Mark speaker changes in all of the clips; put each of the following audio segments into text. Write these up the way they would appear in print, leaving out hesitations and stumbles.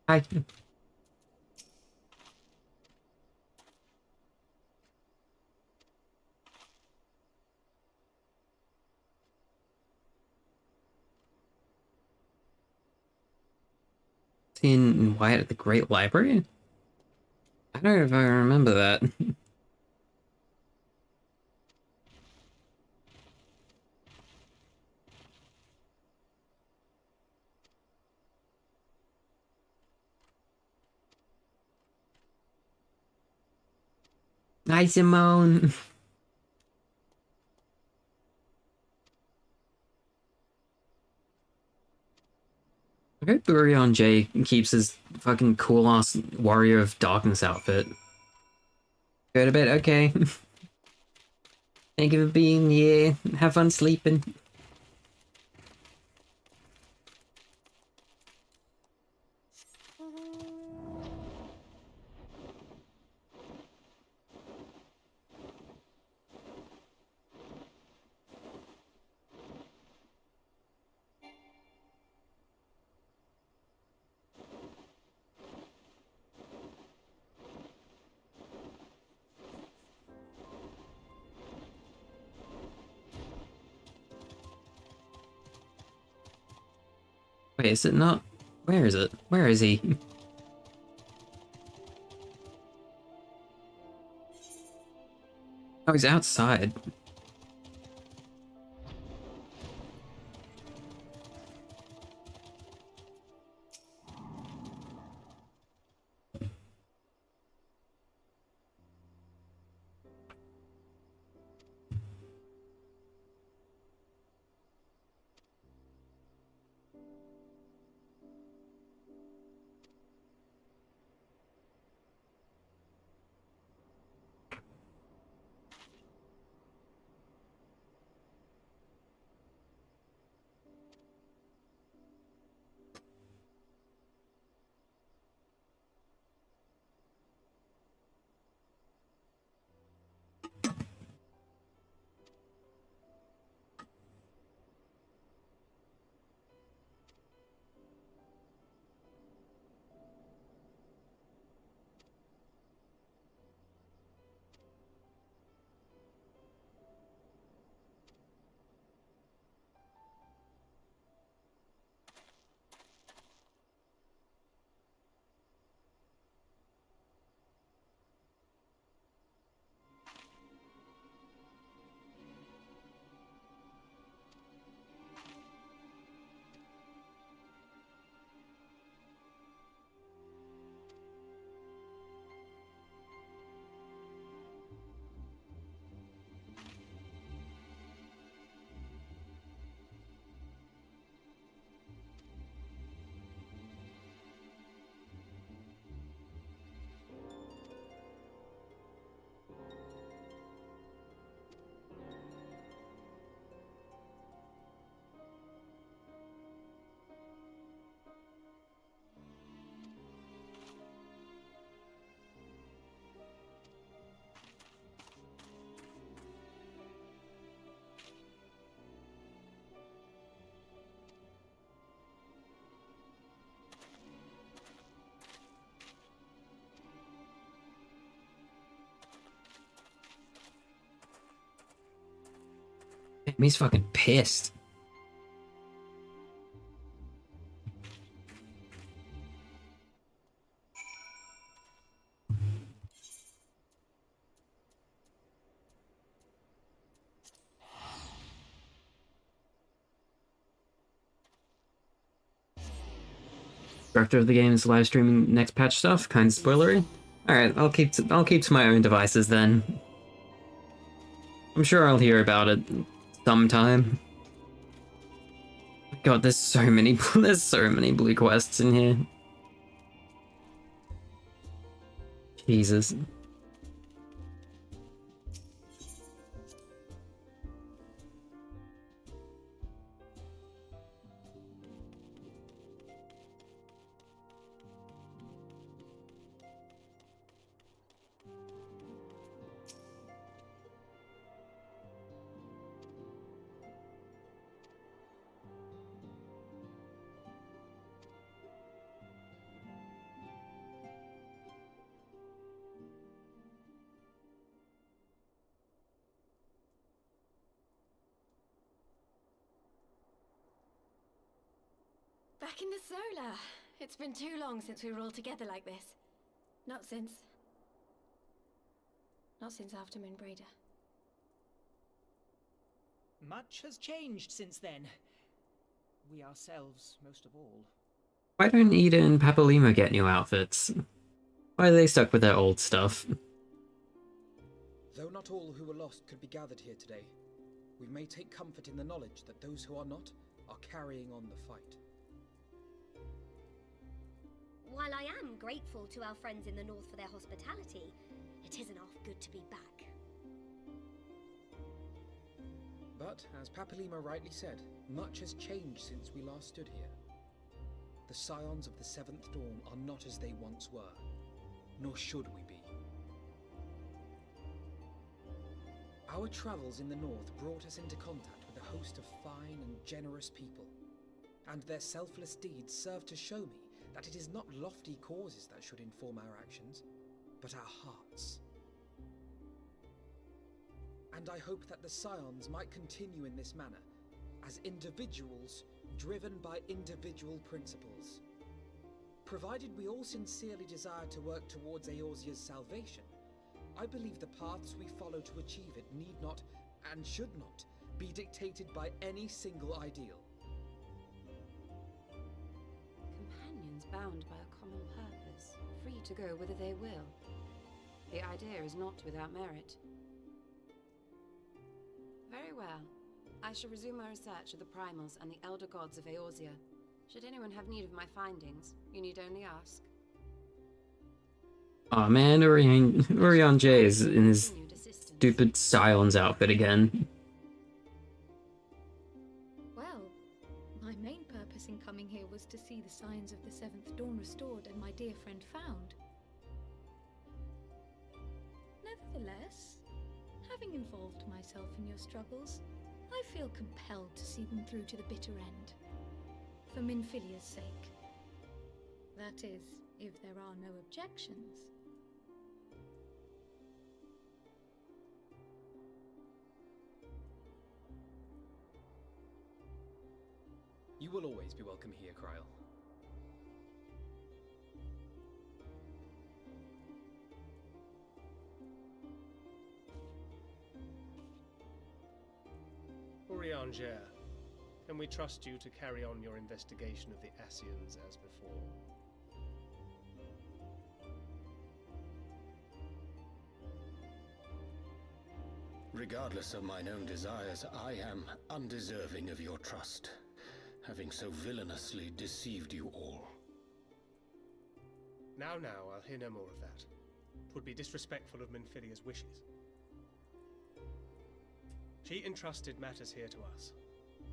Speaker 1: Hi. In Wyatt at the Great Library? I don't know if I remember that. Hi, Simone. I hope Burion J keeps his fucking cool ass Warrior of Darkness outfit. Go to bed, okay. Thank you for being here. Have fun sleeping. Wait, is it not? Where is it? Where is he? Oh, he's outside. He's fucking pissed. Director of the game is live streaming next patch stuff. Kind of spoilery. All right, I'll keep to my own devices then. I'm sure I'll hear about it sometime. God, there's so many there's so many blue quests in here. Jesus.
Speaker 2: Back in the solar. It's been too long since we were all together like this. Not since after Moonbreeder.
Speaker 3: Much has changed since then. We ourselves, most of all.
Speaker 1: Why don't Ida and Papalima get new outfits? Why are they stuck with their old stuff?
Speaker 4: Though not all who were lost could be gathered here today, we may take comfort in the knowledge that those who are not are carrying on the fight.
Speaker 5: While I am grateful to our friends in the north for their hospitality, it isn't half good to be back.
Speaker 4: But, as Papalima rightly said, much has changed since we last stood here. The Scions of the Seventh Dawn are not as they once were, nor should we be. Our travels in the north brought us into contact with a host of fine and generous people, and their selfless deeds serve to show me that it is not lofty causes that should inform our actions, but our hearts. And I hope that the Scions might continue in this manner, as individuals driven by individual principles. Provided we all sincerely desire to work towards Eorzea's salvation, I believe the paths we follow to achieve it need not, and should not, be dictated by any single ideal.
Speaker 6: Companions bound by a common purpose, free to go whither they will. The idea is not without merit. Very well. I shall resume my research of the primals and the elder gods of Eorzea. Should anyone have need of my findings, you need only ask.
Speaker 1: Aw man, Urion J is in his stupid Scions outfit again.
Speaker 2: Well, my main purpose in coming here was to see the signs of the Seventh Dawn restored and my dear friend found. Nevertheless, having involved myself in your struggles, I feel compelled to see them through to the bitter end. For Minfilia's sake. That is, if there are no objections.
Speaker 4: You will always be welcome here, Kryl.
Speaker 7: Urianger, can we trust you to carry on your investigation of the Ascians as before?
Speaker 8: Regardless of mine own desires, I am undeserving of your trust, having so villainously deceived you all.
Speaker 7: Now, I'll hear no more of that. 'Twould be disrespectful of Minfilia's wishes. She entrusted matters here to us,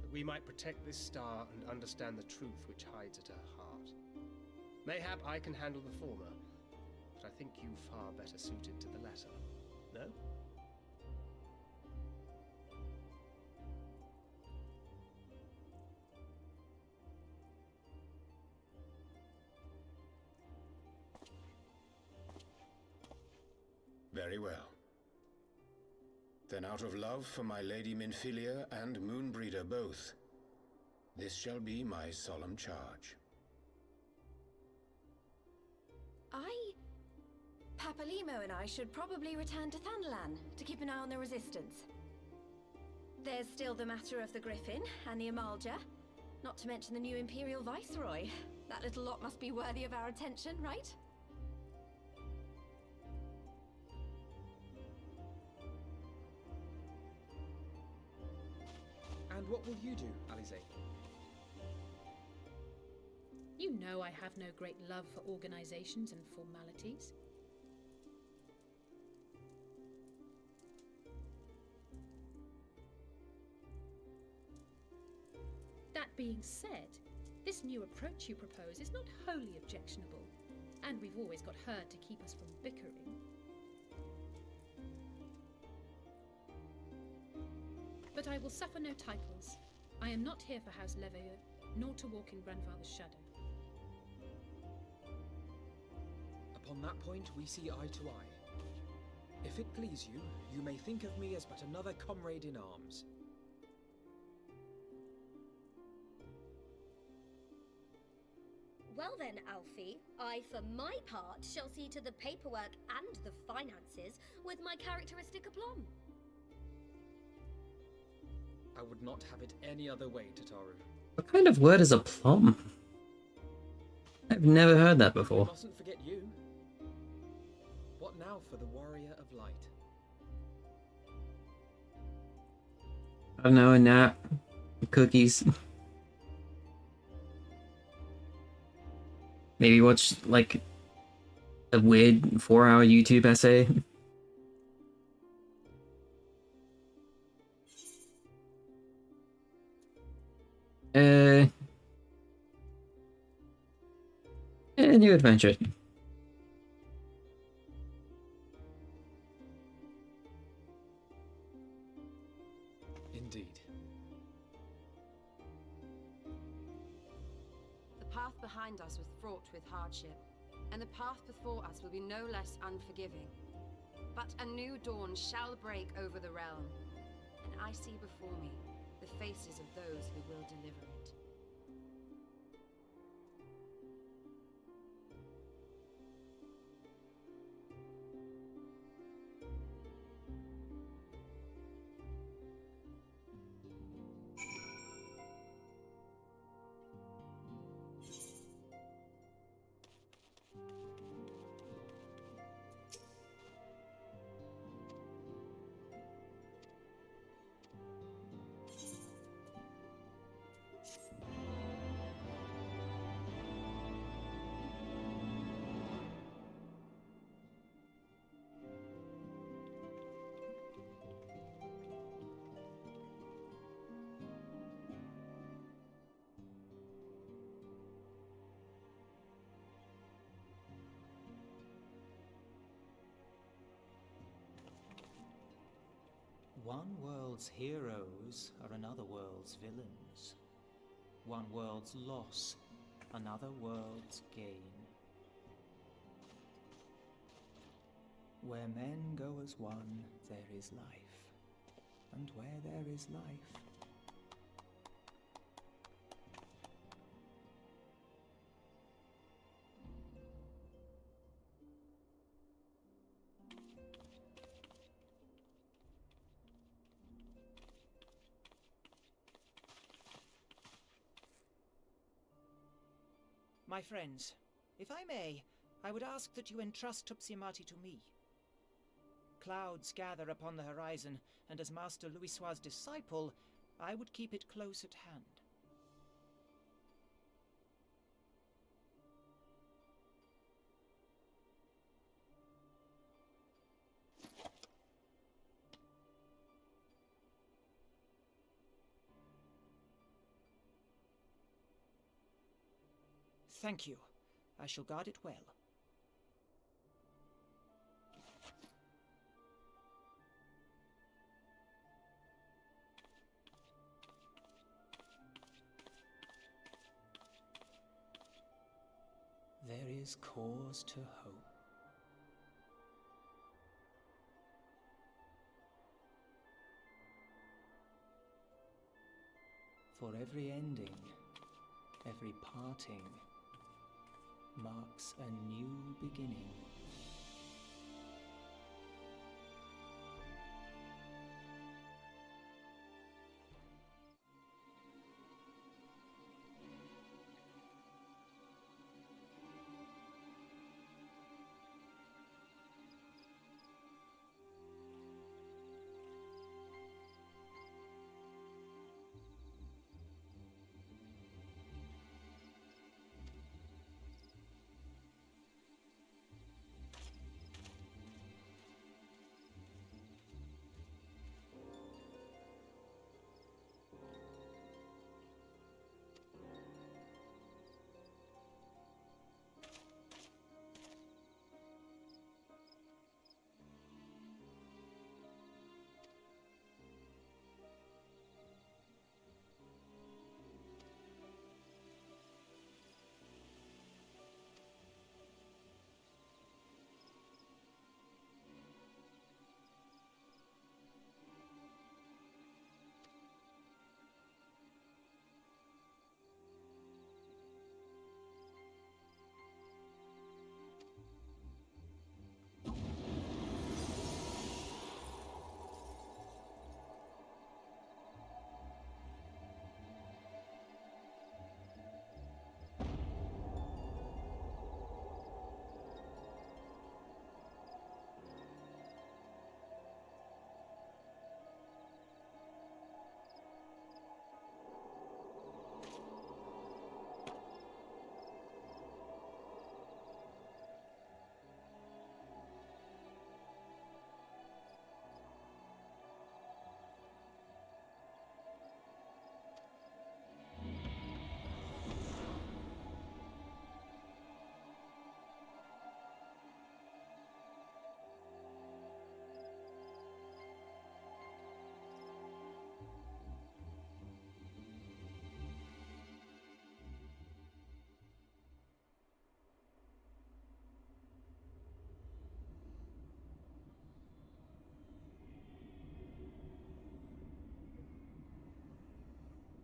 Speaker 7: that we might protect this star and understand the truth which hides at her heart. Mayhap I can handle the former, but I think you far better suited to the latter. No?
Speaker 8: Very well. Then out of love for my Lady Minfilia and Moonbreeder both, this shall be my solemn charge.
Speaker 2: Papalimo and I should probably return to Thanalan to keep an eye on the Resistance. There's still the matter of the Griffin and the Amalja, not to mention the new Imperial Viceroy. That little lot must be worthy of our attention, right?
Speaker 4: And what will you do, Alize?
Speaker 9: You know I have no great love for organizations and formalities. That being said, this new approach you propose is not wholly objectionable, and we've always got her to keep us from bickering. But I will suffer no titles. I am not here for House Leveilleur, nor to walk in Grandfather's shadow.
Speaker 4: Upon that point, we see eye to eye. If it please you, you may think of me as but another comrade in arms.
Speaker 5: Well then, Alfie, I, for my part, shall see to the paperwork and the finances with my characteristic aplomb.
Speaker 4: I would not have it any other way, Tataru.
Speaker 1: What kind of word is a plum? I've never heard that
Speaker 4: We
Speaker 1: before.
Speaker 4: mustn't forget you. What now for the Warrior of Light?
Speaker 1: I don't know, a nap, cookies. Maybe watch like a weird 4-hour YouTube essay. A new adventure.
Speaker 4: Indeed.
Speaker 6: The path behind us was fraught with hardship, and the path before us will be no less unforgiving. But a new dawn shall break over the realm, and I see before me the faces of those who will deliver it.
Speaker 3: One world's heroes are another world's villains. One world's loss, another world's gain. Where men go as one, there is life. And where there is life, my friends, if I may, I would ask that you entrust Tupsimati to me. Clouds gather upon the horizon, and as Master Louisoix's disciple, I would keep it close at hand. Thank you. I shall guard it well. There is cause to hope. For every ending, every parting, marks a new beginning.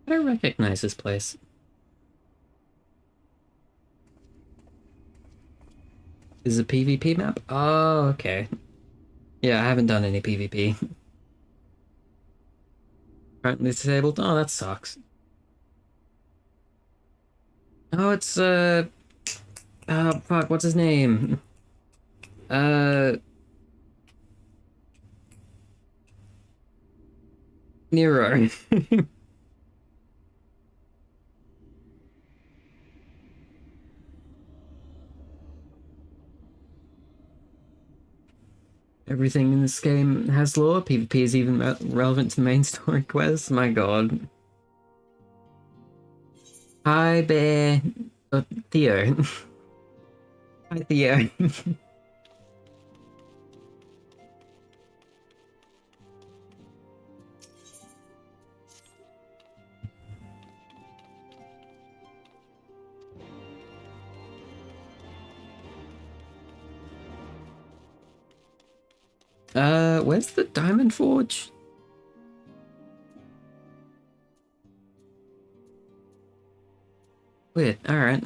Speaker 1: I don't recognize this place. This is a PvP map? Oh, okay. Yeah, I haven't done any PvP. Currently disabled? Oh, that sucks. Oh, it's, oh, fuck, what's his name? Nero. Everything in this game has lore. PvP is even relevant to the main story quests. My god. Hi, Bear. Theo. Hi, Theo. Where's the Diamond Forge? Weird, alright.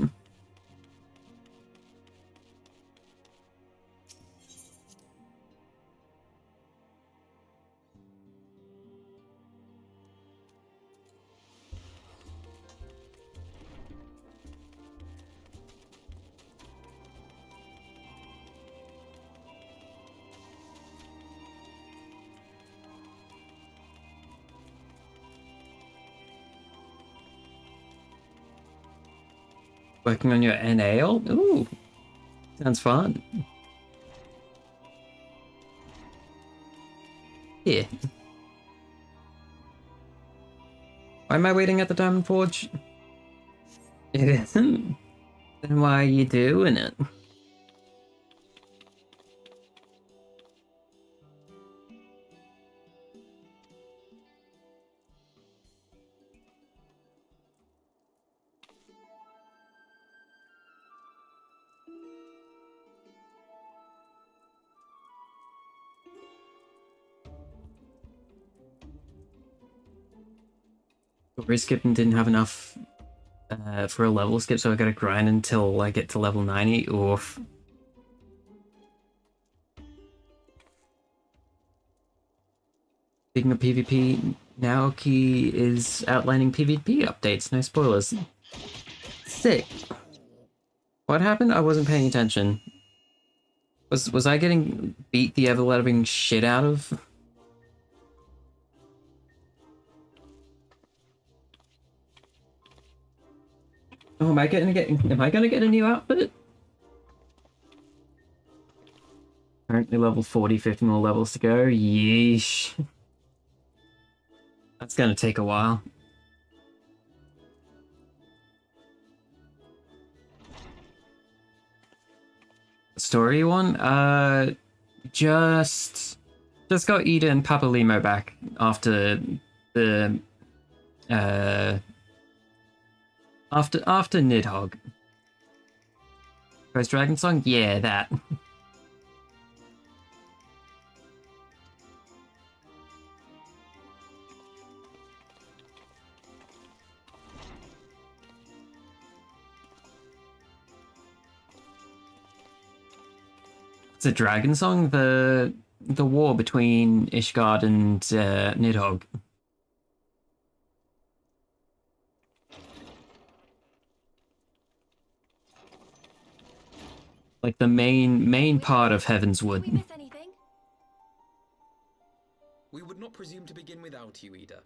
Speaker 1: Working on your NAL? Ooh, sounds fun. Yeah. Why am I waiting at the Diamond Forge? It isn't? Then why are you doing it? Story skipping didn't have enough for a level skip, so I gotta grind until I get to level 90. Oof. Speaking of PvP, Naoki is outlining PvP updates. No spoilers. Sick. What happened? I wasn't paying attention. Was I getting beat the ever-loving shit out of? Oh, am I gonna get a new outfit? Currently level 40, 50 more levels to go. Yeesh. That's gonna take a while. Story one? Just got Ida and Papa Limo back after the after Nidhogg. Ghost Dragon Song? Yeah, that. It's a dragon song, the war between Ishgard and Nidhogg. Like the main part of Heaven's
Speaker 2: Did we
Speaker 1: Wood.
Speaker 2: miss anything?
Speaker 4: We would not presume to begin without you, Ida.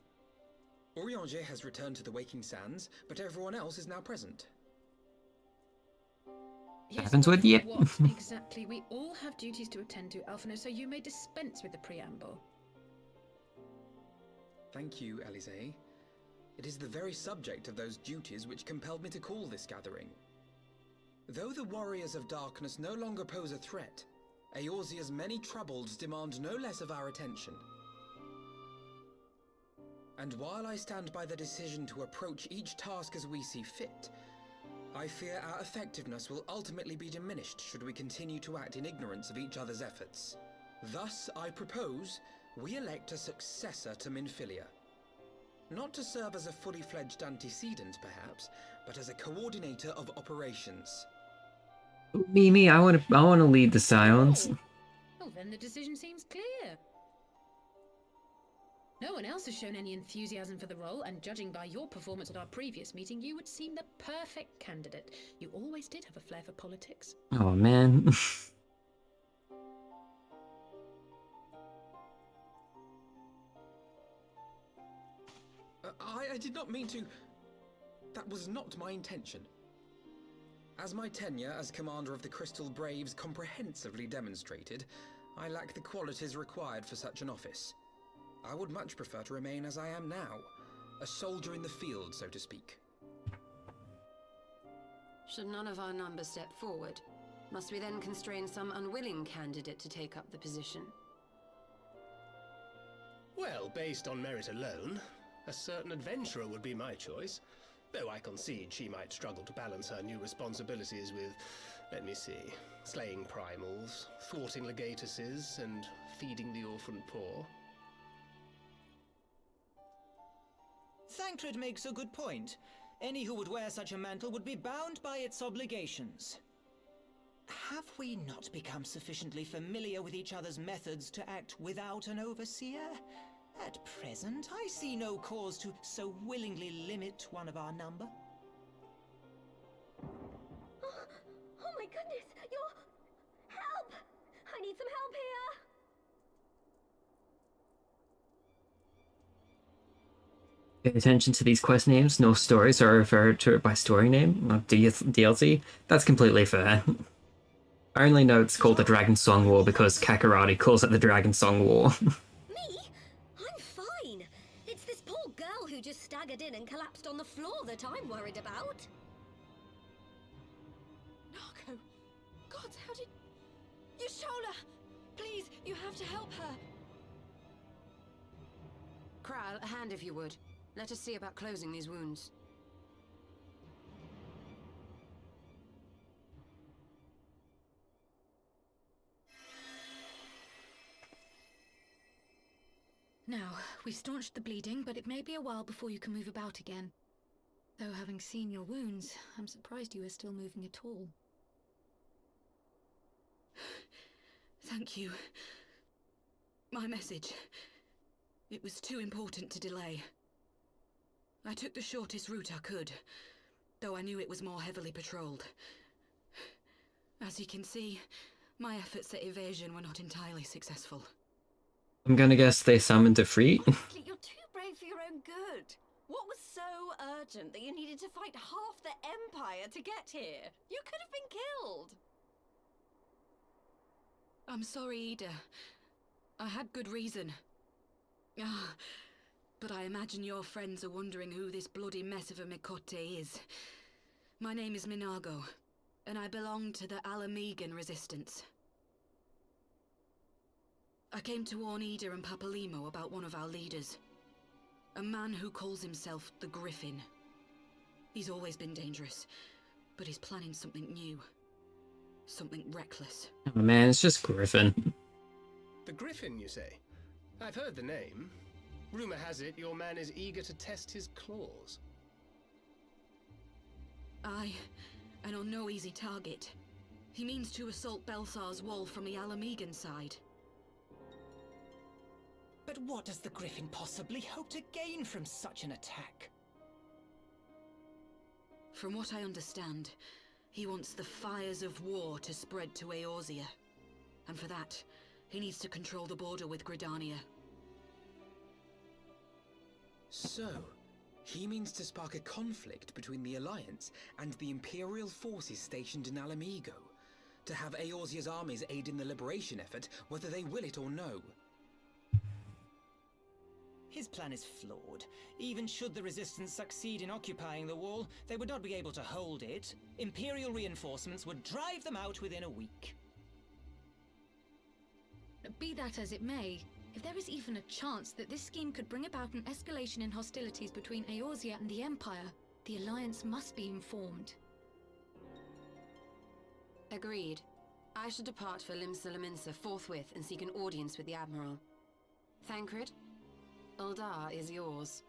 Speaker 4: Orianger has returned to the Waking Sands, but everyone else is now present.
Speaker 1: Heaven's Wood, yep.
Speaker 9: What exactly? We all have duties to attend to, Alphino, so you may dispense with the preamble.
Speaker 4: Thank you, Elise. It is the very subject of those duties which compelled me to call this gathering. Though the Warriors of Darkness no longer pose a threat, Eorzea's many troubles demand no less of our attention. And while I stand by the decision to approach each task as we see fit, I fear our effectiveness will ultimately be diminished should we continue to act in ignorance of each other's efforts. Thus, I propose we elect a successor to Minfilia. Not to serve as a fully fledged antecedent, perhaps, but as a coordinator of operations.
Speaker 1: Mimi, I wanna lead the Scions.
Speaker 9: Oh. Well, then the decision seems clear. No one else has shown any enthusiasm for the role, and judging by your performance at our previous meeting, you would seem the perfect candidate. You always did have a flair for politics.
Speaker 1: Oh man.
Speaker 4: I did not mean to... That was not my intention. As my tenure as commander of the Crystal Braves comprehensively demonstrated, I lack the qualities required for such an office. I would much prefer to remain as I am now, a soldier in the field, so to speak.
Speaker 6: Should none of our numbers step forward, must we then constrain some unwilling candidate to take up the position?
Speaker 7: Well, based on merit alone, a certain adventurer would be my choice. Though I concede she might struggle to balance her new responsibilities with, let me see, slaying primals, thwarting legatuses, and feeding the orphan poor.
Speaker 3: Thancred makes a good point. Any who would wear such a mantle would be bound by its obligations. Have we not become sufficiently familiar with each other's methods to act without an overseer? At present, I see no cause to so willingly limit one of our number.
Speaker 5: Oh my goodness! Help! I need some help here!
Speaker 1: Pay attention to these quest names. No stories are referred to it by story name. DLC. That's completely fair. I only know it's called the Dragon Song War because Kakarate calls it the Dragon Song War.
Speaker 5: Me? I'm fine. It's this poor girl who just staggered in and collapsed on the floor that I'm worried about.
Speaker 2: Narco! God, how did... Yashola! Please, you have to help her.
Speaker 6: Kral, a hand if you would. Let us see about closing these wounds.
Speaker 9: Now, we've staunched the bleeding, but it may be a while before you can move about again. Though having seen your wounds, I'm surprised you are still moving at all.
Speaker 10: Thank you. My message. It was too important to delay. I took the shortest route I could, though I knew it was more heavily patrolled. As you can see, my efforts at evasion were not entirely successful.
Speaker 1: I'm gonna guess they summoned Ifrit.
Speaker 2: Honestly, you're too brave for your own good. What was so urgent that you needed to fight half the Empire to get here? You could have been killed.
Speaker 10: I'm sorry, Ida. I had good reason. But I imagine your friends are wondering who this bloody mess of a Mikote is. My name is Minago, and I belong to the Alamegan Resistance. I came to warn Ida and Papalimo about one of our leaders. A man who calls himself the Griffin. He's always been dangerous, but he's planning something new. Something reckless.
Speaker 1: Oh man, it's just Griffin.
Speaker 7: The Griffin, you say? I've heard the name. Rumor has it your man is eager to test his claws.
Speaker 10: Aye, and on no easy target. He means to assault Belthar's wall from the Alamegan side.
Speaker 3: But what does the Griffin possibly hope to gain from such an attack?
Speaker 10: From what I understand, he wants the fires of war to spread to Eorzea. And for that, he needs to control the border with Gridania.
Speaker 4: So, he means to spark a conflict between the Alliance and the Imperial forces stationed in Alamigo, to have Eorzea's armies aid in the liberation effort, whether they will it or no.
Speaker 3: His plan is flawed. Even should the Resistance succeed in occupying the wall, they would not be able to hold it. Imperial reinforcements would drive them out within a week.
Speaker 9: Be that as it may, if there is even a chance that this scheme could bring about an escalation in hostilities between Eorzea and the Empire, the Alliance must be informed.
Speaker 6: Agreed. I shall depart for Limsa Laminsa forthwith and seek an audience with the Admiral. Thancred, Uldar is yours.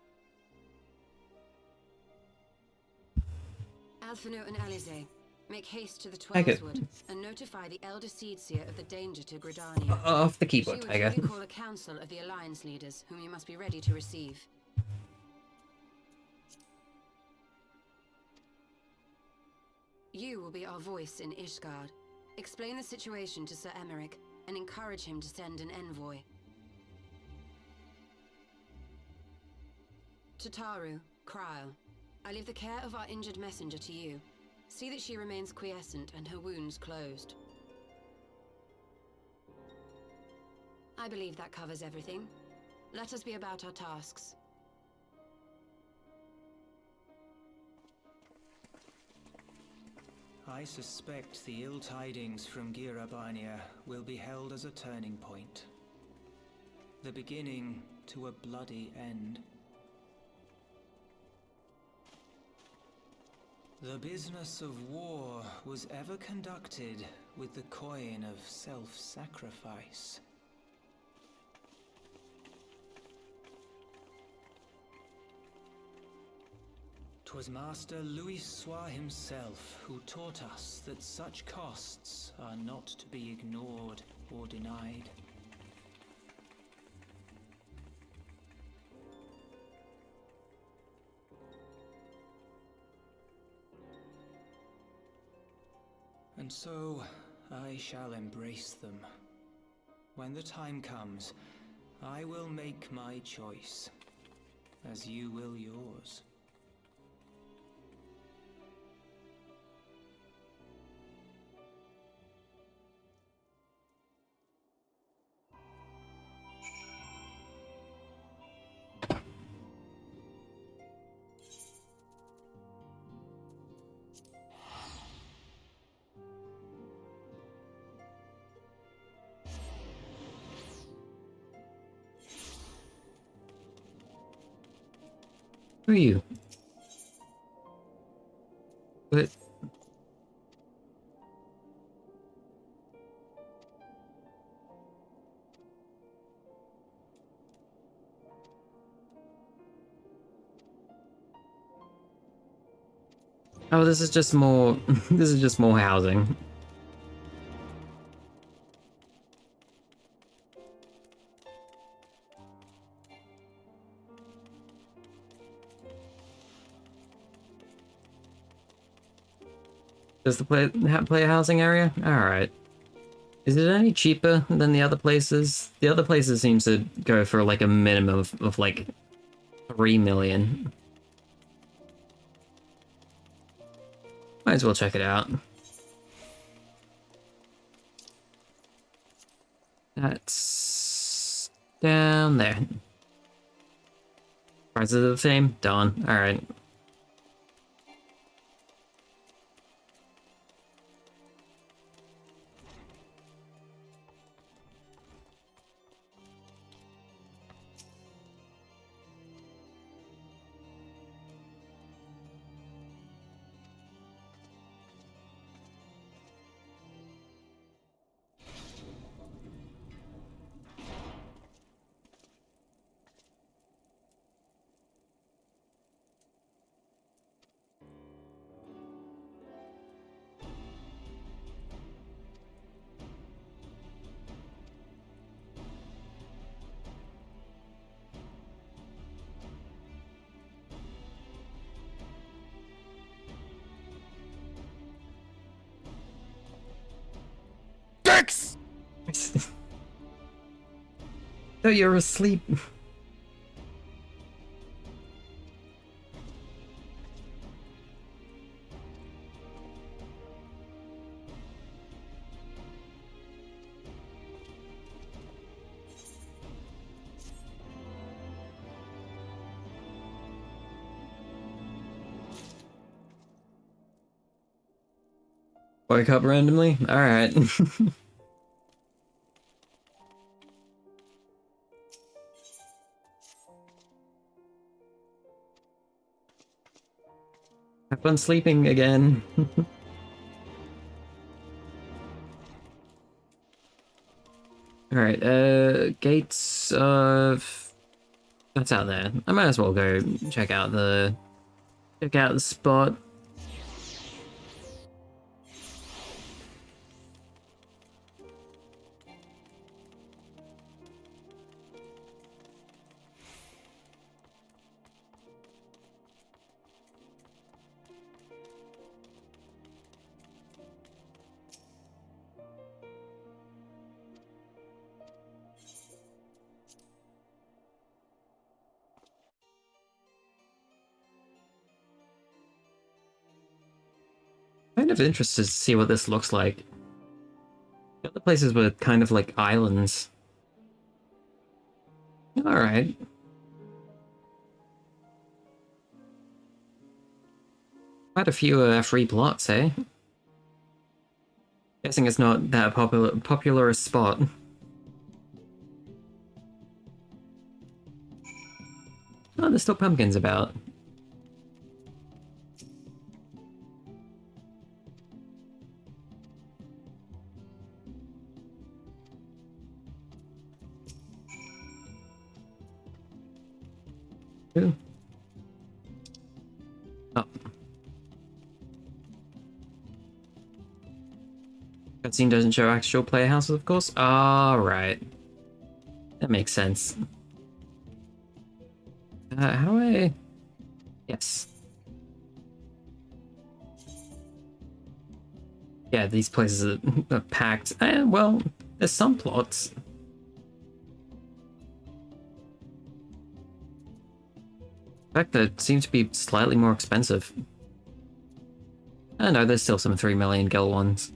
Speaker 6: Alphino and Alize, make haste to the
Speaker 1: Okay.
Speaker 6: Twelveswood and notify the Elder Seedseer of the danger to Gridania.
Speaker 1: Off the
Speaker 6: She
Speaker 1: keyboard,
Speaker 6: will
Speaker 1: Tiger.
Speaker 6: surely call a council of the Alliance leaders, whom you must be ready to receive. You will be our voice in Ishgard. Explain the situation to Sir Emeric, and encourage him to send an envoy. To Taru, Krile, I leave the care of our injured messenger to you. See that she remains quiescent and her wounds closed. I believe that covers everything. Let us be about our tasks.
Speaker 3: I suspect the ill tidings from Girabania will be held as a turning point. The beginning to a bloody end. The business of war was ever conducted with the coin of self-sacrifice. 'Twas Master Louis Soir himself who taught us that such costs are not to be ignored or denied. And so, I shall embrace them. When the time comes, I will make my choice, as you will yours.
Speaker 1: Who are you? What? Oh, this is just more. This is just more housing. Does the player housing area? Alright. Is it any cheaper than the other places? The other places seems to go for like a minimum of like 3 million. Might as well check it out. That's down there. Prices are the same? Done. Alright. Dex! Oh, you're asleep. Wake up randomly? Alright. Have fun sleeping again. Alright, gates of... That's out there. I might as well go check out the spot. kind of interested to see what this looks like. The other places were kind of like islands. Alright. Quite a few free plots, eh? Guessing it's not that popular a spot. Oh, there's still pumpkins about. Ooh. Oh. Cutscene doesn't show actual player houses, of course. Alright. That makes sense. How do I... Yes. Yeah, these places are packed. Well, there's some plots. In fact, they seem to be slightly more expensive. I know, there's still some 3 million gil ones.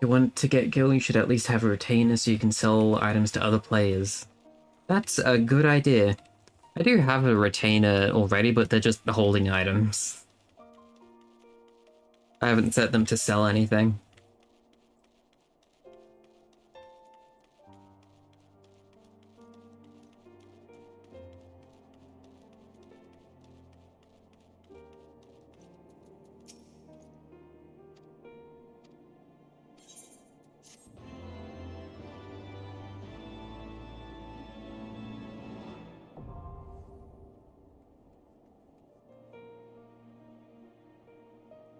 Speaker 1: You want to get gil, you should at least have a retainer so you can sell items to other players. That's a good idea. I do have a retainer already, but they're just holding items. I haven't set them to sell anything.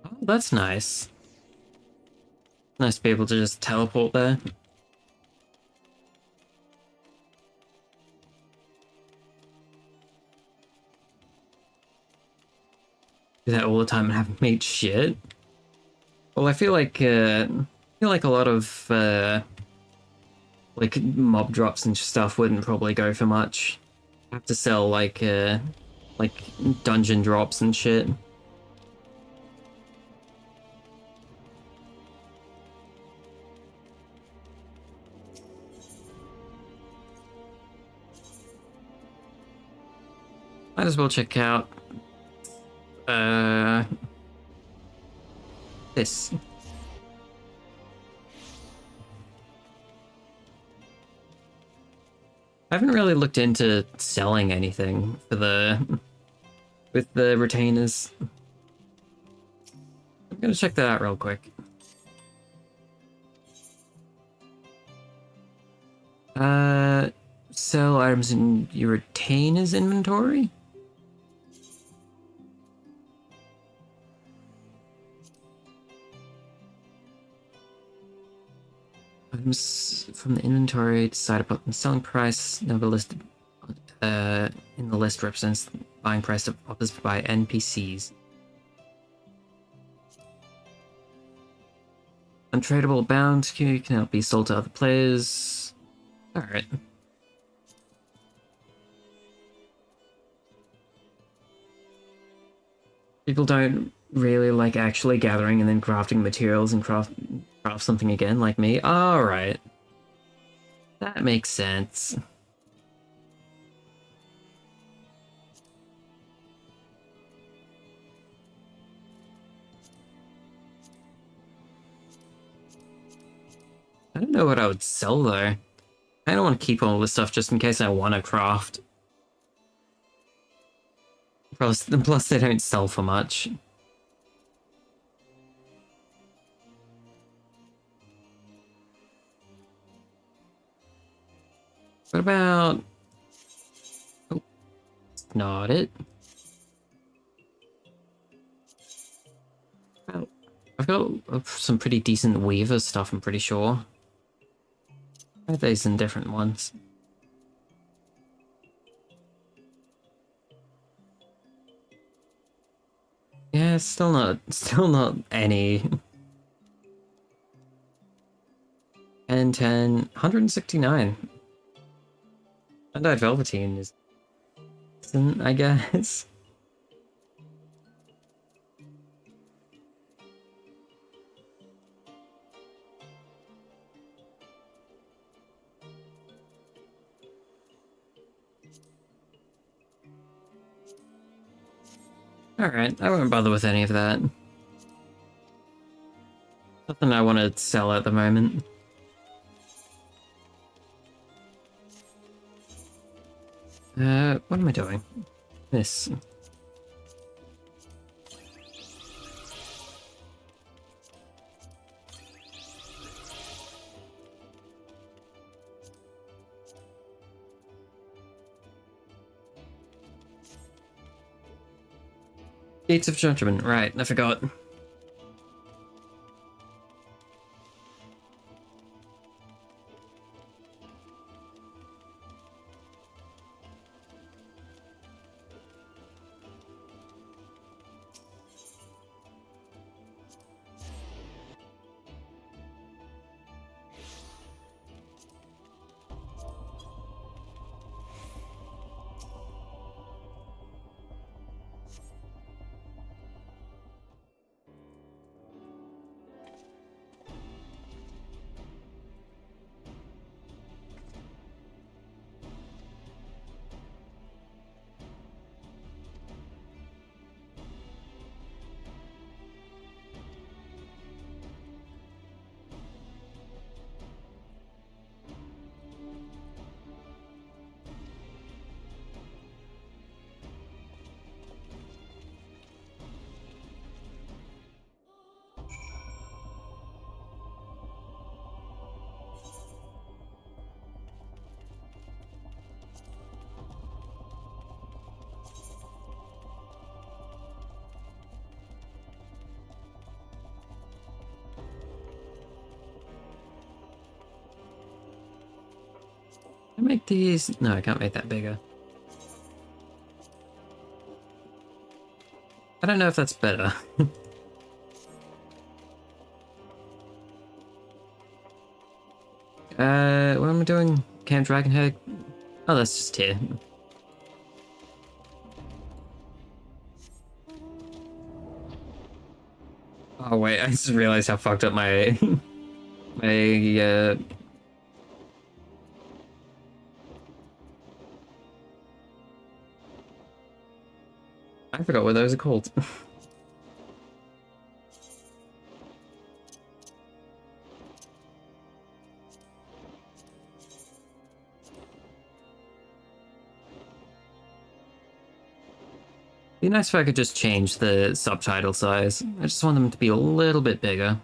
Speaker 1: Oh, that's nice. Nice to be able to just teleport there. Do that all the time and haven't made shit. Well, I feel like a lot of like mob drops and stuff wouldn't probably go for much. Have to sell like dungeon drops and shit. Might as well check out this. I haven't really looked into selling anything for with the retainers. I'm gonna check that out real quick. Sell items in your retainers inventory? Items from the inventory, decide upon the selling price, number listed in the list represents the buying price of offers by NPCs. Untradeable bound cannot be sold to other players. Alright. People don't really like actually gathering and then crafting materials and craft something again, like me. Alright. That makes sense. I don't know what I would sell, though. I don't want to keep all this stuff just in case I want to craft. Plus they don't sell for much. What about... Oh, that's not it. Well, I've got some pretty decent Weaver stuff, I'm pretty sure. Try these in different ones. Still not any. And 10, 169. Undyed Velveteen is decent, I guess. Alright, I won't bother with any of that. Nothing I want to sell at the moment. What am I doing? This. Gates of Judgment, right, I forgot. Can I make these? No, I can't make that bigger. I don't know if that's better. What am I doing? Camp Dragonhead? Oh, that's just here. Oh wait, I just realized how fucked up my my I forgot what those are called. Be nice if I could just change the subtitle size. I just want them to be a little bit bigger.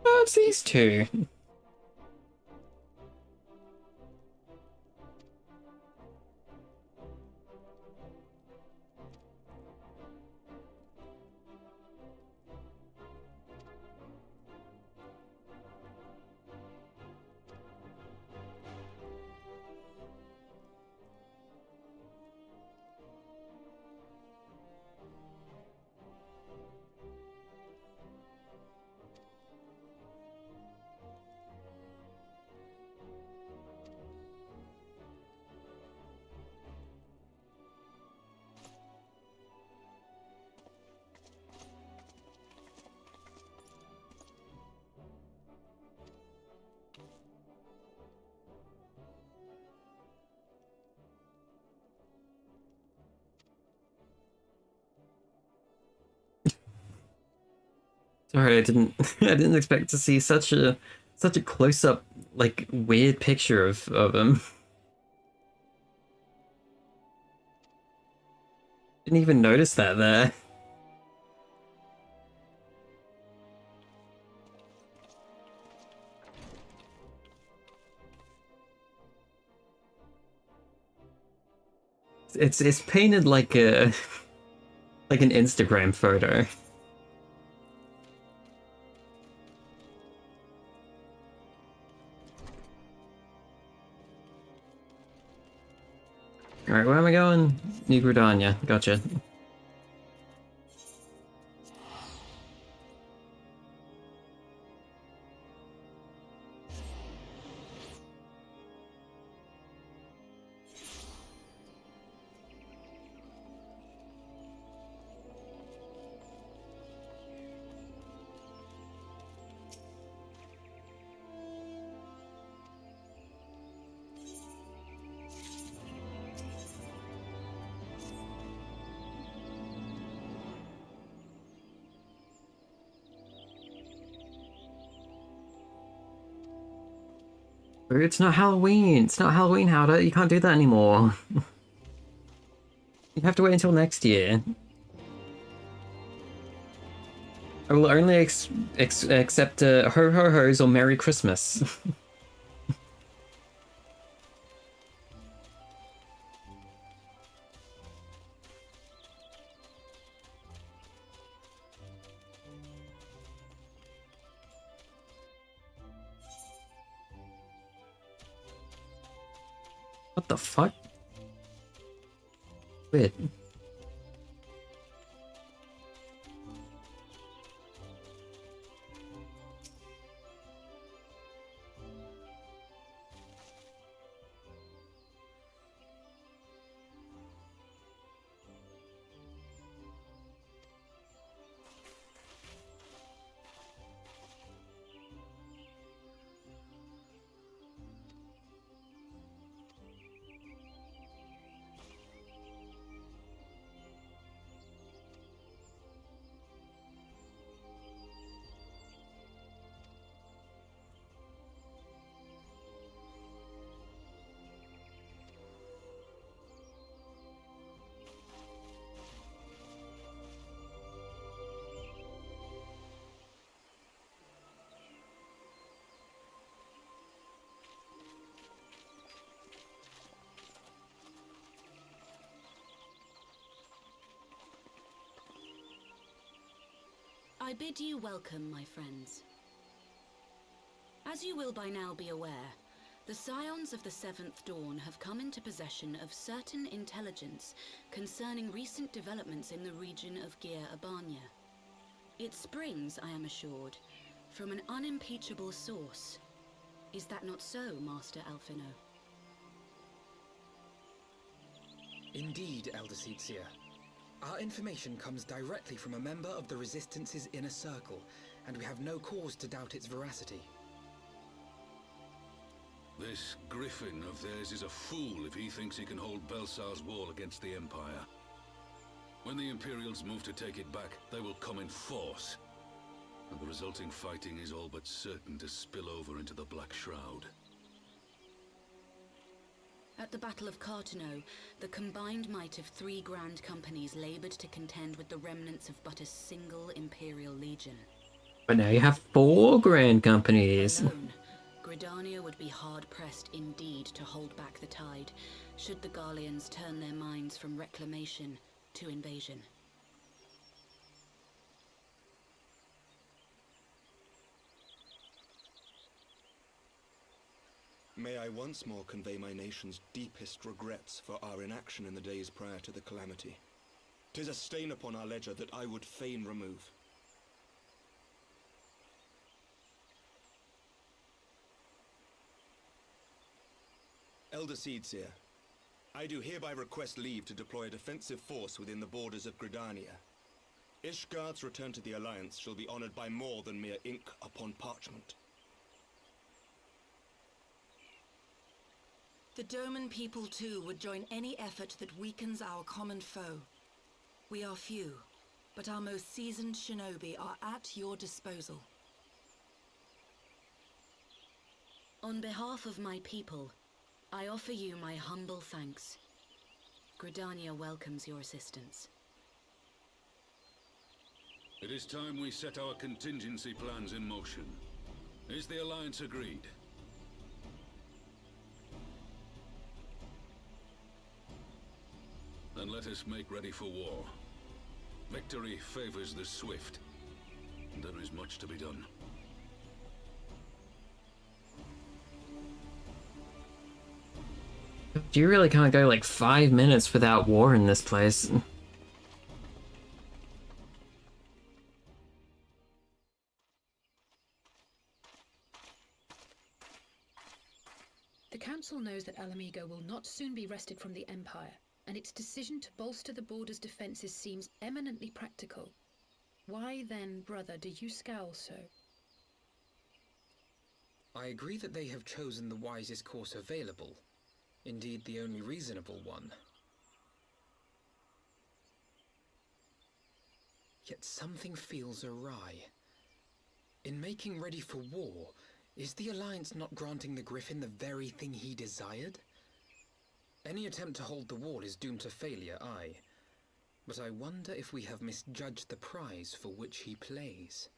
Speaker 1: Oh, it's these two. Sorry, I didn't I didn't expect to see such a close up, like, weird picture of him. Didn't even notice that there. it's painted like a like an Instagram photo. Alright, where am I going? New Gridania, gotcha. It's not Halloween. It's not Halloween, Howder. You can't do that anymore. You have to wait until next year. I will only accept ho-ho-hos or Merry Christmas. What the fuck? Weird.
Speaker 10: I bid you welcome, my friends. As you will by now be aware, the Scions of the Seventh Dawn have come into possession of certain intelligence concerning recent developments in the region of Gyr Abania. It springs, I am assured, from an unimpeachable source. Is that not so, Master Alphino?
Speaker 4: Indeed, Elder Seedseer. Our information comes directly from a member of the Resistance's inner circle, and we have no cause to doubt its veracity.
Speaker 11: This Griffin of theirs is a fool if he thinks he can hold Belsar's wall against the Empire. When the Imperials move to take it back, they will come in force. And the resulting fighting is all but certain to spill over into the Black Shroud.
Speaker 10: At the Battle of Cartano, the combined might of 3 grand companies labored to contend with the remnants of but a single Imperial legion.
Speaker 1: But now you have 4 grand companies.
Speaker 10: Alone, Gridania would be hard-pressed indeed to hold back the tide, should the Garleans turn their minds from reclamation to invasion.
Speaker 12: May I once more convey my nation's deepest regrets for our inaction in the days prior to the calamity. 'Tis a stain upon our ledger that I would fain remove. Elder Seedseer, I do hereby request leave to deploy a defensive force within the borders of Gridania. Ishgard's return to the Alliance shall be honored by more than mere ink upon parchment.
Speaker 13: The Doman people too would join any effort that weakens our common foe. We are few, but our most seasoned shinobi are at your disposal.
Speaker 10: On behalf of my people, I offer you my humble thanks. Gridania welcomes your assistance.
Speaker 11: It is time we set our contingency plans in motion. Is the Alliance agreed? Then let us make ready for war. Victory favors the swift, and there is much to be done.
Speaker 1: You really can't go like 5 minutes without war in this place.
Speaker 9: The Council knows that Alamigo will not soon be wrested from the Empire, and its decision to bolster the border's defenses seems eminently practical. Why then, brother, do you scowl so?
Speaker 4: I agree that they have chosen the wisest course available. Indeed, the only reasonable one. Yet something feels awry. In making ready for war, is the Alliance not granting the Griffin the very thing he desired? Any attempt to hold the wall is doomed to failure, aye. But I wonder if we have misjudged the prize for which he plays.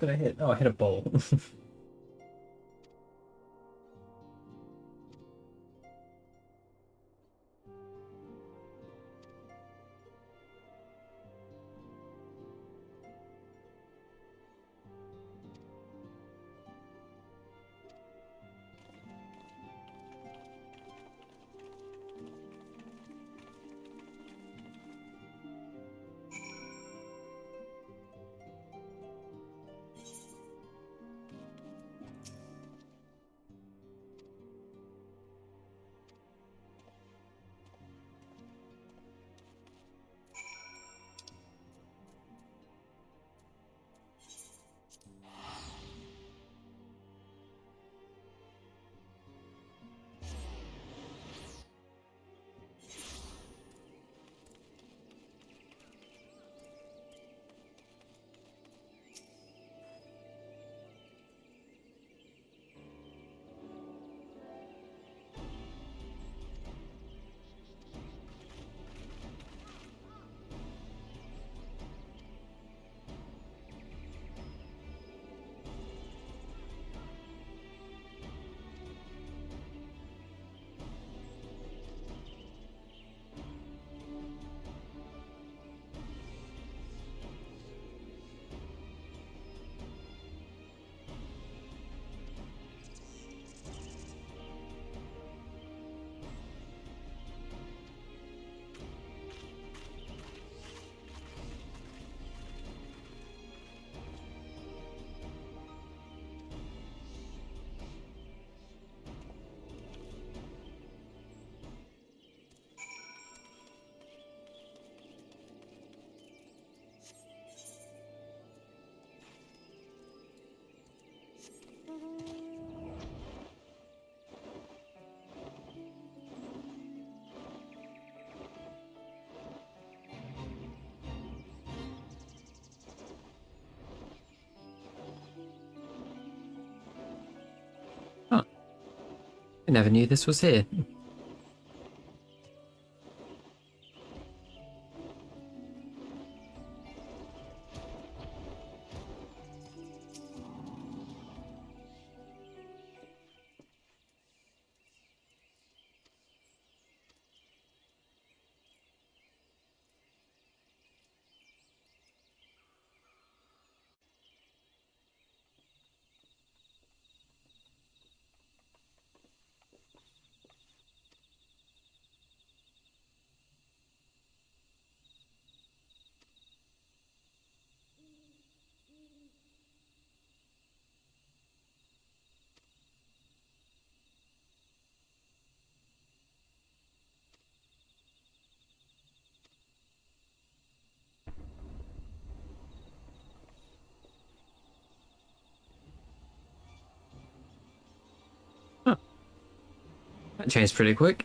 Speaker 1: did I hit? Oh, I hit a bowl. Huh. I never knew this was here. Huh. That changed pretty quick.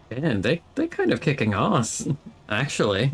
Speaker 1: Damn, they're kind of kicking ass, actually.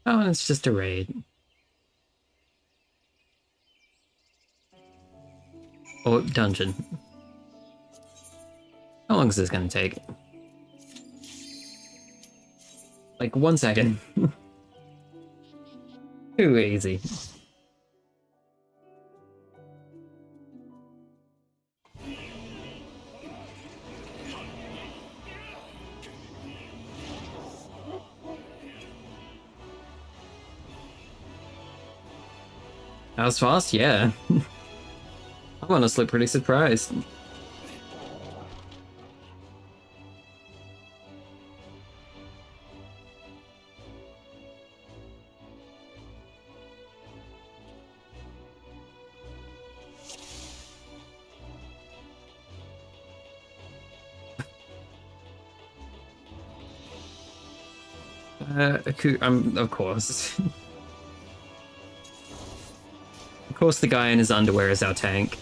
Speaker 1: Oh, it's just a raid. Or dungeon. How long is this gonna take? Like 1 second. Too easy. That was fast? Yeah. I'm honestly pretty surprised. Of course. Of course the guy in his underwear is our tank.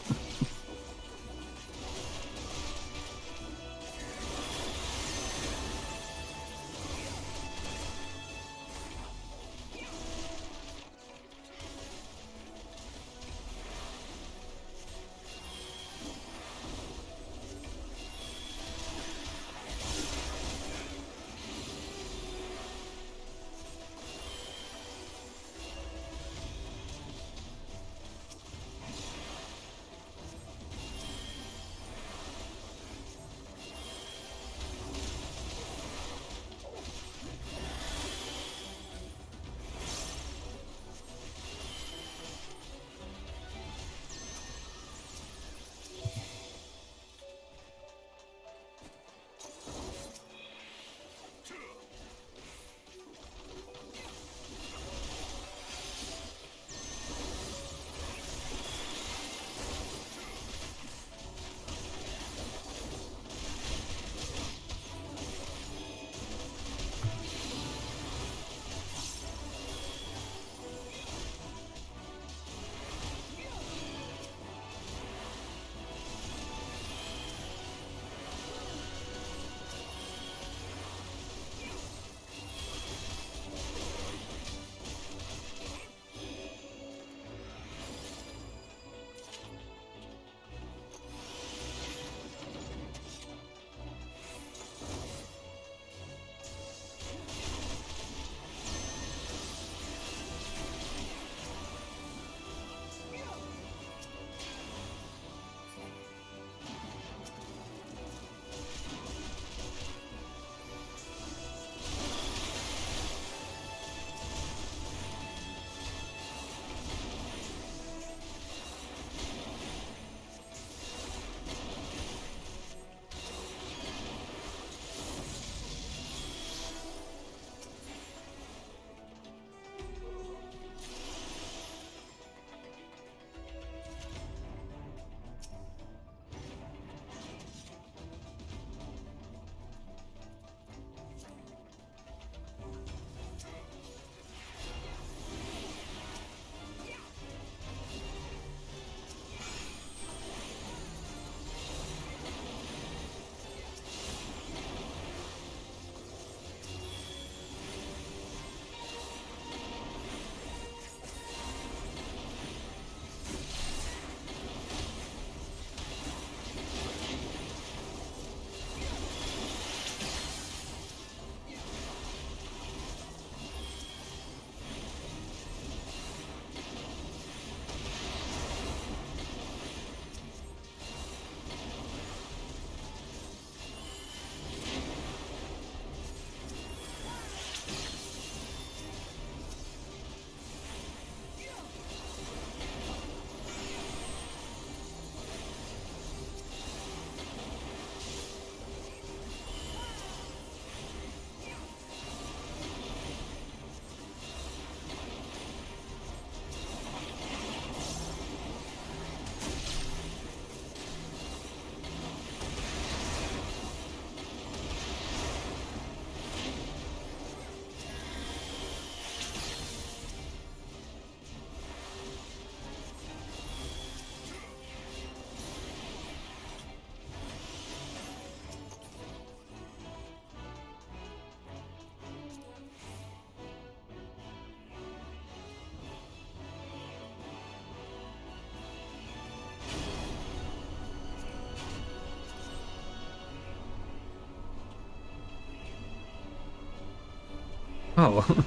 Speaker 1: Oh.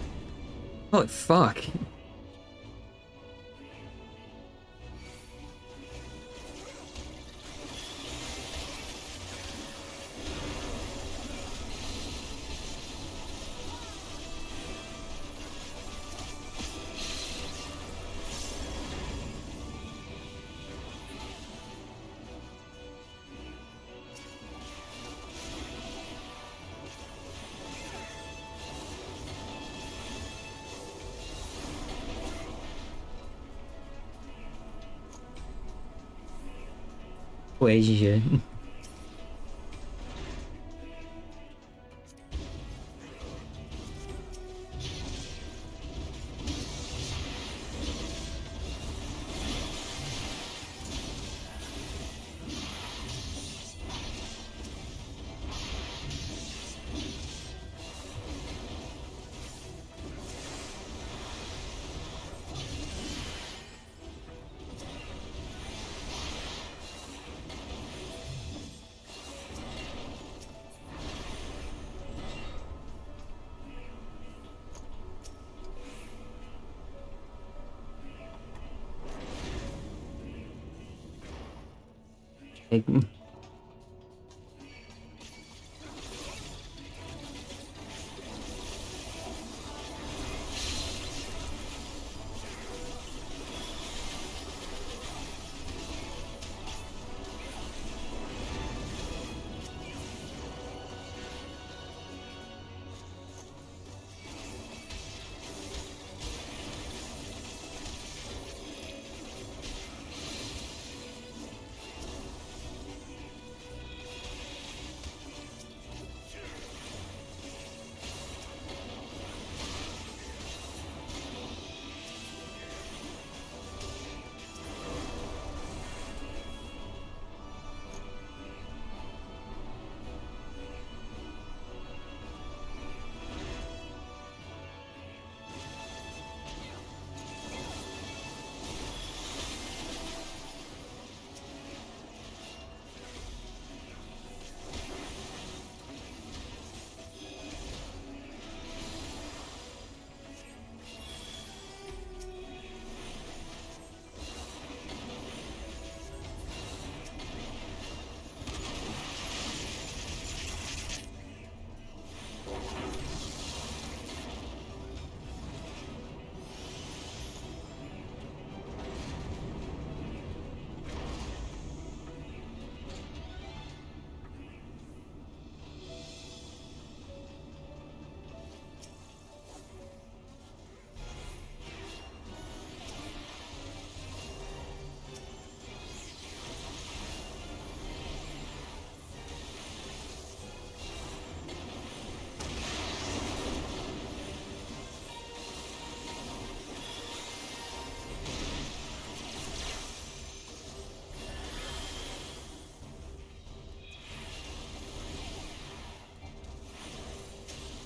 Speaker 1: Holy fuck. Wait, shit. Like,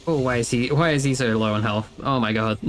Speaker 1: oh, why is he so low on health? Oh my god.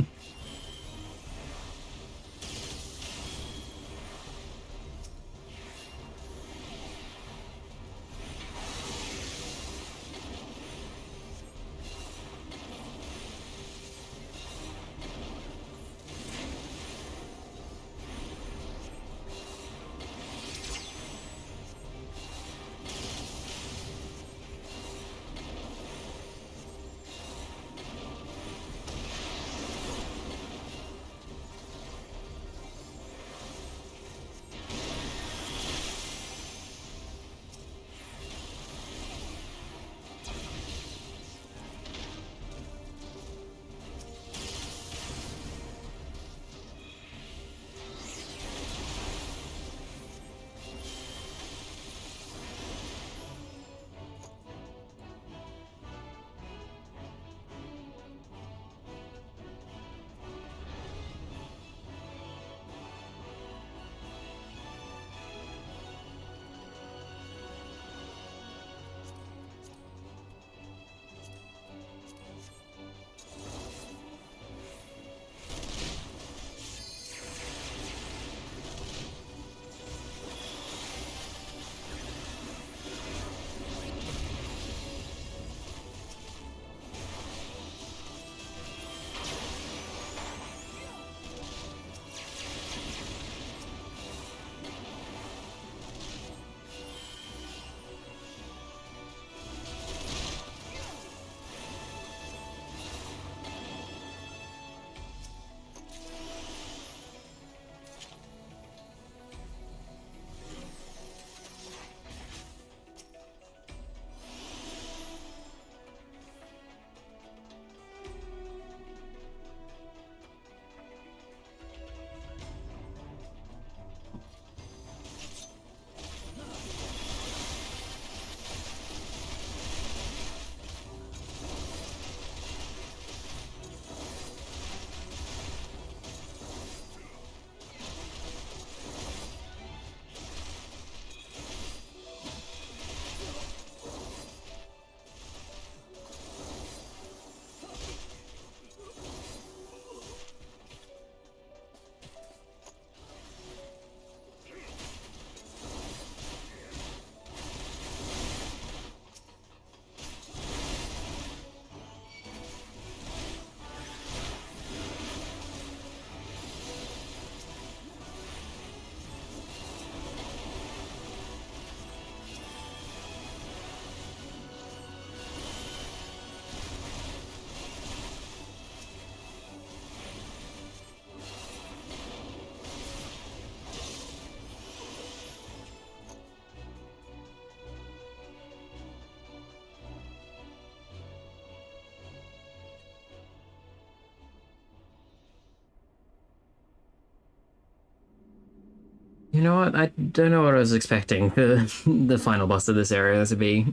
Speaker 1: You know what? I don't know what I was expecting the final boss of this area to be.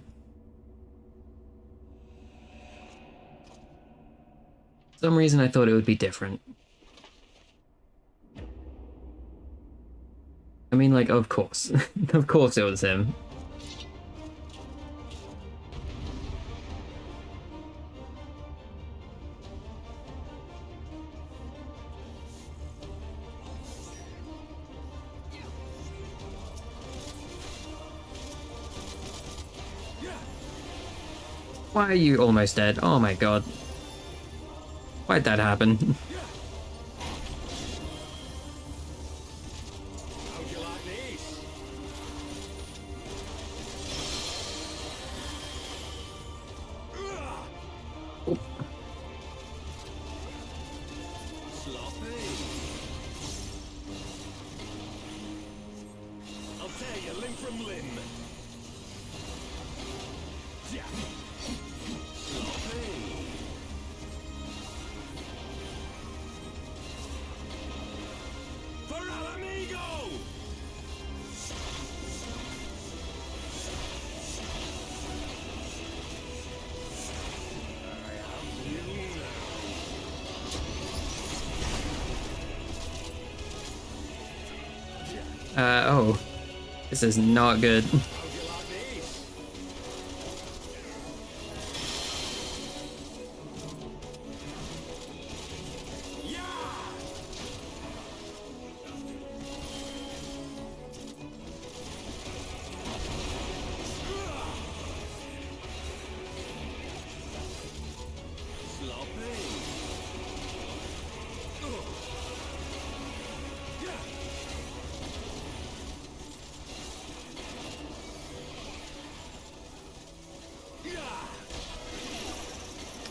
Speaker 1: For some reason I thought it would be different. I mean, like, of course. Of course it was him. Why are you almost dead? Oh my god. Why'd that happen? Oh. This is not good.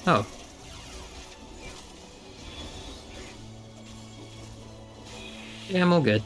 Speaker 1: Oh. Yeah, I'm all good.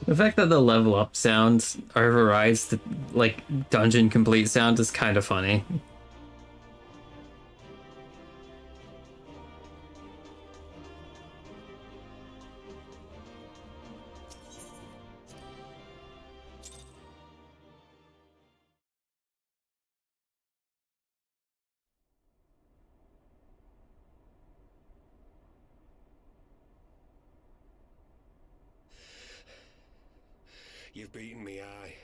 Speaker 1: The fact that the level up sound overrides the, like, dungeon complete sound is kind of funny.
Speaker 8: You've beaten me, aye.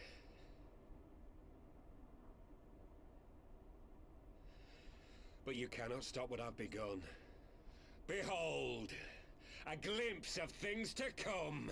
Speaker 8: But you cannot stop what I've begun. Behold, a glimpse of things to come.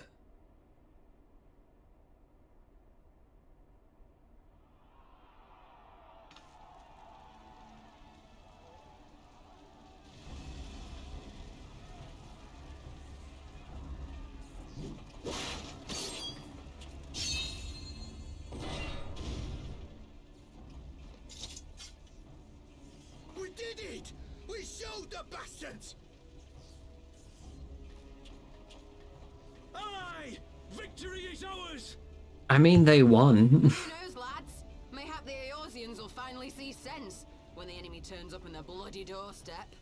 Speaker 8: We did it! We showed the bastards!
Speaker 11: Aye! Victory is ours!
Speaker 1: I mean, they won.
Speaker 6: Who knows, lads? Mayhap the Eorzeans will finally see sense when the enemy turns up on their bloody doorstep.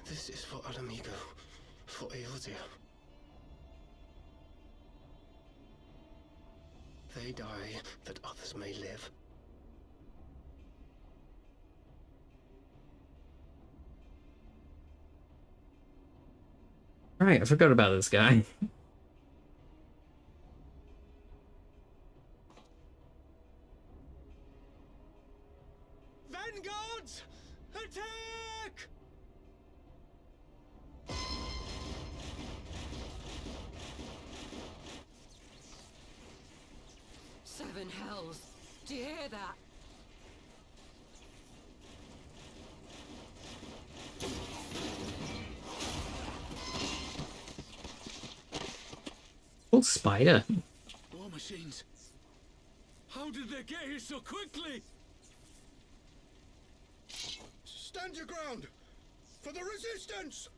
Speaker 8: This is for Alamigo, for Eorzea. They die that others may live.
Speaker 1: Right, I forgot about this guy.
Speaker 8: Vanguards! Attack!
Speaker 6: and hells. Do you hear that?
Speaker 1: Oh, spider.
Speaker 11: War machines. How did they get here so quickly?
Speaker 8: Stand your ground! For the resistance!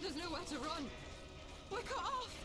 Speaker 6: There's nowhere to run. We're cut off.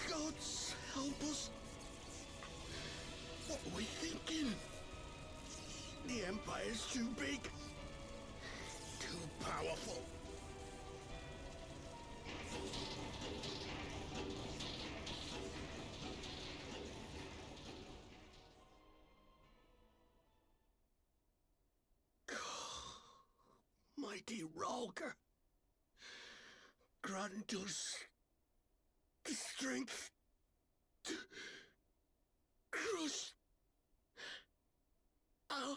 Speaker 8: Gods help us! What are we thinking? The Empire's too big. Too powerful. Mighty Ralker, grant us the strength to crush our...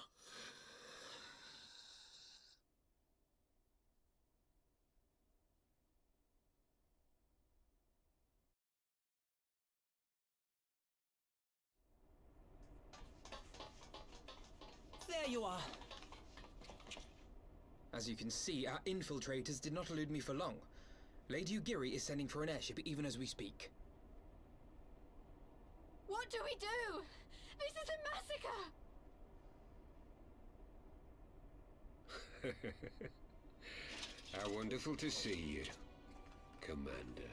Speaker 3: There you are.
Speaker 4: As you can see, our infiltrators did not elude me for long. Lady Ugiri is sending for an airship even as we speak.
Speaker 2: What do we do? This is a massacre!
Speaker 14: How wonderful to see you, Commander.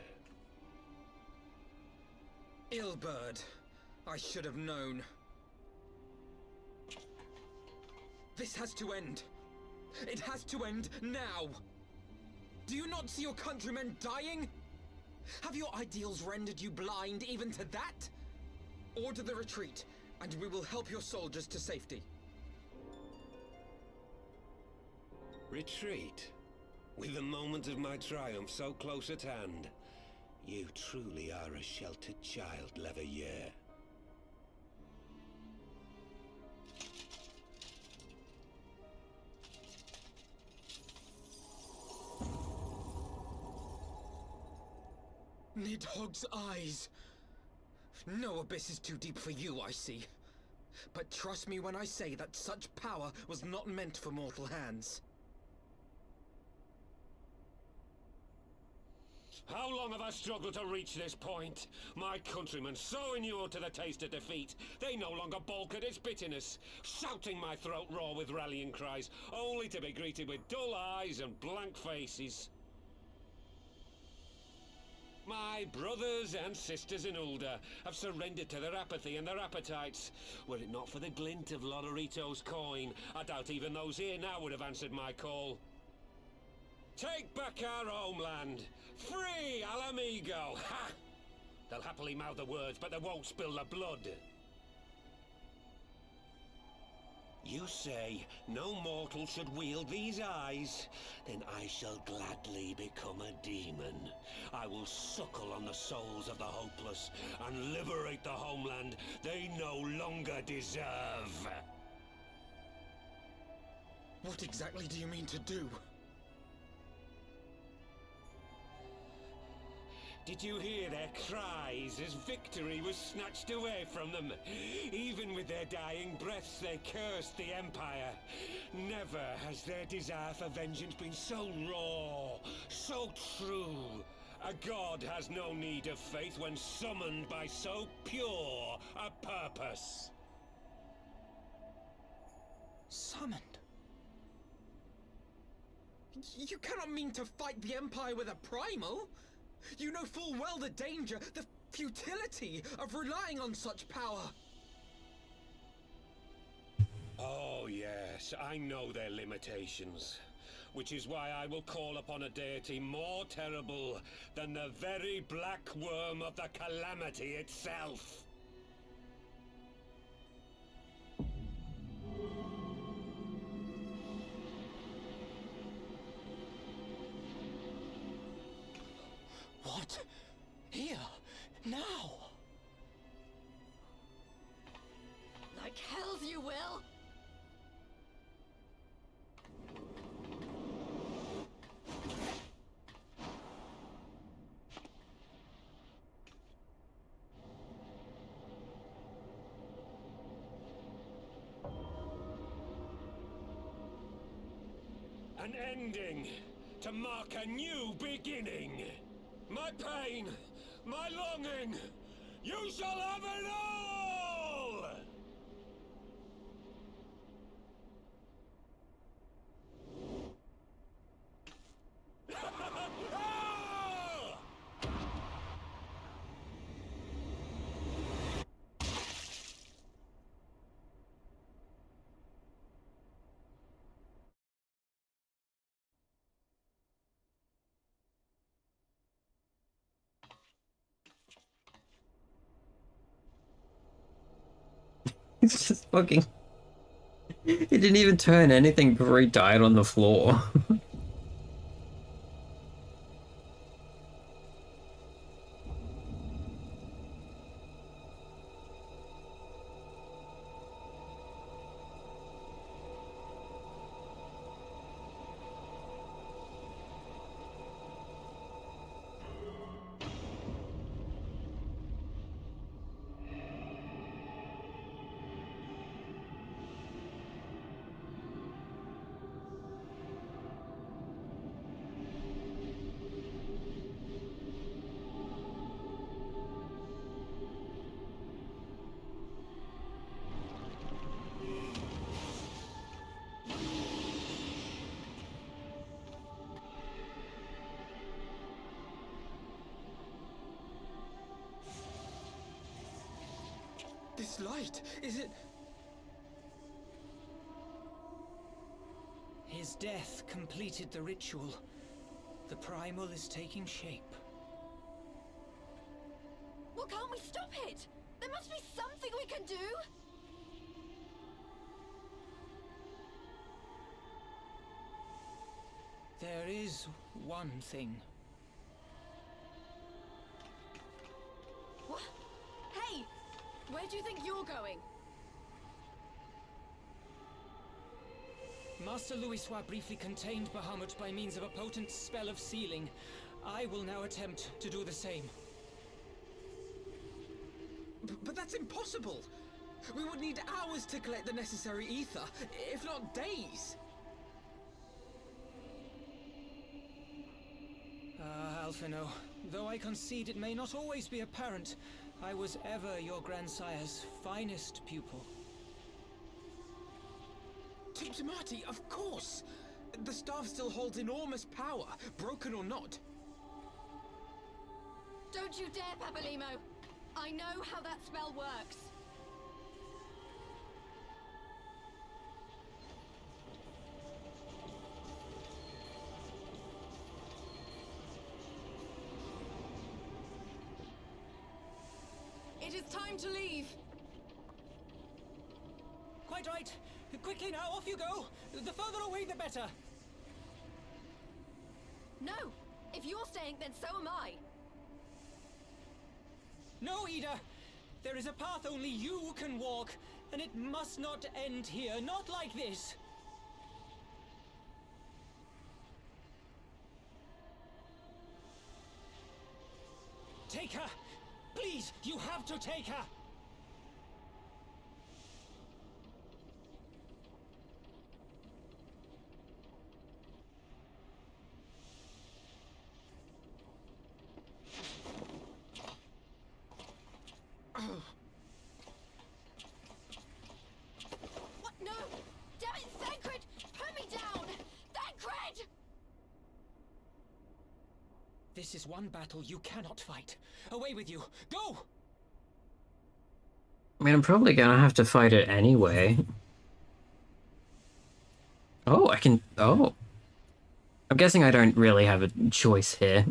Speaker 4: Illbird. I should have known. This has to end. It has to end now. Do you not see your countrymen dying? Have your ideals rendered you blind even to that? Order the retreat, and we will help your soldiers to safety.
Speaker 14: Retreat? With the moment of my triumph so close at hand? You truly are a sheltered child, Leverrier.
Speaker 4: Nidhogg's eyes. No abyss is too deep for you, I see. But trust me when I say that such power was not meant for mortal hands.
Speaker 11: How long have I struggled to reach this point? My countrymen, so inured to the taste of defeat, they no longer balk at its bitterness, shouting my throat raw with rallying cries, only to be greeted with dull eyes and blank faces. My brothers and sisters in Ulda have surrendered to their apathy and their appetites. Were it not for the glint of Lodorito's coin, I doubt even those here now would have answered my call. Take back our homeland! Free Alamigo! Ha! They'll happily mouth the words, but they won't spill the blood. You say no mortal should wield these eyes? Then I shall gladly become a demon. I will suckle on the souls of the hopeless and liberate the homeland they no longer deserve.
Speaker 4: What exactly do you mean to do?
Speaker 11: Did you hear their cries as victory was snatched away from them? Even with their dying breaths, they cursed the Empire. Never has their desire for vengeance been so raw, so true.
Speaker 14: A god has no need of faith when summoned by so pure a purpose.
Speaker 4: Summoned? You cannot mean to fight the Empire with a primal! You know full well the danger, the futility of relying on such power!
Speaker 14: Oh yes, I know their limitations. Which is why I will call upon a deity more terrible than the very black worm of the calamity itself.
Speaker 4: What? Here? Now?
Speaker 2: Like hells you will!
Speaker 14: An ending to mark a new beginning. My pain, my longing, you shall have it all!
Speaker 1: It's just fucking... He didn't even turn anything before he died on the floor.
Speaker 4: This light, is it...
Speaker 3: His death completed the ritual. The primal is taking shape.
Speaker 2: Well, can't we stop it? There must be something we can do!
Speaker 3: There is one thing.
Speaker 2: What? Hey! Where do you think you're going?
Speaker 3: Master Louisoix briefly contained Bahamut by means of a potent spell of sealing. I will now attempt to do the same.
Speaker 4: But that's impossible! We would need hours to collect the necessary ether, if not days!
Speaker 3: Ah, Alphino, though I concede it may not always be apparent, I was ever your grandsire's finest pupil.
Speaker 4: Tiptimati, of course! The staff still holds enormous power, broken or not.
Speaker 2: Don't you dare, Papalimo! I know how that spell works! It is time to leave!
Speaker 3: Quite right! Quickly now, off you go! The further away, the better!
Speaker 2: No! If you're staying, then so am I!
Speaker 3: No, Ida! There is a path only you can walk, and it must not end here, not like this! Take her! Please, you have to take her!
Speaker 4: This is one battle you cannot fight. Away with you! Go!
Speaker 1: I mean, I'm probably gonna have to fight it anyway. Oh, I can... Oh. I'm guessing I don't really have a choice here.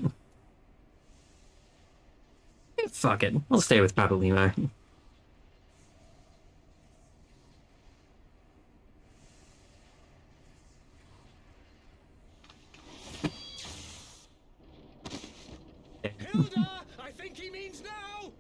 Speaker 1: Fuck it. I'll stay with Papalymo.
Speaker 14: Hilda! I think he means now!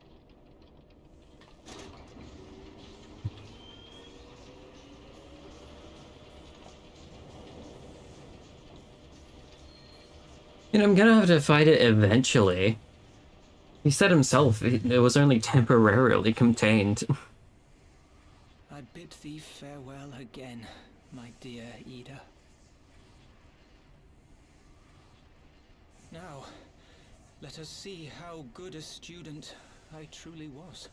Speaker 1: You know, I'm gonna have to fight it eventually. He said himself it was only temporarily contained.
Speaker 4: I bid thee farewell again, my dear Ida. Now, let us see how good a student I truly was.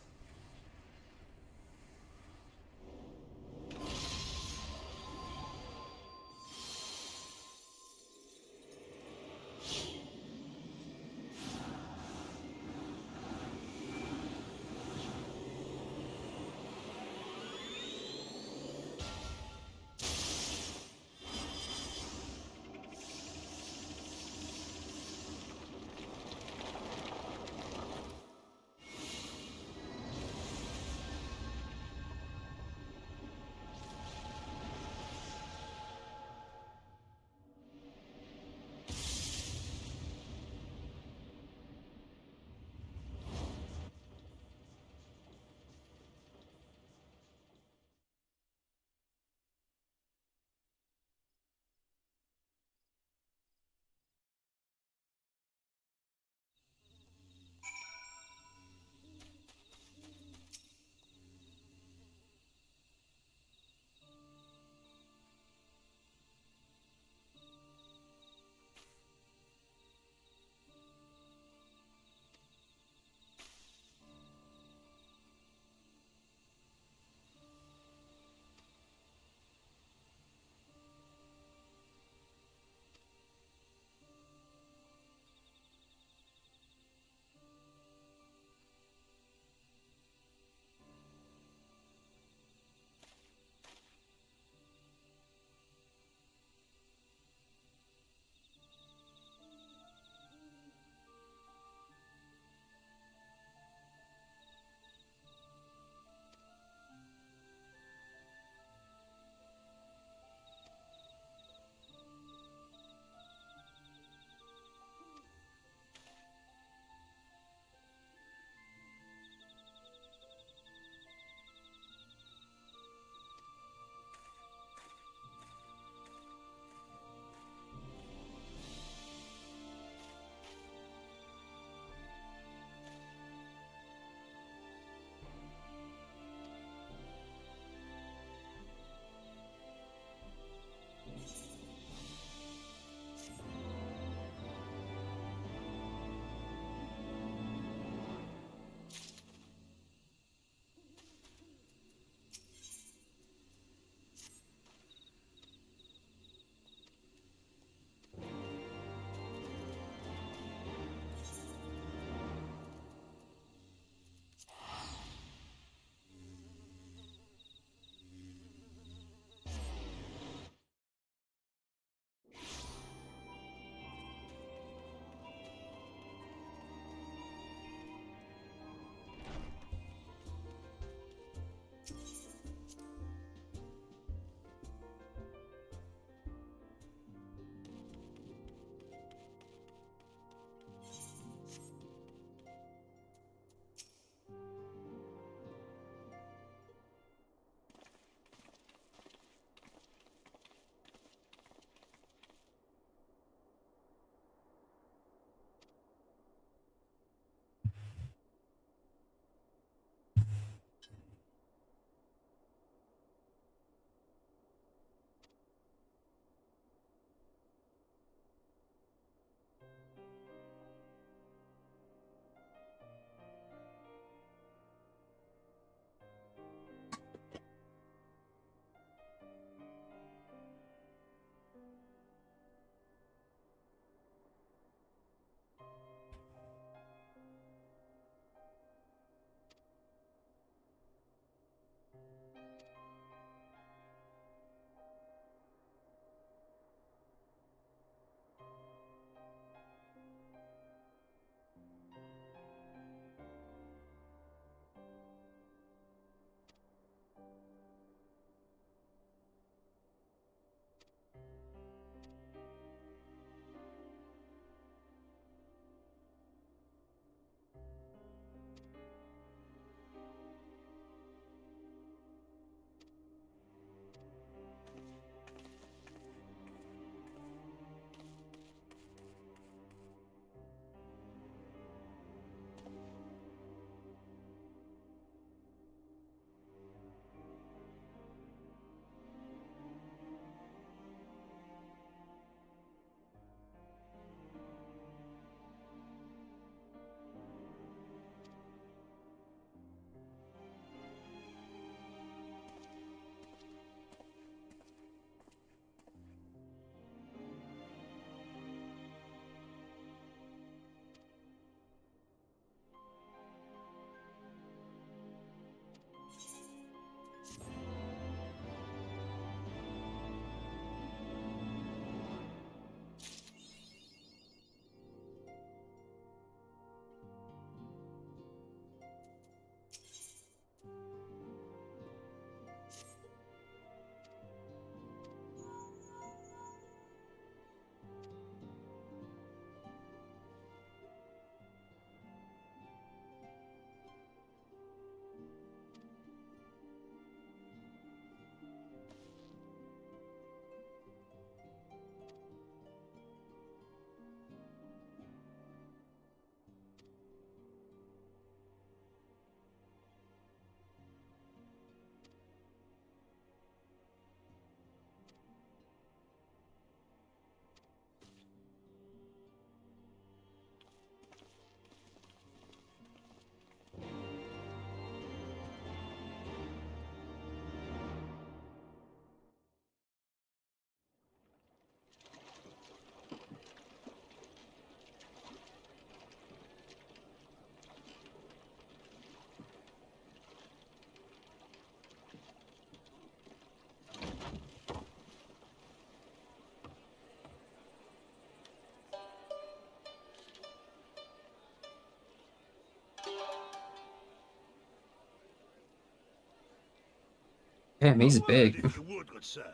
Speaker 1: Damn, he's
Speaker 15: I wondered
Speaker 1: big.
Speaker 15: if you would, good sir.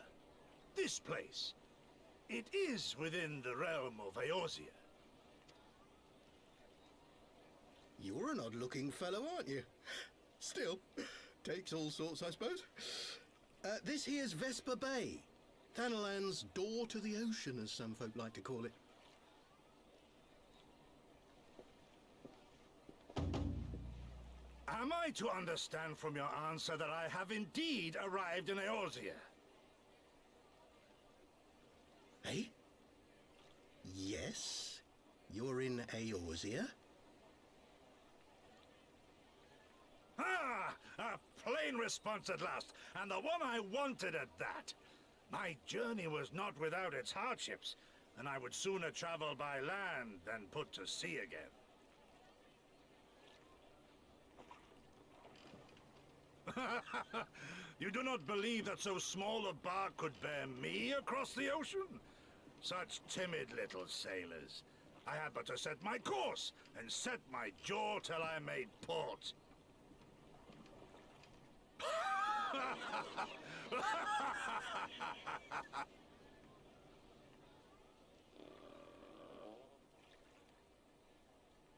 Speaker 15: This place, it is within the realm of Eorzea.
Speaker 8: You're an odd-looking fellow, aren't you? Still, takes all sorts, I suppose. This here's Vesper Bay. Thanalan's door to the ocean, as some folk like to call it.
Speaker 15: Am I to understand from your answer that I have indeed arrived in Eorzea?
Speaker 8: Eh? Yes? You're in Eorzea?
Speaker 15: Ah! A plain response at last, and the one I wanted at that. My journey was not without its hardships, and I would sooner travel by land than put to sea again. You do not believe that so small a bark could bear me across the ocean? Such timid little sailors. I had but to set my course, and set my jaw till I made port.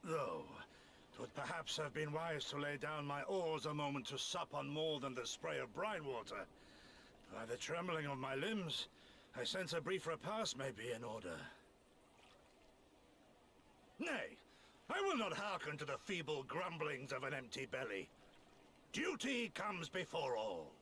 Speaker 15: Though, 'twould perhaps have been wise to lay down my oars a moment to sup on more than the spray of brine water. By the trembling of my limbs, I sense a brief repast may be in order. Nay, I will not hearken to the feeble grumblings of an empty belly. Duty comes before all.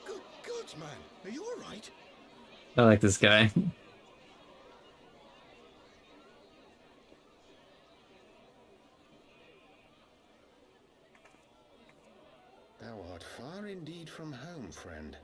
Speaker 8: Good gods, man. Are you all right?
Speaker 1: I like this guy.
Speaker 8: Thou art far indeed from home, friend.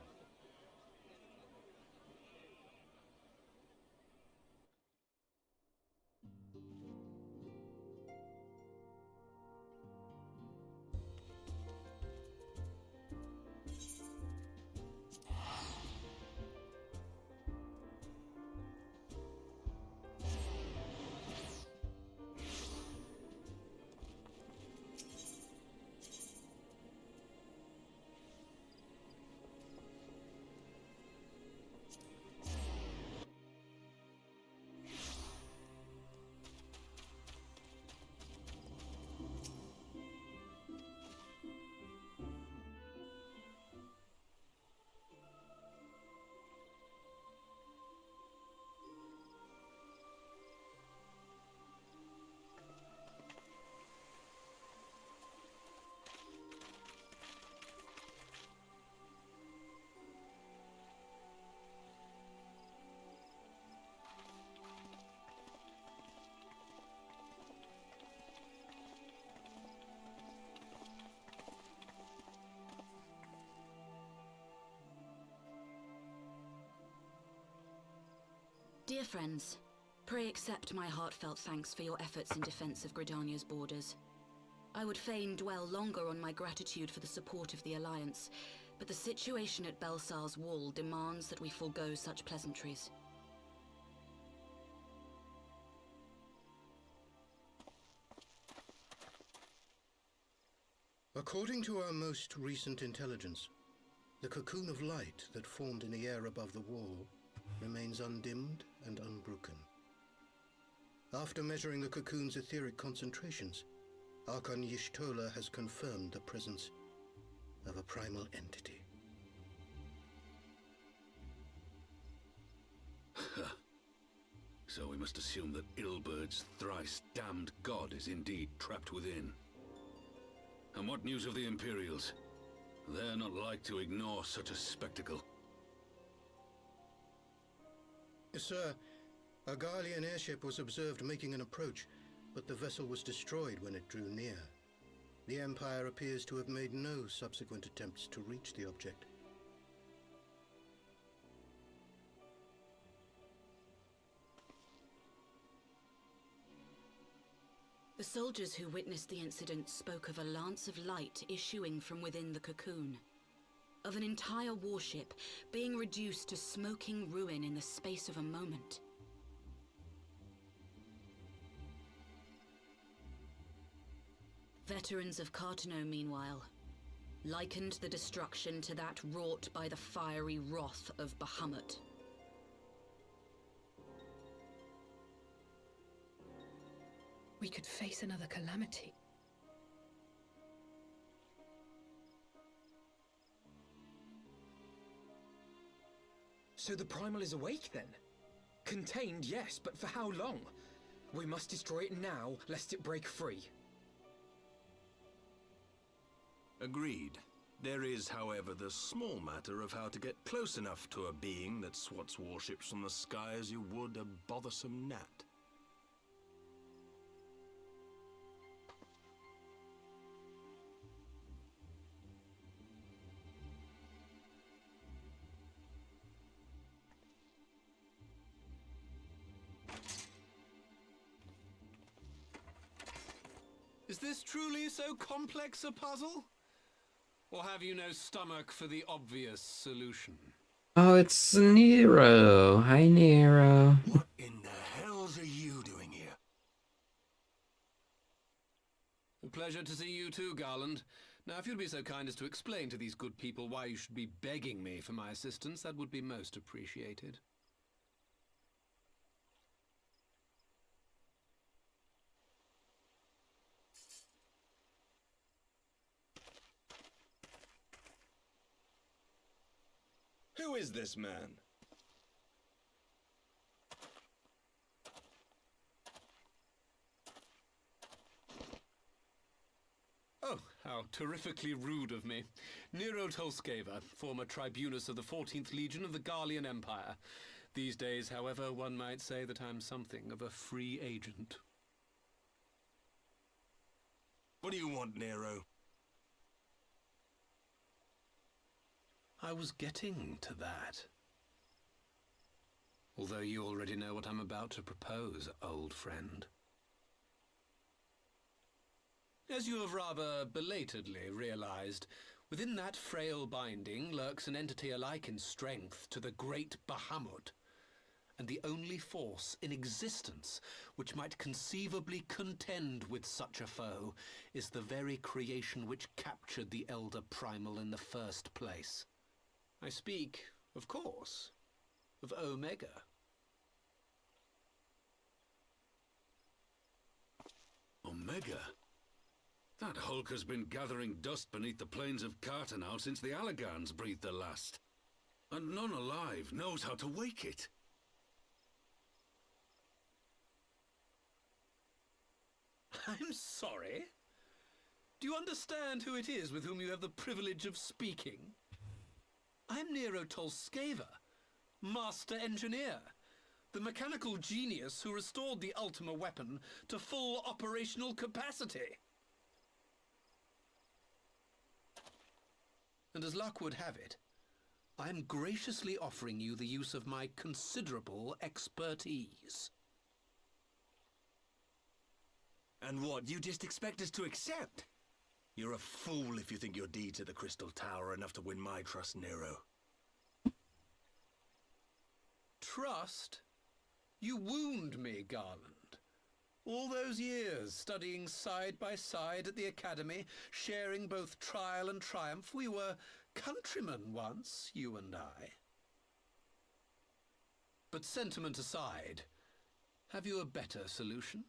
Speaker 10: Dear friends, pray accept my heartfelt thanks for your efforts in defense of Gridania's borders. I would fain dwell longer on my gratitude for the support of the Alliance, but the situation at Belsar's Wall demands that we forego such pleasantries.
Speaker 8: According to our most recent intelligence, the cocoon of light that formed in the air above the wall remains undimmed and unbroken. After measuring the cocoon's etheric concentrations, Archon Y'shtola has confirmed the presence of a primal entity.
Speaker 11: So we must assume that Ilbert's thrice damned god is indeed trapped within. And what news of the Imperials? They're not like to ignore such a spectacle.
Speaker 8: Sir, a Garlean airship was observed making an approach, but the vessel was destroyed when it drew near. The Empire appears to have made no subsequent attempts to reach the object.
Speaker 10: The soldiers who witnessed the incident spoke of a lance of light issuing from within the cocoon. Of an entire warship being reduced to smoking ruin in the space of a moment. Veterans of Cartano, meanwhile, likened the destruction to that wrought by the fiery wrath of Bahamut.
Speaker 9: We could face another calamity.
Speaker 4: So the Primal is awake then? Contained, yes, but for how long? We must destroy it now, lest it break free.
Speaker 11: Agreed. There is, however, the small matter of how to get close enough to a being that swats warships from the sky as you would a bothersome gnat.
Speaker 14: Is this truly so complex a puzzle? Or have you no stomach for the obvious solution?
Speaker 1: Oh, it's Nero. Hi, Nero.
Speaker 11: What in the hells are you doing here?
Speaker 14: A pleasure to see you too, Garland. Now, if you'd be so kind as to explain to these good people why you should be begging me for my assistance, that would be most appreciated.
Speaker 12: Who is this man?
Speaker 14: Oh, how terrifically rude of me. Nero Tolskeva, former tribunus of the 14th Legion of the Garlean Empire. These days, however, one might say that I'm something of a free agent.
Speaker 12: What do you want, Nero?
Speaker 14: I was getting to that. Although you already know what I'm about to propose, old friend. As you have rather belatedly realized, within that frail binding lurks an entity alike in strength to the great Bahamut, and the only force in existence which might conceivably contend with such a foe is the very creation which captured the Elder Primal in the first place. I speak, of course, of Omega.
Speaker 11: Omega? That hulk has been gathering dust beneath the plains of Cartanow since the Allagans breathed their last. And none alive knows how to wake it.
Speaker 14: I'm sorry? Do you understand who it is with whom you have the privilege of speaking? I'm Nero Tolskeva, Master Engineer, the mechanical genius who restored the Ultima weapon to full operational capacity. And as luck would have it, I'm graciously offering you the use of my considerable expertise.
Speaker 12: And what, you just expect us to accept? You're a fool if you think your deeds at the Crystal Tower are enough to win my trust, Nero.
Speaker 14: Trust? You wound me, Garland. All those years, studying side by side at the Academy, sharing both trial and triumph, we were countrymen once, you and I. But sentiment aside, have you a better solution?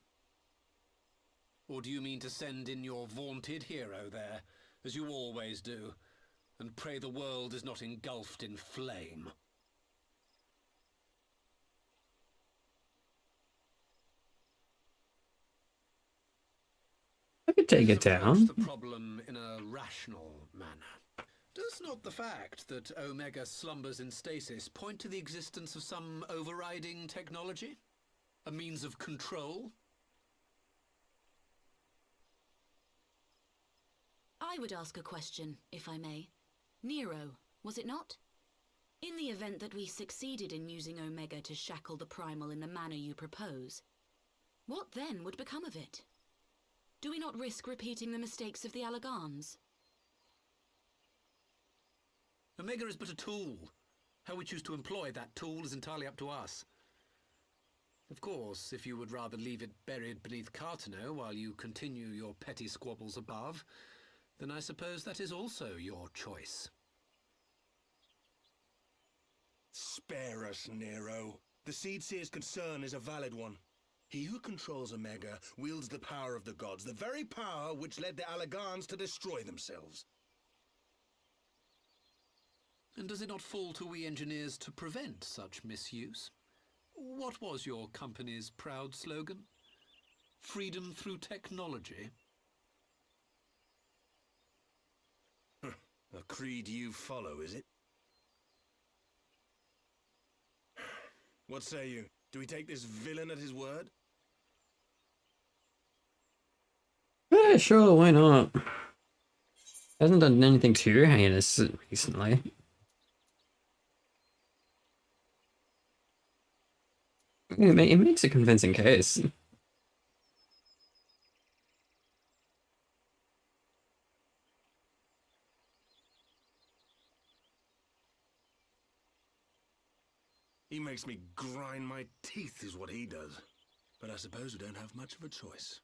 Speaker 14: Or do you mean to send in your vaunted hero there, as you always do, and pray the world is not engulfed in flame?
Speaker 1: I could take it down.
Speaker 14: The problem in a rational manner. Does not the fact that Omega slumbers in stasis point to the existence of some overriding technology? A means of control?
Speaker 10: I would ask a question, if I may. Nero, was it not? In the event that we succeeded in using Omega to shackle the Primal in the manner you propose, what then would become of it? Do we not risk repeating the mistakes of the Allagans?
Speaker 14: Omega is but a tool. How we choose to employ that tool is entirely up to us.
Speaker 16: Of course, if you would rather leave it buried beneath Cartano while you continue your petty squabbles above, then I suppose that is also your choice.
Speaker 12: Spare us, Nero. The Seedseer's concern is a valid one. He who controls Omega wields the power of the gods, the very power which led the Allagans to destroy themselves.
Speaker 16: And does it not fall to we engineers to prevent such misuse? What was your company's proud slogan? Freedom through technology?
Speaker 12: A creed you follow, is it? What say you? Do we take this villain at his word?
Speaker 1: Yeah, sure, why not? Hasn't done anything too heinous recently. It makes a convincing case.
Speaker 12: He makes me grind my teeth is what he does. But I suppose we don't have much of a choice.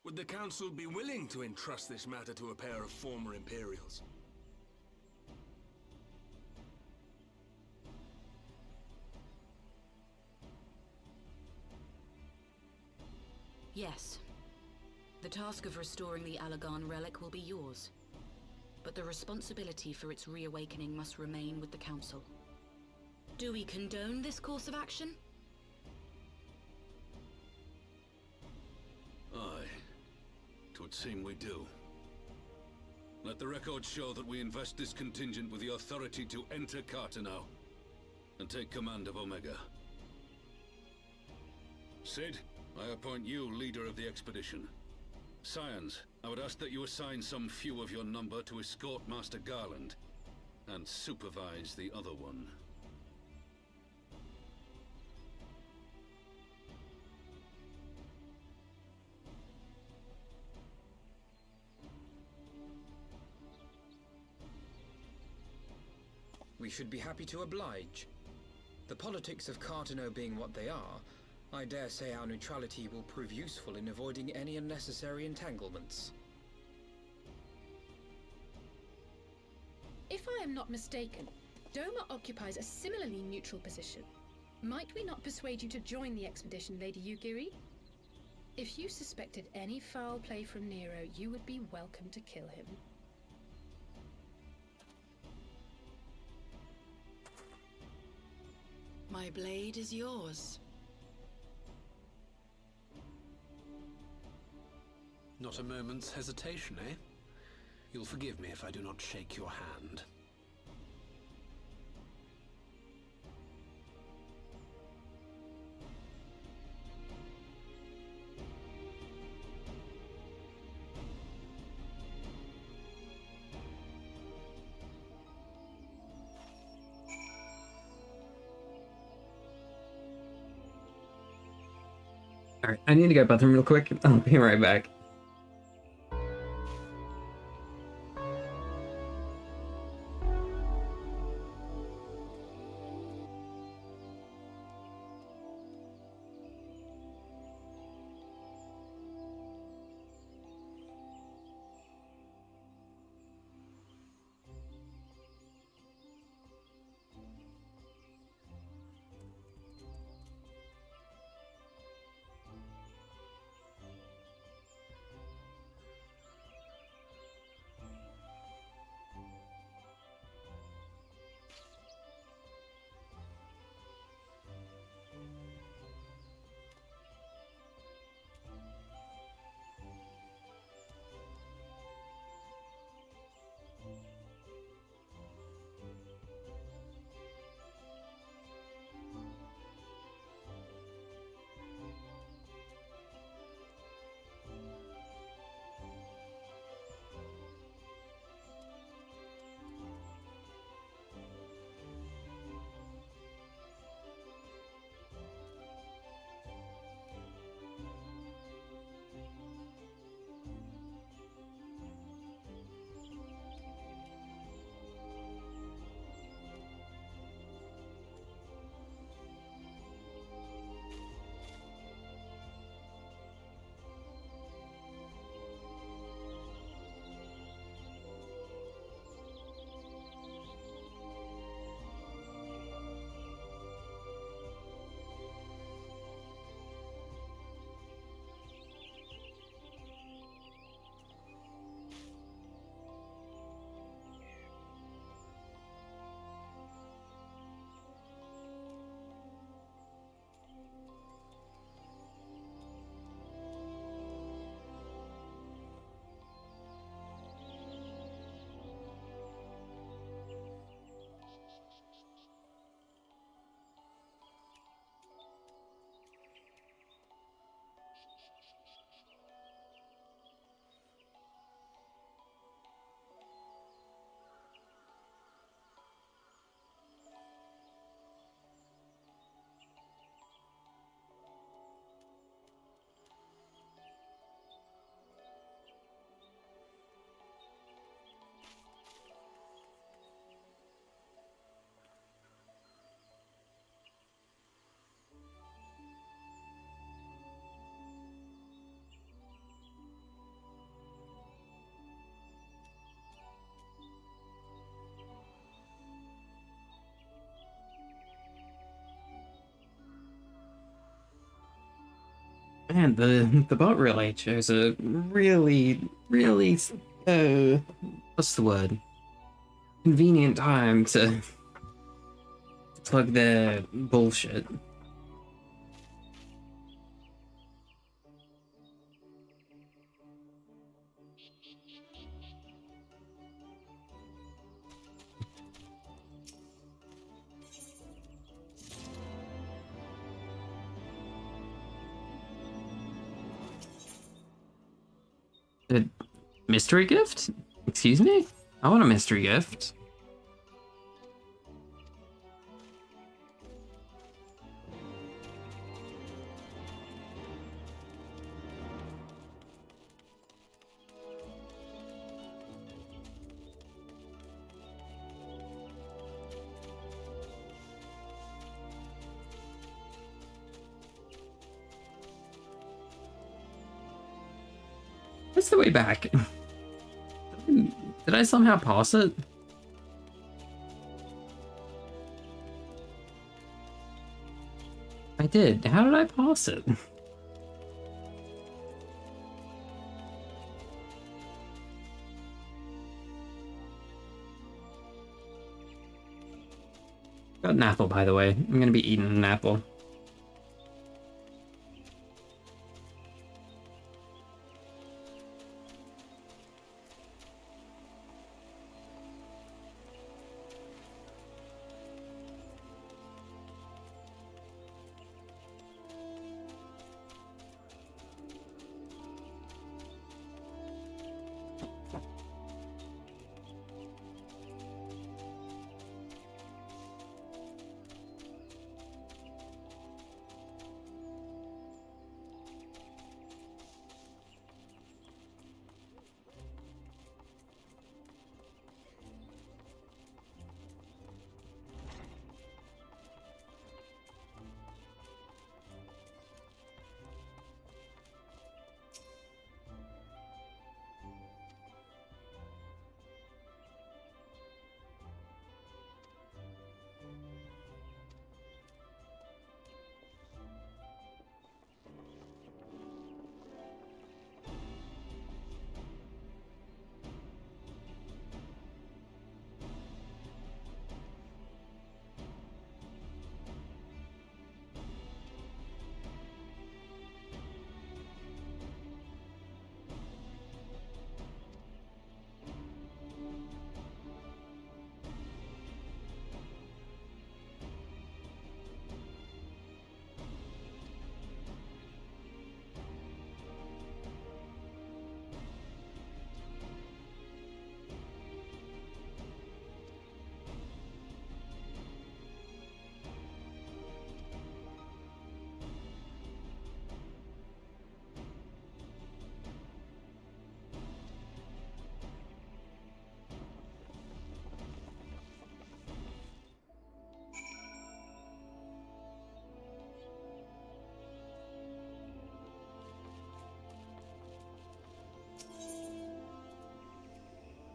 Speaker 12: Would the Council be willing to entrust this matter to a pair of former Imperials?
Speaker 10: Yes. The task of restoring the Allagan relic will be yours. But the responsibility for its reawakening must remain with the Council. Do we condone this course of action?
Speaker 11: Aye. Twould seem we do. Let the record show that we invest this contingent with the authority to enter Cartano and take command of Omega. Sid, I appoint you leader of the expedition. Scions, I would ask that you assign some few of your number to escort Master Garland and supervise the other one.
Speaker 4: We should be happy to oblige. The politics of Cartano being what they are, I dare say our neutrality will prove useful in avoiding any unnecessary entanglements.
Speaker 9: If I am not mistaken, Doma occupies a similarly neutral position. Might we not persuade you to join the expedition, Lady Yugiri? If you suspected any foul play from Nero, you would be welcome to kill him.
Speaker 13: My blade is yours.
Speaker 16: Not a moment's hesitation, eh? You'll forgive me if I do not shake your hand.
Speaker 1: Alright, I need to go to the bathroom real quick. I'll be right back. Man, the boat relay chose a really what's the word? Convenient time to plug their bullshit. A mystery gift? Excuse me? I want a mystery gift. What's the way back? Did I somehow pass it? I did. How did I pass it? Got an apple, by the way. I'm gonna be eating an apple.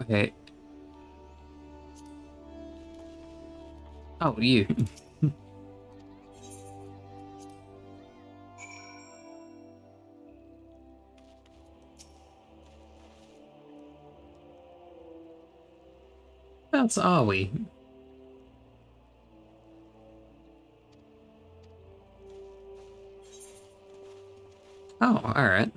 Speaker 1: Okay. Oh, you. Whereabouts are we? Oh, alright.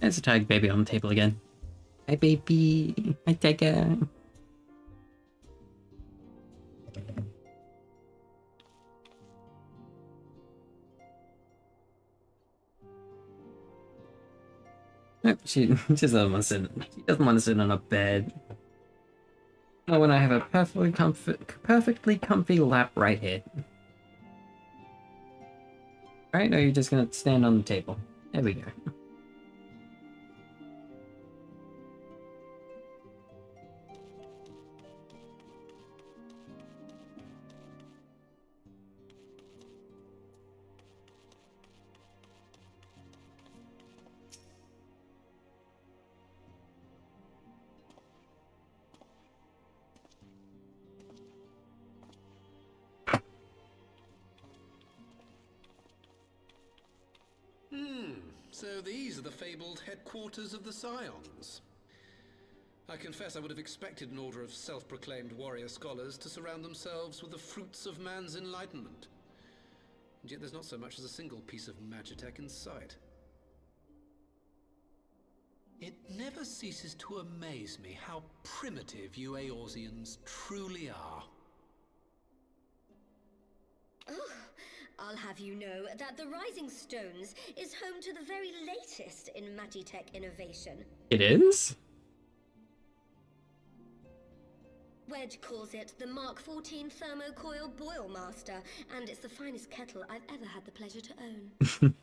Speaker 1: There's a tag baby on the table again. Hi, baby. Hi, Tiger. Nope, she doesn't want to sit. She doesn't want to sit on a bed. Oh, when I have a perfectly comfy lap right here. Right? Or you're just gonna stand on the table. There we go.
Speaker 16: So these are the fabled headquarters of the Scions. I confess I would have expected an order of self-proclaimed warrior scholars to surround themselves with the fruits of man's enlightenment. And yet there's not so much as a single piece of magitech in sight. It never ceases to amaze me how primitive you Eorzeans truly are.
Speaker 5: Oh, I'll have you know that the Rising Stones is home to the very latest in magitech innovation.
Speaker 1: It is?
Speaker 5: Wedge calls it the Mark 14 Thermocoil Boil Master, and it's the finest kettle I've ever had the pleasure to own.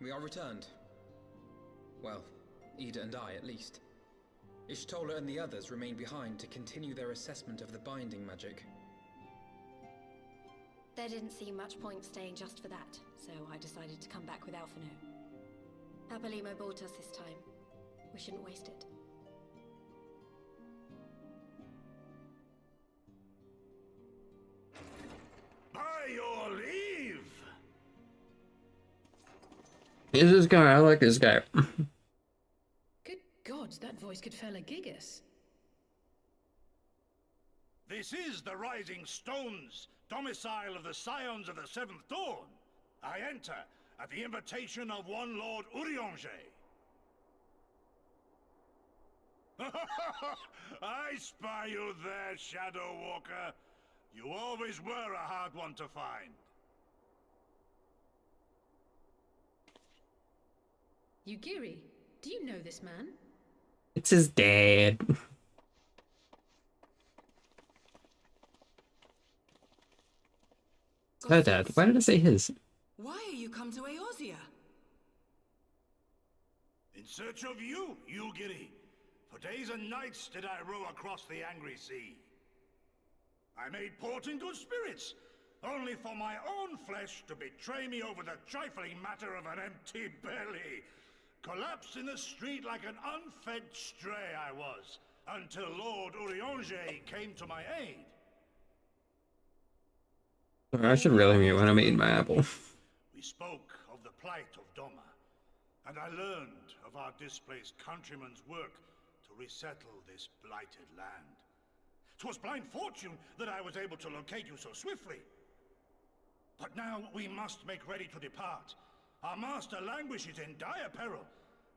Speaker 4: We are returned. Well, Ida and I, at least. Ishtola and the others remain behind to continue their assessment of the binding magic.
Speaker 2: There didn't seem much point staying just for that, so I decided to come back with Alphino. Apolimo bought us this time. We shouldn't waste it.
Speaker 15: By your leave!
Speaker 1: Here's this guy. I like this guy.
Speaker 9: Good gods, that voice could fell a gigas.
Speaker 15: This is the Rising Stones, domicile of the Scions of the Seventh Dawn. I enter at the invitation of one Lord Urianger. I spy you there, Shadow Walker. You always were a hard one to find.
Speaker 9: Yugiri, do you know this man?
Speaker 1: It's his dad. It's her dad. Why did I say his?
Speaker 13: Why are you come to Eorzea?
Speaker 15: In search of you, Yugiri. For days and nights did I row across the angry sea. I made port in good spirits, only for my own flesh to betray me over the trifling matter of an empty belly. Collapsed in the street like an unfed stray I was, until Lord Urianger came to my aid.
Speaker 1: I should really mute when I'm eating my apple.
Speaker 15: We spoke of the plight of Doma, and I learned of our displaced countrymen's work to resettle this blighted land. 'Twas blind fortune that I was able to locate you so swiftly. But now we must make ready to depart. Our master languishes in dire peril,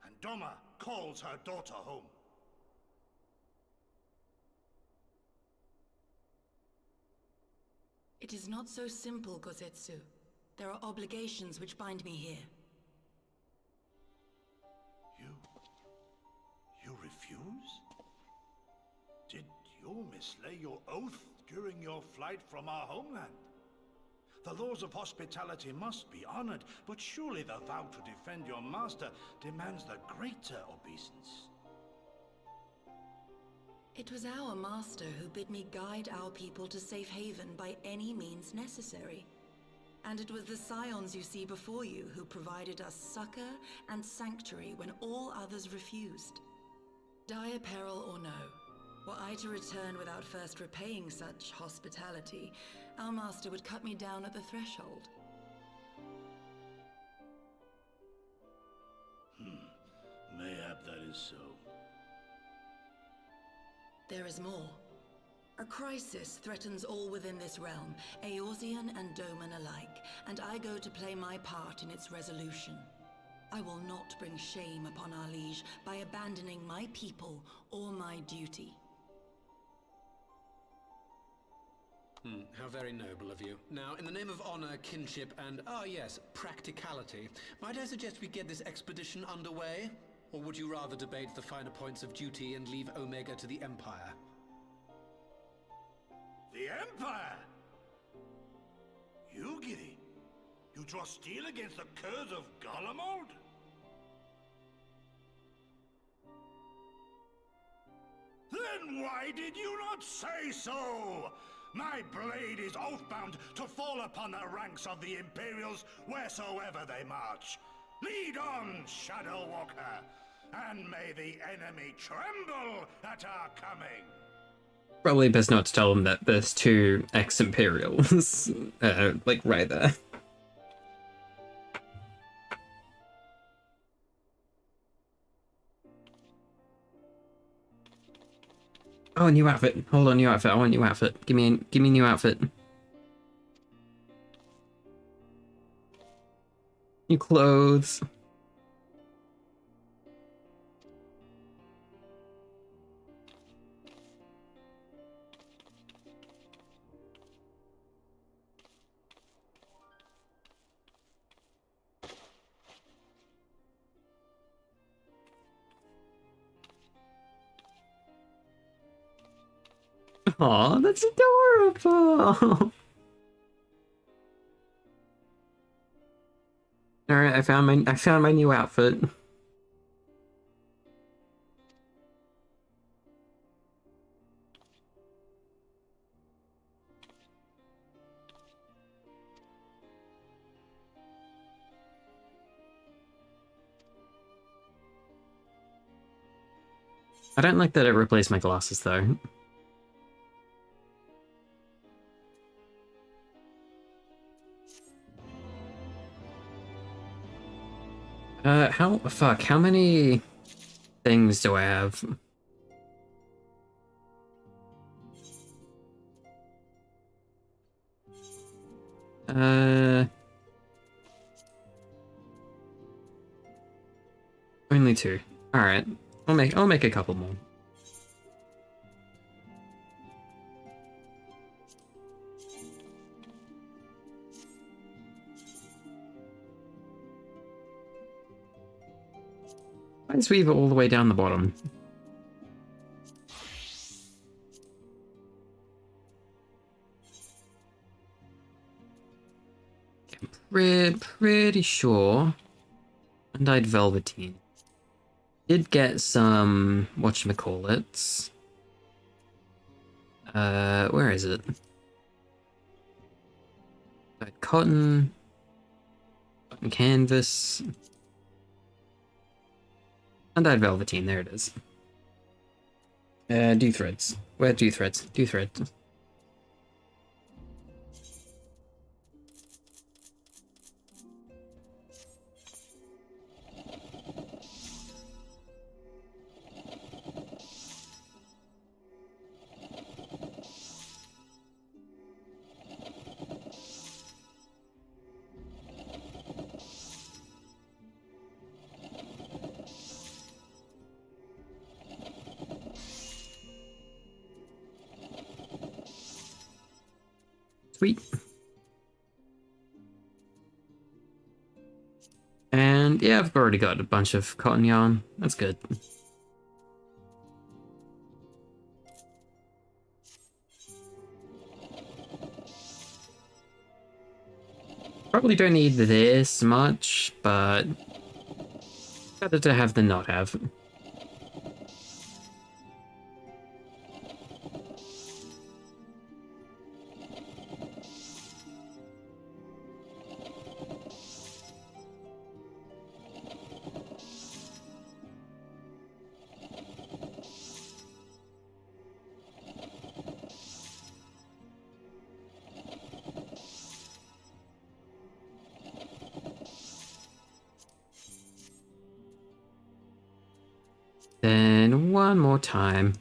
Speaker 15: and Doma calls her daughter home.
Speaker 13: It is not so simple, Gozetsu. There are obligations which bind me here.
Speaker 15: You refuse? Did you mislay your oath during your flight from our homeland? The laws of hospitality must be honored, but surely the vow to defend your master demands the greater obeisance.
Speaker 13: It was our master who bid me guide our people to safe haven by any means necessary. And it was the Scions you see before you who provided us succor and sanctuary when all others refused. Dire peril or no, were I to return without first repaying such hospitality, our master would cut me down at the threshold.
Speaker 15: so.
Speaker 13: There is more. A crisis threatens all within this realm, Eorzean and Doman alike, and I go to play my part in its resolution. I will not bring shame upon our liege by abandoning my people or my duty.
Speaker 16: How very noble of you. Now, in the name of honor, kinship, and, yes, practicality, might I suggest we get this expedition underway? Or would you rather debate the finer points of duty and leave Omega to the Empire?
Speaker 15: The Empire? You, Giddy? You draw steel against the curse of Garlemald? Then why did you not say so? My blade is oathbound to fall upon the ranks of the Imperials wheresoever they march. Lead on, Shadow Walker, and may the enemy tremble at our coming.
Speaker 1: Probably best not to tell them that there's two ex-Imperials, like right there. Oh, new outfit. Hold on, new outfit. I want new outfit. Give me a new outfit. New clothes. Aw, that's adorable. All right, I found my new outfit. I don't like that it replaced my glasses though. How many things do I have? Only two. Alright. I'll make a couple more. Let's weave it all the way down the bottom. Pretty sure. Undyed Velveteen. Did get some whatchamacallits. Where is it? Cotton canvas. Undyed Velveteen, there it is. Do threads. Where do threads? Do threads. Sweet. And yeah, I've already got a bunch of cotton yarn. That's good. Probably don't need this much, but better to have than not have. And one more time.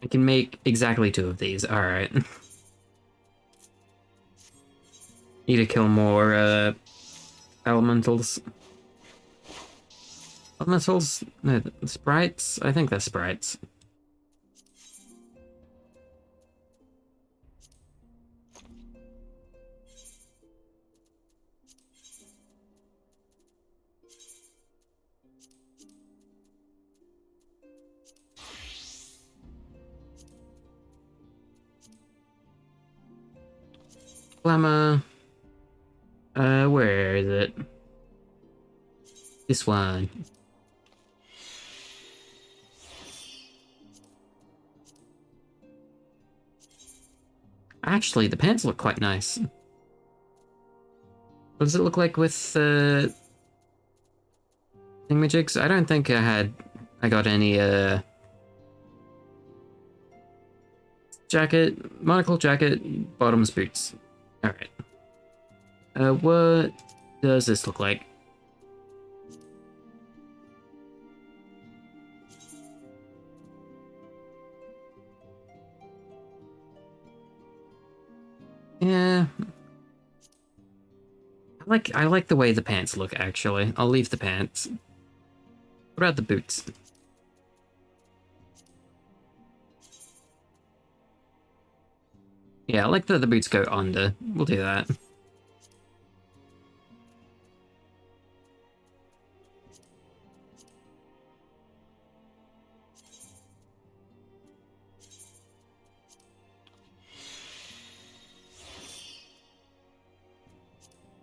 Speaker 1: I can make exactly 2 of these. Alright. Need to kill more, elementals. Elementals? No, sprites? I think they're sprites. Glamour. Where is it? This one. Actually, the pants look quite nice. What does it look like with, thingamajigs? I don't think I got any, jacket, monocle jacket, bottoms, boots. Alright. What does this look like? Yeah. I like the way the pants look, actually. I'll leave the pants. What about the boots? Yeah, I like that the boots go under. We'll do that.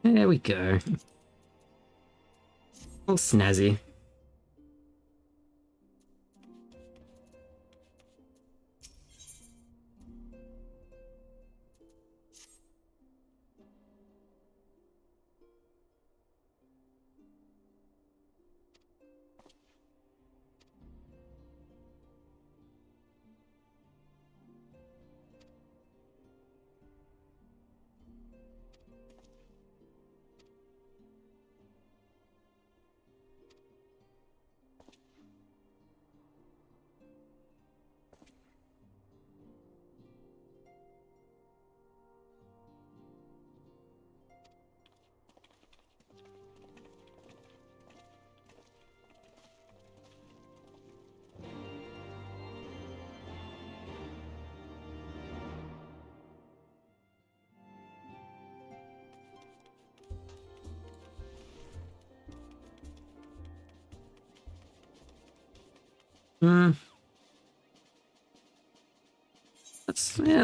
Speaker 1: There we go. All snazzy.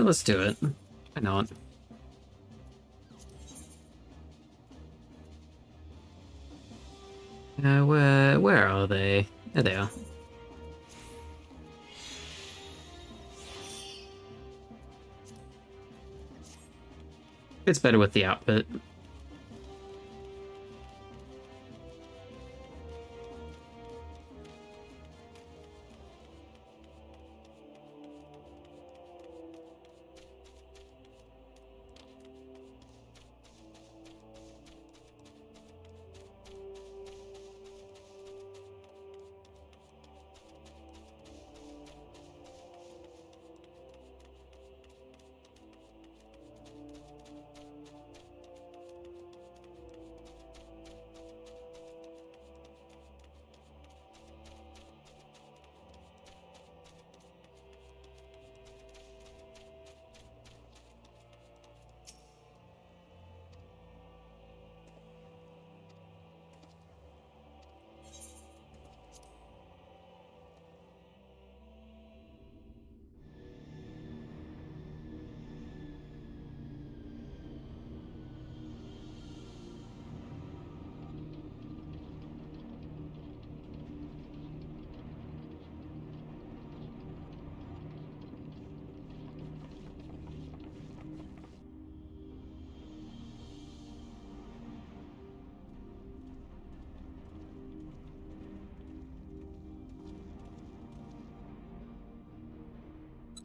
Speaker 1: Let's do it. Why not? Where are they? There they are. It's better with the outfit.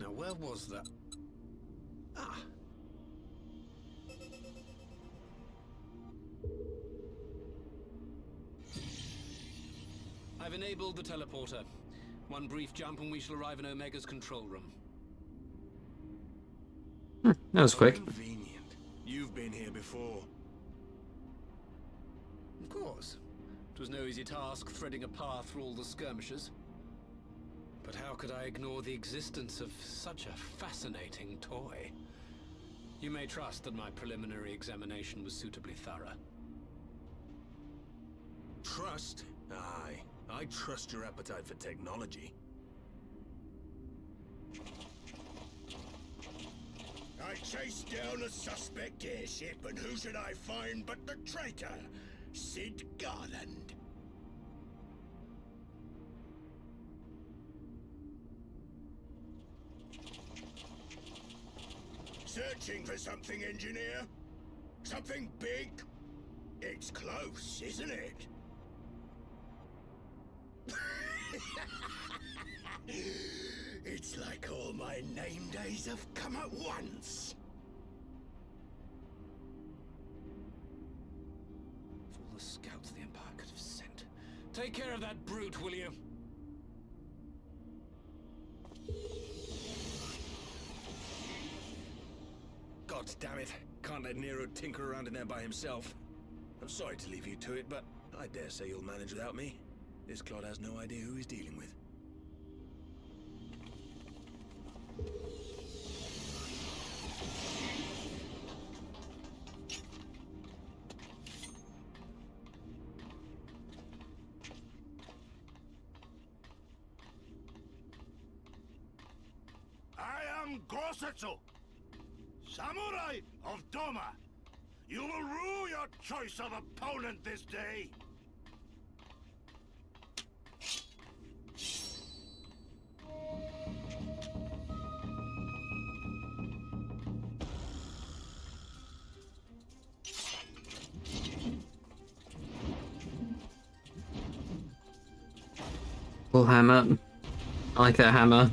Speaker 16: Now, where was that? Ah. I've enabled the teleporter. One brief jump and we shall arrive in Omega's control room.
Speaker 1: That was quick.
Speaker 12: Convenient. You've been here before.
Speaker 16: Of course. It was no easy task threading a path through all the skirmishes. But how could I ignore the existence of such a fascinating toy? You may trust that my preliminary examination was suitably thorough.
Speaker 12: Trust? Aye. I trust your appetite for technology.
Speaker 15: I chased down a suspect airship, and who should I find but the traitor, Sid Garland. Searching for something, engineer? Something big? It's close, isn't it? It's like all my name days have come at once.
Speaker 16: For all the scouts the Empire could have sent. Take care of that brute, will you?
Speaker 12: God damn it. Can't let Nero tinker around in there by himself. I'm sorry to leave you to it, but I dare say you'll manage without me. This clod has no idea who he's dealing with.
Speaker 15: I am Gosetsu, Samurai of Doma. You will rue your choice of opponent this day.
Speaker 1: Cool hammer. I like that hammer.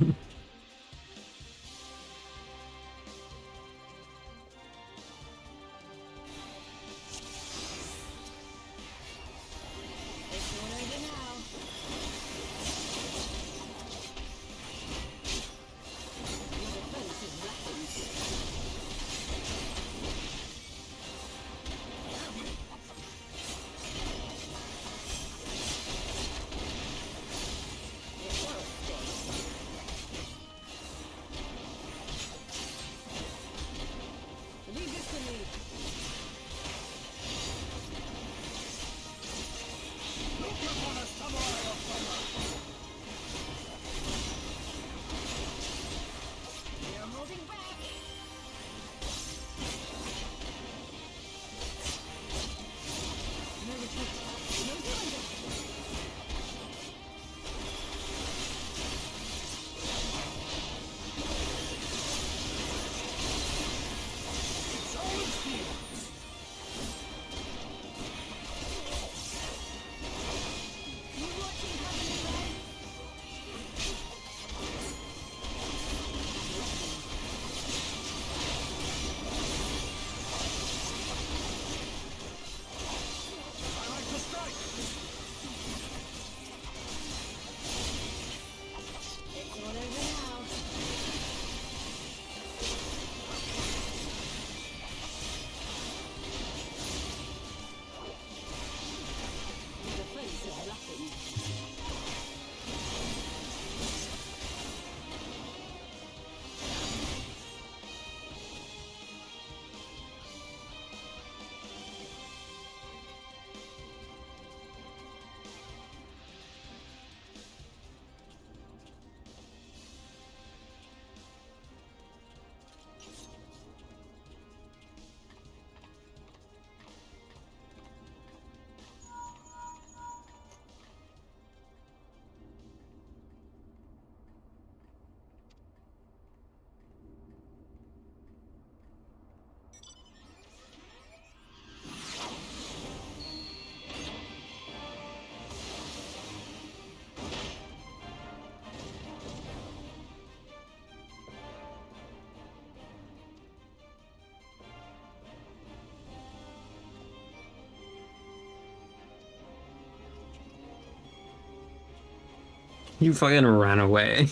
Speaker 1: You fucking ran away.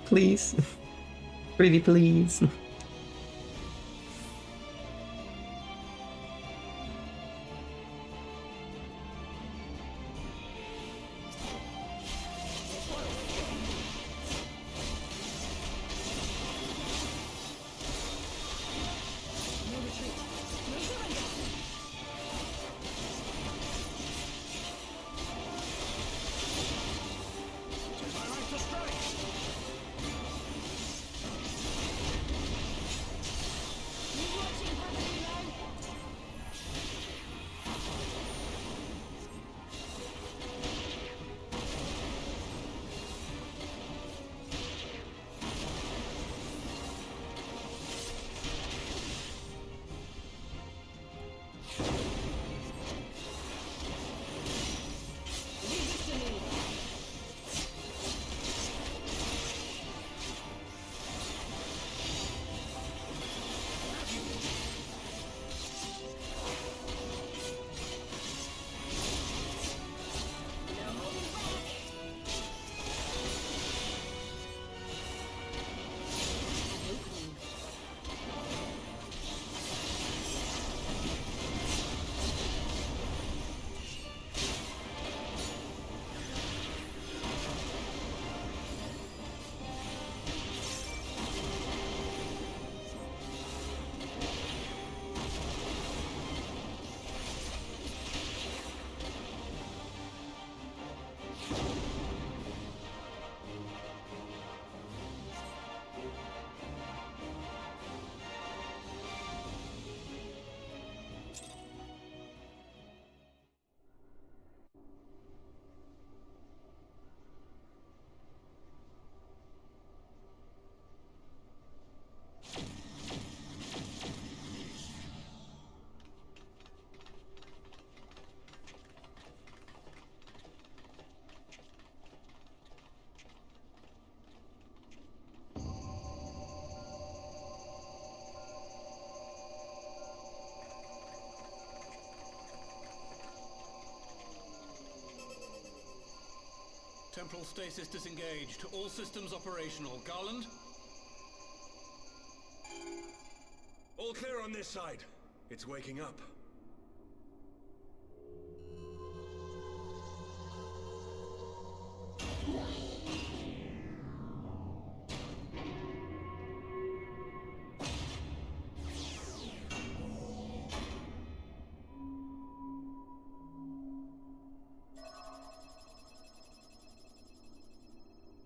Speaker 1: Please. Pretty please.
Speaker 16: Temporal stasis disengaged. All systems operational. Garland?
Speaker 12: All clear on this side. It's waking up.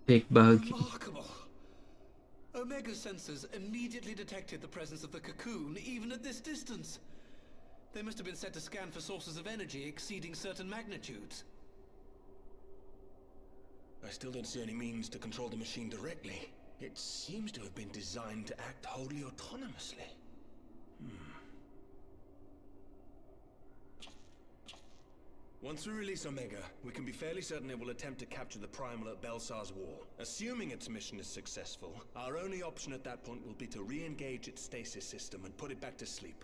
Speaker 1: Big bug.
Speaker 16: Remarkable. Omega sensors immediately detected the presence of the cocoon, even at this distance. They must have been set to scan for sources of energy exceeding certain magnitudes.
Speaker 12: I still don't see any means to control the machine directly. It seems to have been designed to act wholly autonomously. Once we release Omega, we can be fairly certain it will attempt to capture the Primal at Belsar's Wall. Assuming its mission is successful, our only option at that point will be to re-engage its stasis system and put it back to sleep.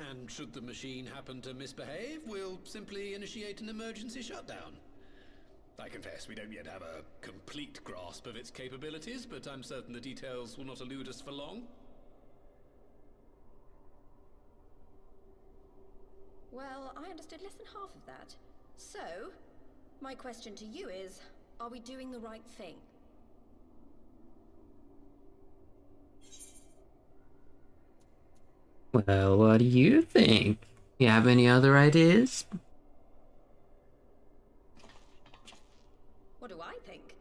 Speaker 16: And should the machine happen to misbehave, we'll simply initiate an emergency shutdown. I confess we don't yet have a complete grasp of its capabilities, but I'm certain the details will not elude us for long.
Speaker 2: Well, I understood less than half of that. So, my question to you is, are we doing the right thing?
Speaker 1: Well, what do you think? You have any other ideas?
Speaker 2: What do I think?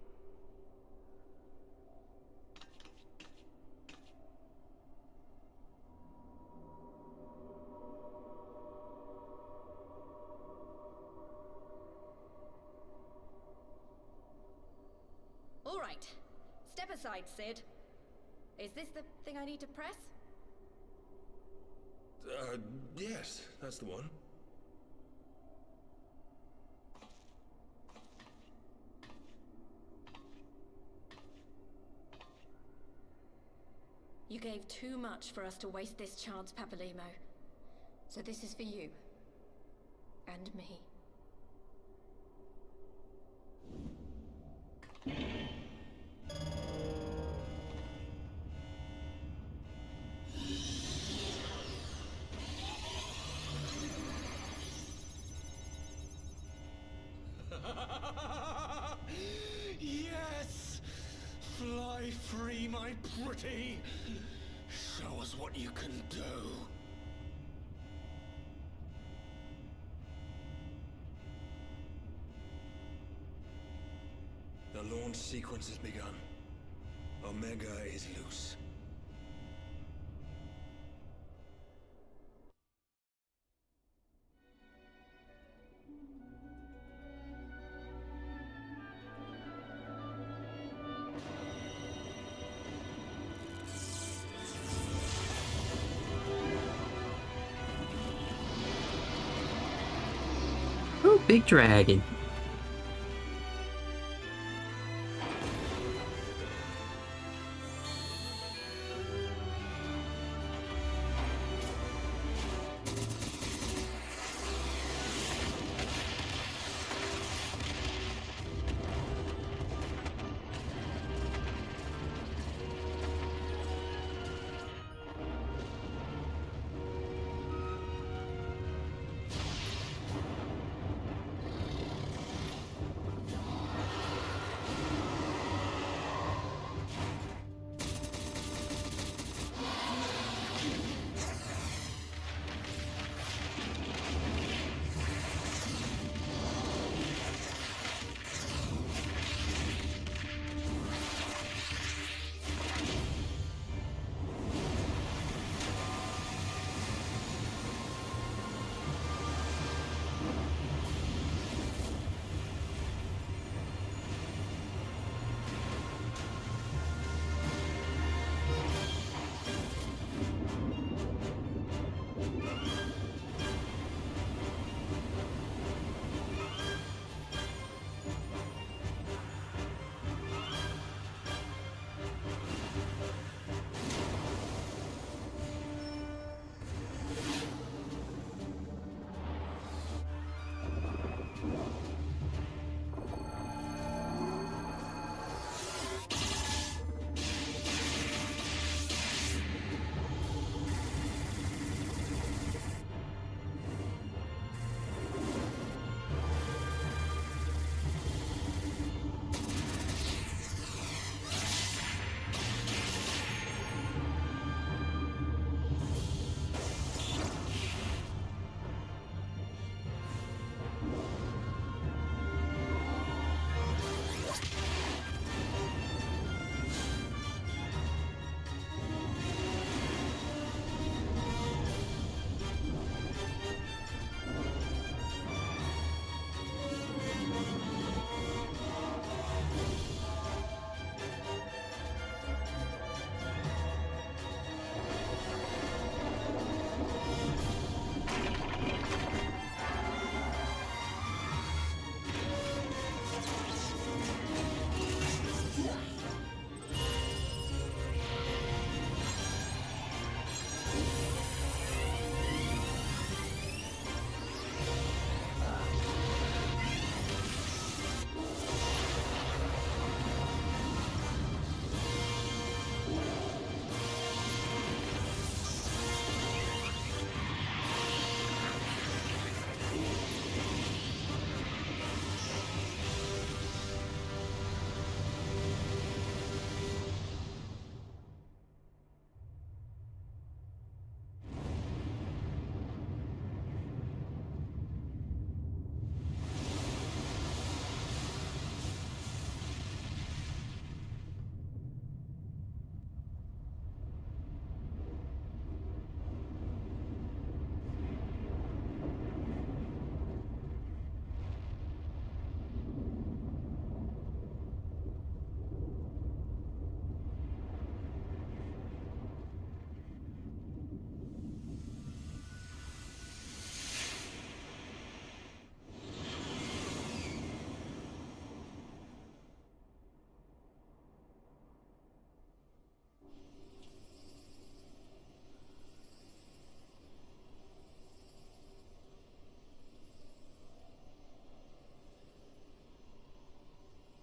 Speaker 2: All right. Step aside, Sid. Is this the thing I need to press?
Speaker 12: Yes, that's the one.
Speaker 2: You gave too much for us to waste this chance, Papalimo. So this is for you. And me.
Speaker 12: Yes! Fly free, my pretty! Show us what you can do. The launch sequence has begun. Omega is loose.
Speaker 1: Oh, big dragon.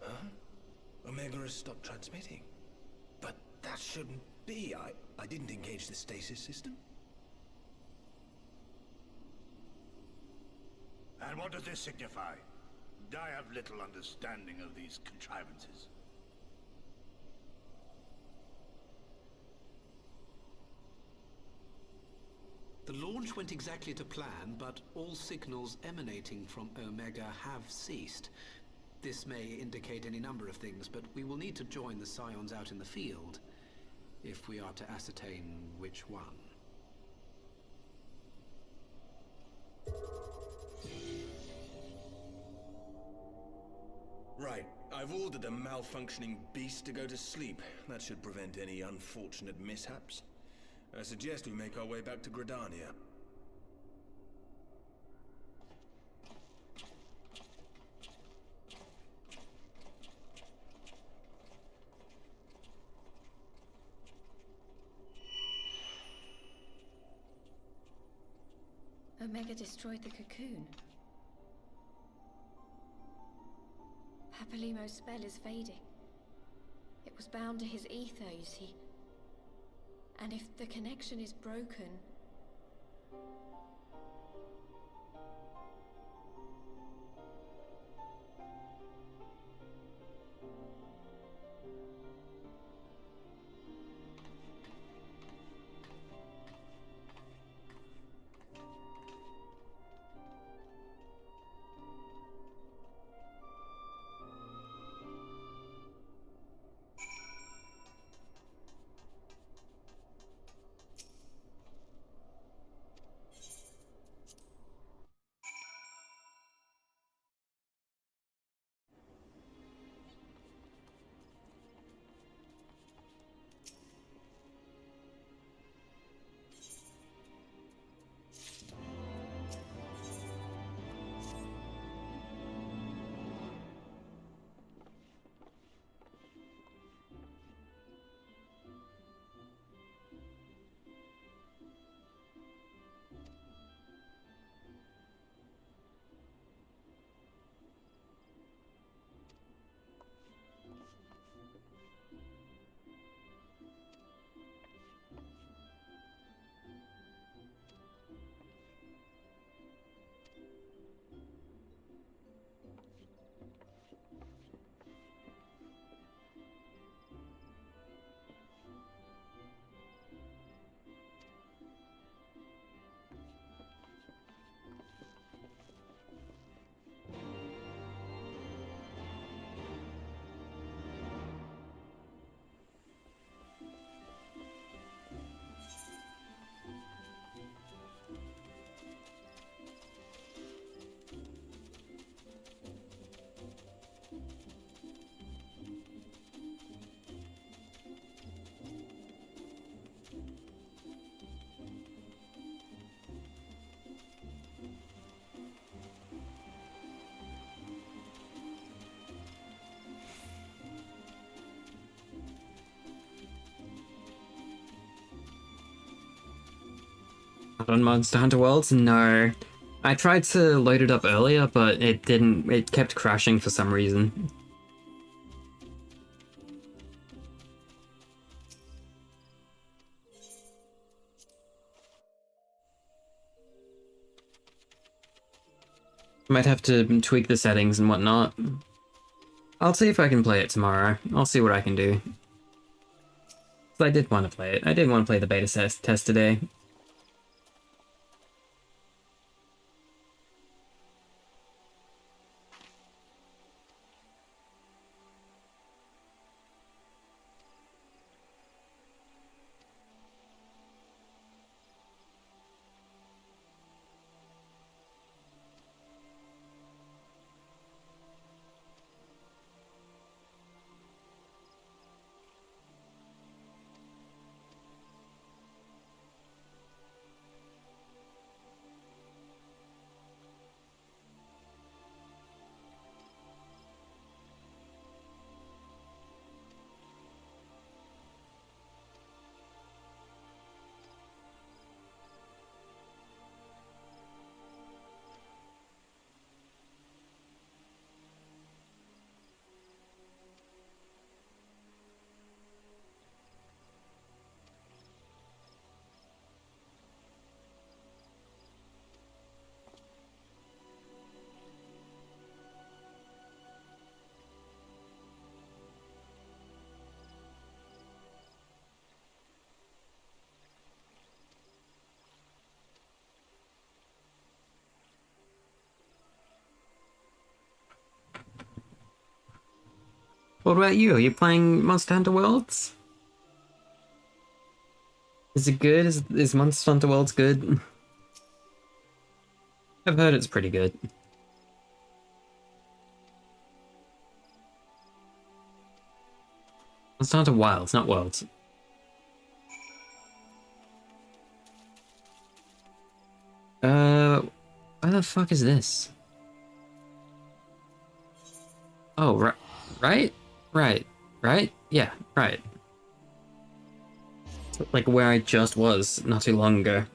Speaker 17: Huh? Omega has stopped transmitting. But that shouldn't be. I didn't engage the stasis system.
Speaker 15: And what does this signify? I have little understanding of these contrivances.
Speaker 16: The launch went exactly to plan, but all signals emanating from Omega have ceased. This may indicate any number of things, but we will need to join the Scions out in the field if we are to ascertain which one.
Speaker 17: Right. I've ordered a malfunctioning beast to go to sleep. That should prevent any unfortunate mishaps. I suggest we make our way back to Gridania.
Speaker 2: Omega destroyed the cocoon. Papalimo's spell is fading. It was bound to his ether, you see. And if the connection is broken...
Speaker 1: On Monster Hunter Worlds? No. I tried to load it up earlier, but it didn't. It kept crashing for some reason. Might have to tweak the settings and whatnot. I'll see if I can play it tomorrow. I'll see what I can do. I did want to play it. I did want to play the beta test today. What about you? Are you playing Monster Hunter Worlds? Is it good? Is Monster Hunter Worlds good? I've heard it's pretty good. Monster Hunter Wilds, not Worlds. Where the fuck is this? Oh, right? Yeah, right. Like where I just was not too long ago.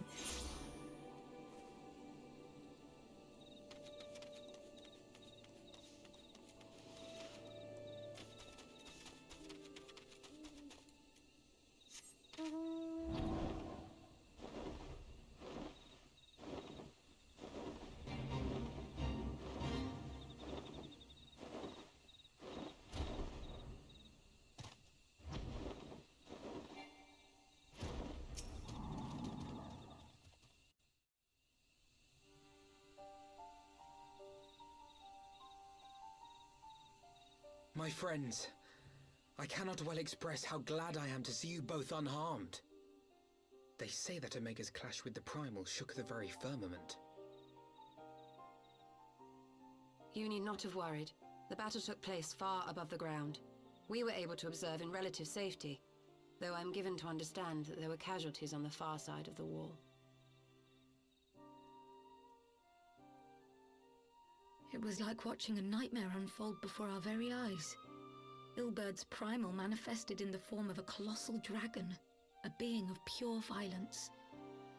Speaker 4: My friends, I cannot well express how glad I am to see you both unharmed. They say that Omega's clash with the Primal shook the very firmament.
Speaker 6: You need not have worried. The battle took place far above the ground. We were able to observe in relative safety, though I'm given to understand that there were casualties on the far side of the wall.
Speaker 5: It was like watching a nightmare unfold before our very eyes. Ilbird's primal manifested in the form of a colossal dragon, a being of pure violence.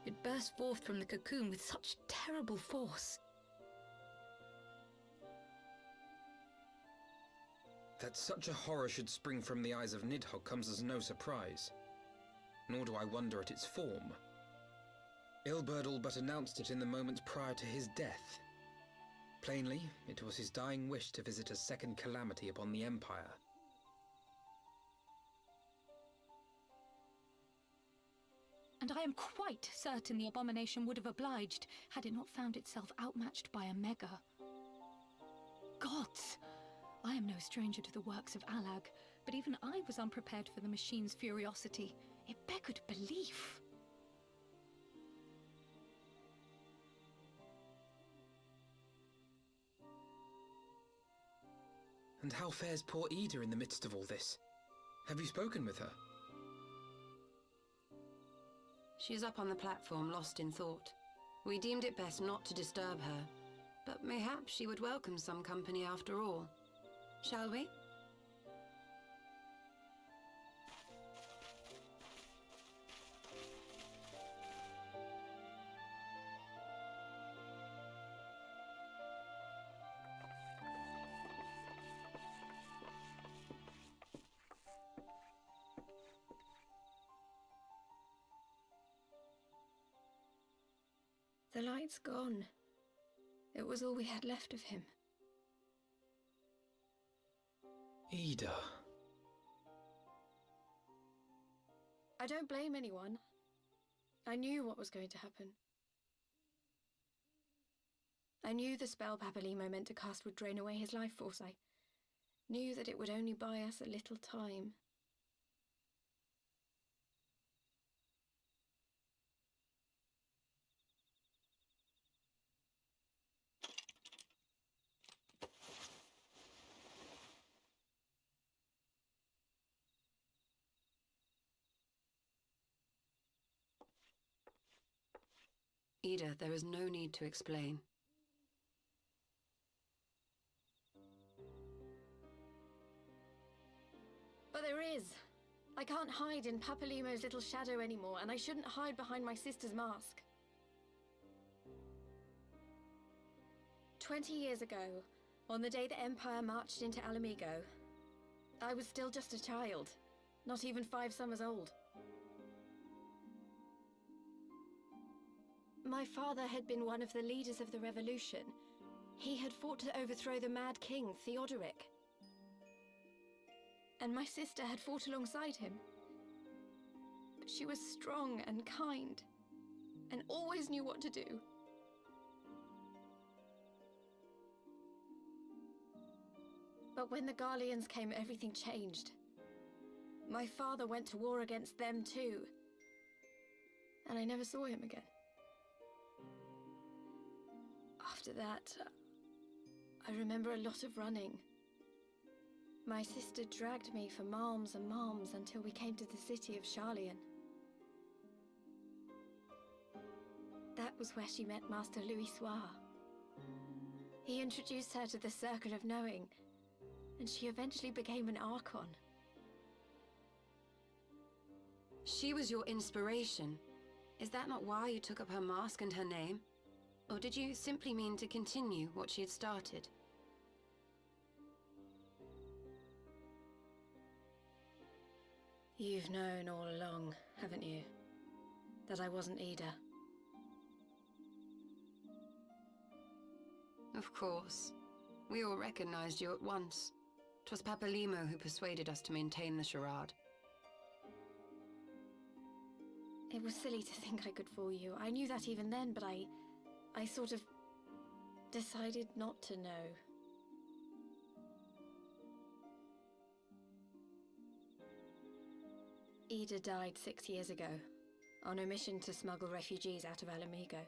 Speaker 5: It burst forth from the cocoon with such terrible force.
Speaker 4: That such a horror should spring from the eyes of Nidhogg comes as no surprise. Nor do I wonder at its form. Ilberd all but announced it in the moments prior to his death. Plainly, it was his dying wish to visit a second calamity upon the Empire.
Speaker 9: And I am quite certain the abomination would have obliged had it not found itself outmatched by Omega. Gods! I am no stranger to the works of Alag, but even I was unprepared for the machine's furiosity. It beggared belief.
Speaker 4: And how fares poor Ida in the midst of all this? Have you spoken with her?
Speaker 6: She's up on the platform, lost in thought. We deemed it best not to disturb her, but mayhaps she would welcome some company after all. Shall we?
Speaker 2: The light's gone. It was all we had left of him.
Speaker 4: Ida.
Speaker 2: I don't blame anyone. I knew what was going to happen. I knew the spell Papalimo meant to cast would drain away his life force. I knew that it would only buy us a little time.
Speaker 6: Ida, there is no need to explain.
Speaker 2: But there is. I can't hide in Papalimo's little shadow anymore, and I shouldn't hide behind my sister's mask. 20 years ago, on the day the Empire marched into Alamigo, I was still just a child, not even 5 summers old. My father had been one of the leaders of the revolution. He had fought to overthrow the Mad King, Theodoric. And my sister had fought alongside him. But she was strong and kind, and always knew what to do. But when the Garleans came, everything changed. My father went to war against them too. And I never saw him again. After that, I remember a lot of running. My sister dragged me for malms and malms until we came to the city of Charlian. That was where she met Master Louis Soir. He introduced her to the Circle of Knowing, and she eventually became an Archon.
Speaker 6: She was your inspiration. Is that not why you took up her mask and her name? Or did you simply mean to continue what she had started?
Speaker 2: You've known all along, haven't you? That I wasn't Ida.
Speaker 6: Of course. We all recognized you at once. 'Twas Papalimo who persuaded us to maintain the charade.
Speaker 2: It was silly to think I could fool you. I knew that even then, but I sort of decided not to know. Ida died 6 years ago, on a mission to smuggle refugees out of Alamigo.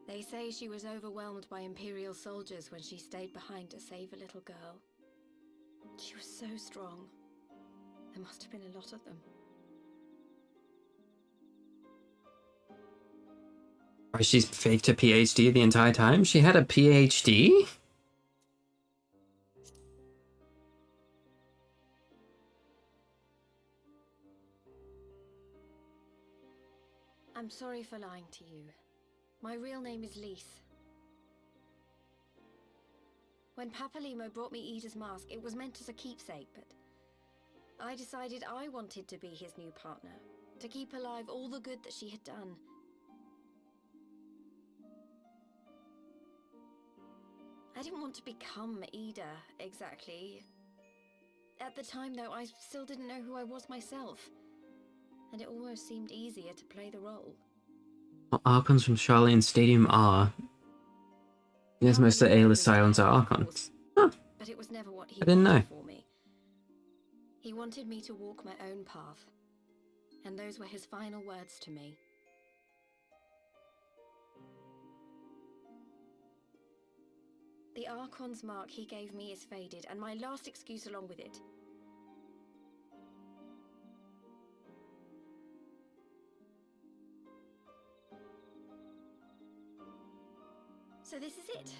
Speaker 2: They say she was overwhelmed by Imperial soldiers when she stayed behind to save a little girl. She was so strong. There must have been a lot of them.
Speaker 1: Or she's faked a PhD the entire time? She had a PhD?
Speaker 2: I'm sorry for lying to you. My real name is Lise. When Papalimo brought me Ida's mask, it was meant as a keepsake, but I decided I wanted to be his new partner, to keep alive all the good that she had done. I didn't want to become Ida, exactly. At the time, though, I still didn't know who I was myself, and it almost seemed easier to play the role.
Speaker 1: Well, Archons from Charlian Stadium are. Yes, most of the A-list Cylons are Archons. Huh.
Speaker 2: But it was never what he
Speaker 1: I didn't know.
Speaker 2: wanted for me. He wanted me to walk my own path, and those were his final words to me. The Archon's mark he gave me is faded, and my last excuse along with it. So this is it.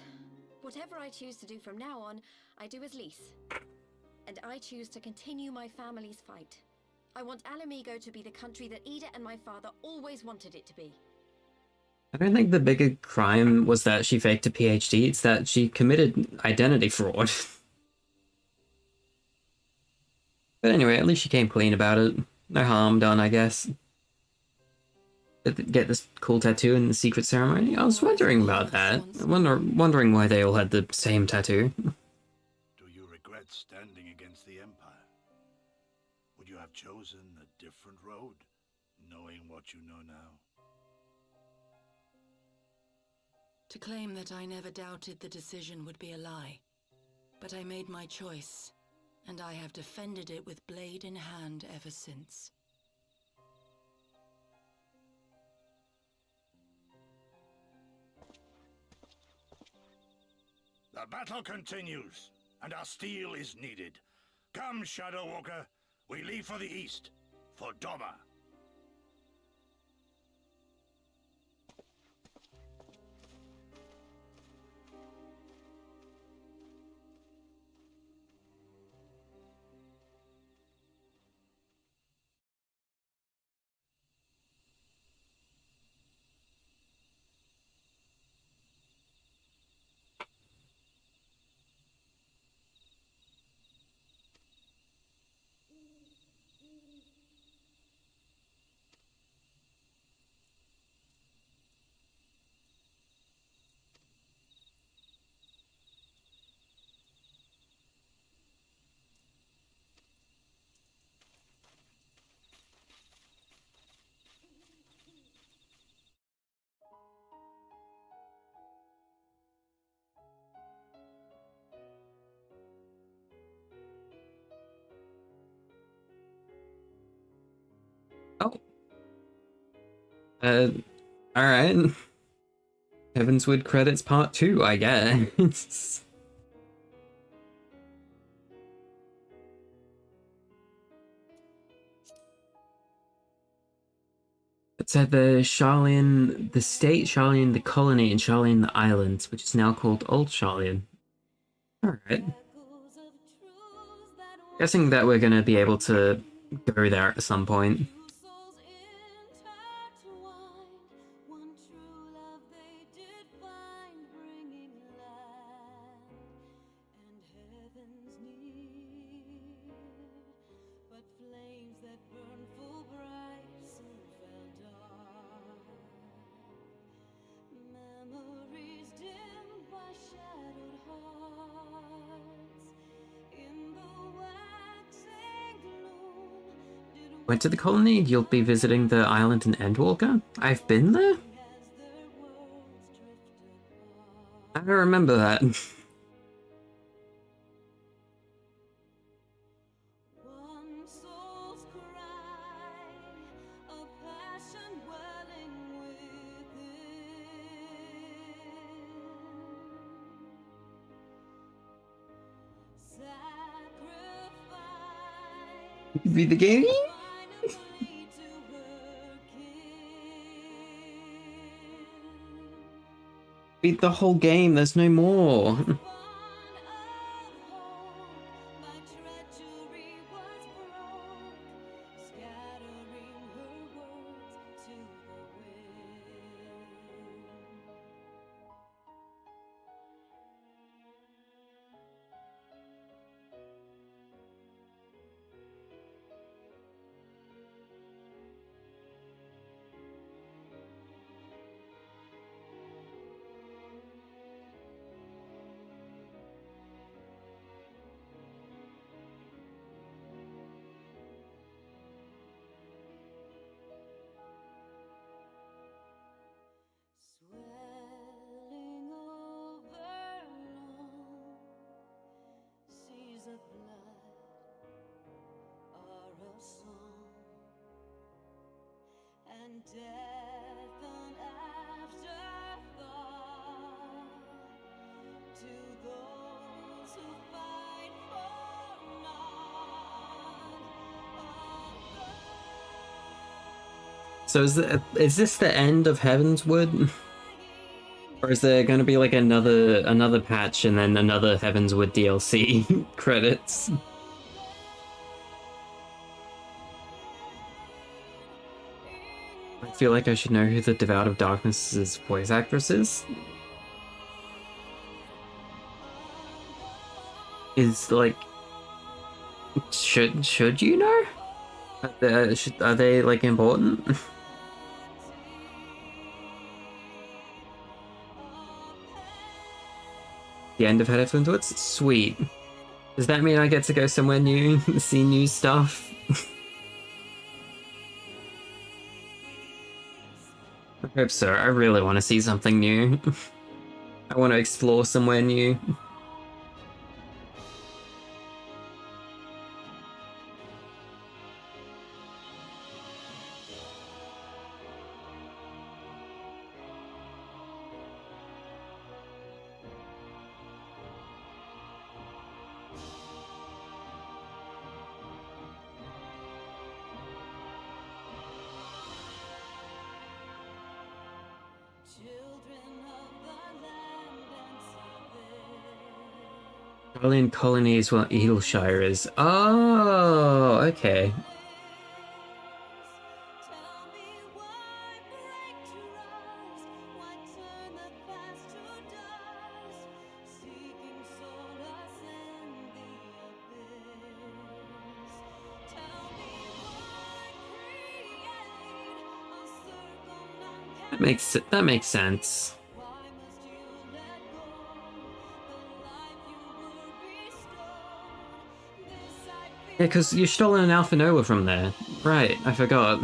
Speaker 2: Whatever I choose to do from now on, I do as Lise. And I choose to continue my family's fight. I want Alamigo to be the country that Ida and my father always wanted it to be.
Speaker 1: I don't think the bigger crime was that she faked a PhD, it's that she committed identity fraud. But anyway, at least she came clean about it. No harm done, I guess. Get this cool tattoo in the secret ceremony? I was wondering about that. Wondering why they all had the same tattoo.
Speaker 15: Do you regret standing against the Empire? Would you have chosen a different road, knowing what you know now?
Speaker 13: To claim that I never doubted the decision would be a lie. But I made my choice, and I have defended it with blade in hand ever since.
Speaker 15: The battle continues, and our steel is needed. Come, Shadow Walker, we leave for the east, for Doma.
Speaker 1: Alright. Heavensward credits part 2, I guess. It said the Sharlayan, the state, Sharlayan, the colony, and Sharlayan the islands, which is now called Old Sharlayan. Alright. Guessing that we're gonna be able to go there at some point. Went to the colony? You'll be visiting the island in Endwalker? I've been there? I don't remember that. Read the game? Beat the whole game, there's no more. So is this the end of Heavenswood? Or is there gonna be like another patch and then another Heavenswood DLC credits? I feel like I should know who the Devout of Darkness's voice actress is. Is like, should you know? Are they like important? The end of Heavenswood? Sweet. Does that mean I get to go somewhere new, see new stuff? I hope so. I really want to see something new. I want to explore somewhere new. Alien colony is what Eagleshire is. Oh, okay. That makes sense. Yeah, because you stole an Alpha Nova from there. Right, I forgot.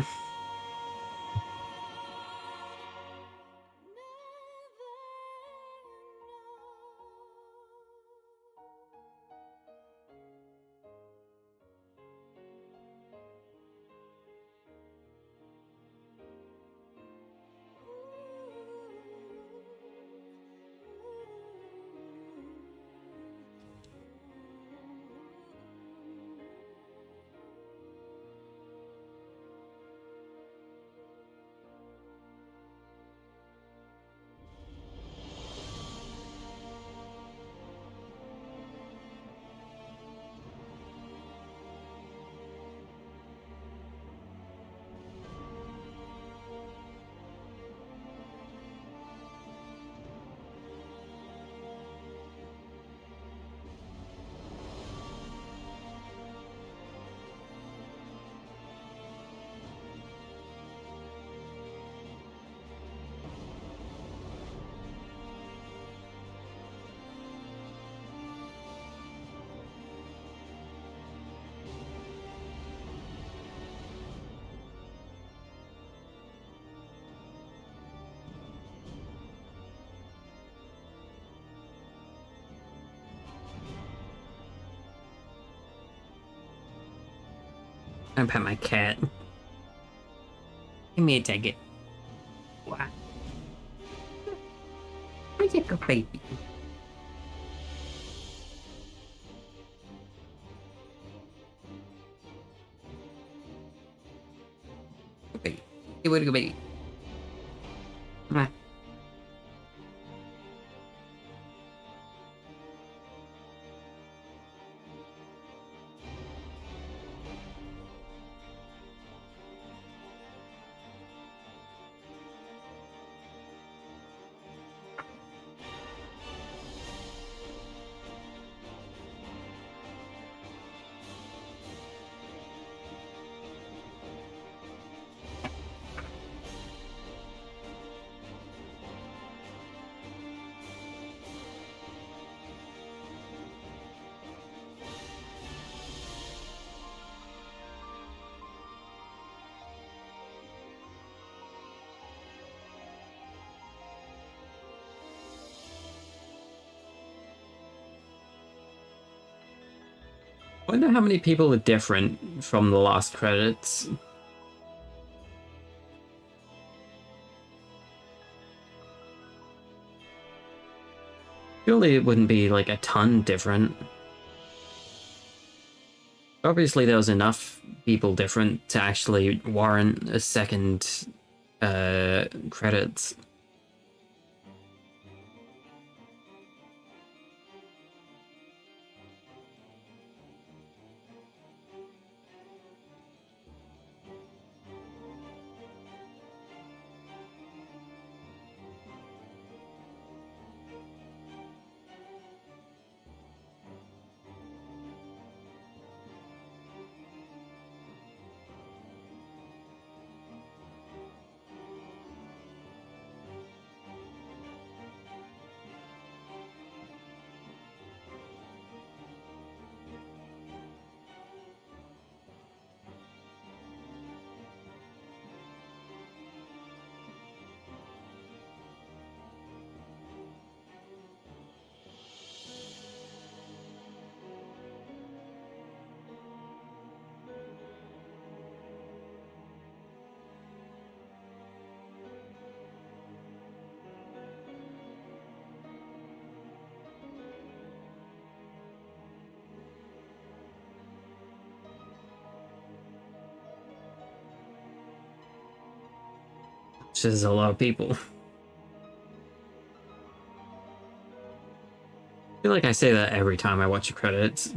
Speaker 1: I'm pet my cat. Give me a ticket. What? Where's your baby? Baby. Hey, where'd you go, baby? Come on. Wonder how many people are different from the last credits. Surely it wouldn't be like a ton different. Obviously there was enough people different to actually warrant a second credits. Which is a lot of people. I feel like I say that every time I watch the credits.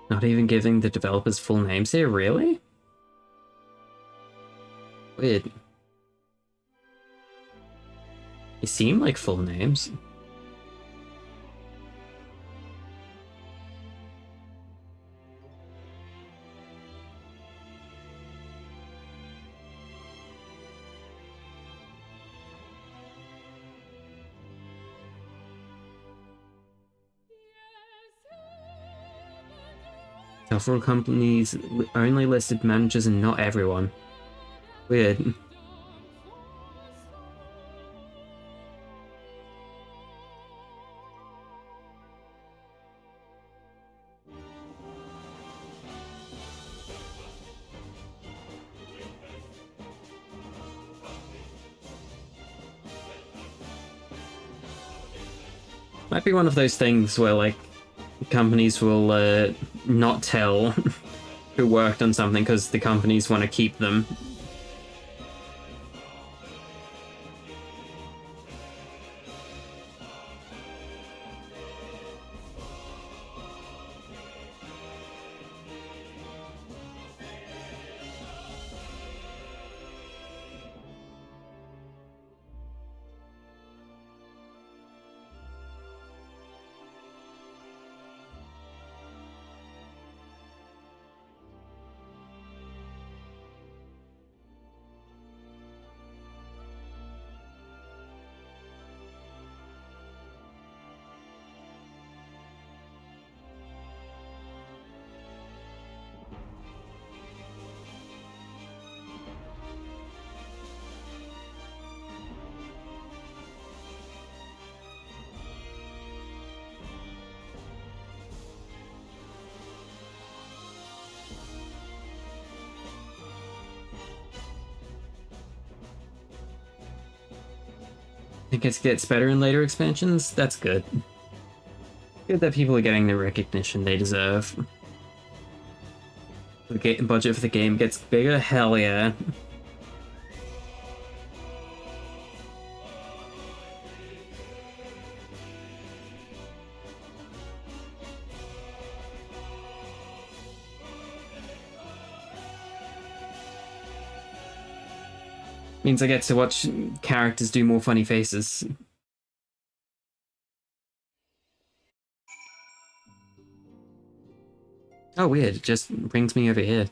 Speaker 1: Not even giving the developers full names here, really? Weird. They seem like full names. Several companies only listed managers and not everyone. Weird. Might be one of those things where, like, companies will not tell who worked on something because the companies want to keep them. I think it gets better in later expansions. That's good. Good that people are getting the recognition they deserve. The budget for the game gets bigger? Hell yeah. Means I get to watch characters do more funny faces. Oh, weird. It just brings me over here.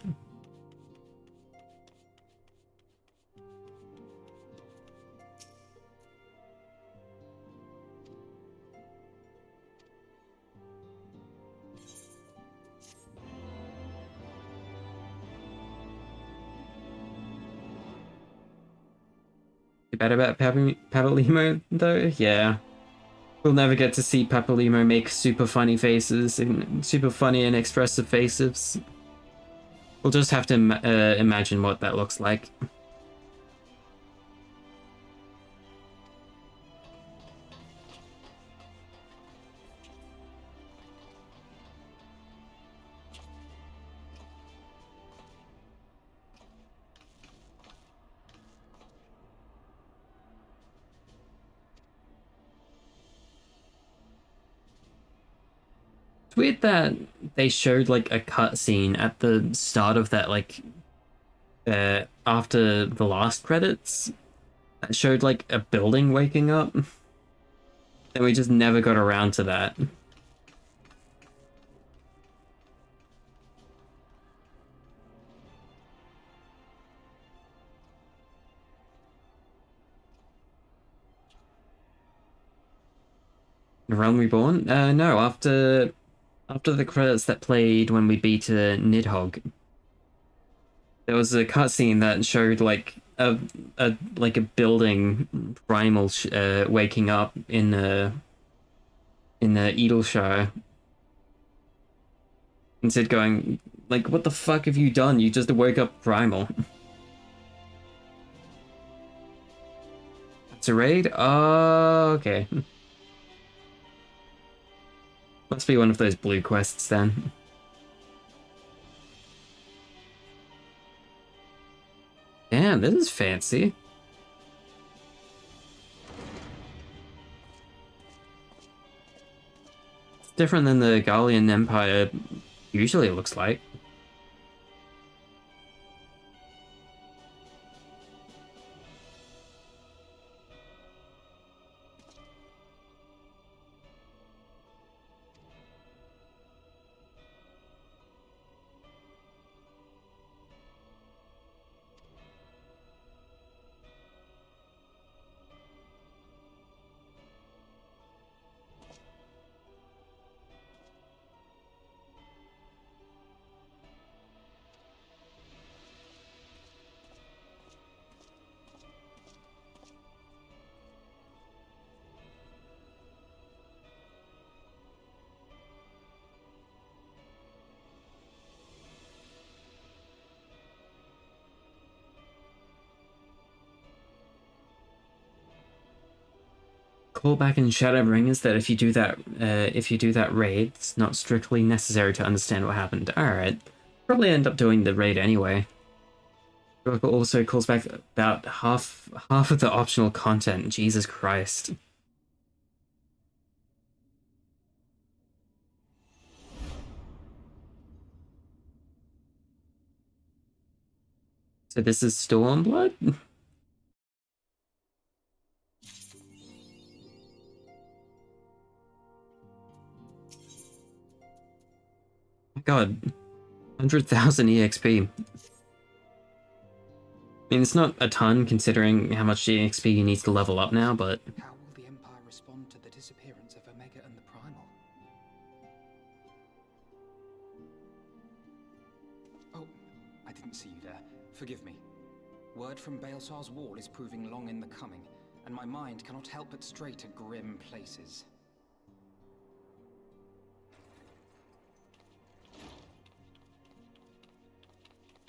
Speaker 1: You bet about Papalimo, though? Yeah. We'll never get to see Papalimo make super funny faces and super funny and expressive faces. We'll just have to imagine what that looks like. It's weird that they showed like a cutscene at the start of that, like after the last credits, that showed like a building waking up. And we just never got around to that. Realm Reborn? No, after the credits that played when we beat Nidhogg, there was a cutscene that showed like a building primal waking up in the Edelshire. Instead going like, what the fuck have you done? You just woke up primal. It's a raid? Oh, okay. Must be one of those blue quests then. Damn, this is fancy. It's different than the Gallian Empire Usually it looks like. Callback in Shadowbringers that if you do that raid, it's not strictly necessary to understand what happened. Alright. Probably end up doing the raid anyway. It also calls back about half of the optional content. Jesus Christ. So this is Stormblood? My god. 100,000 EXP. I mean, it's not a ton considering how much EXP you need to level up now, but...
Speaker 4: How will the Empire respond to the disappearance of Omega and the Primal? Oh, I didn't see you there. Forgive me. Word from Baelsar's wall is proving long in the coming, and my mind cannot help but stray to grim places.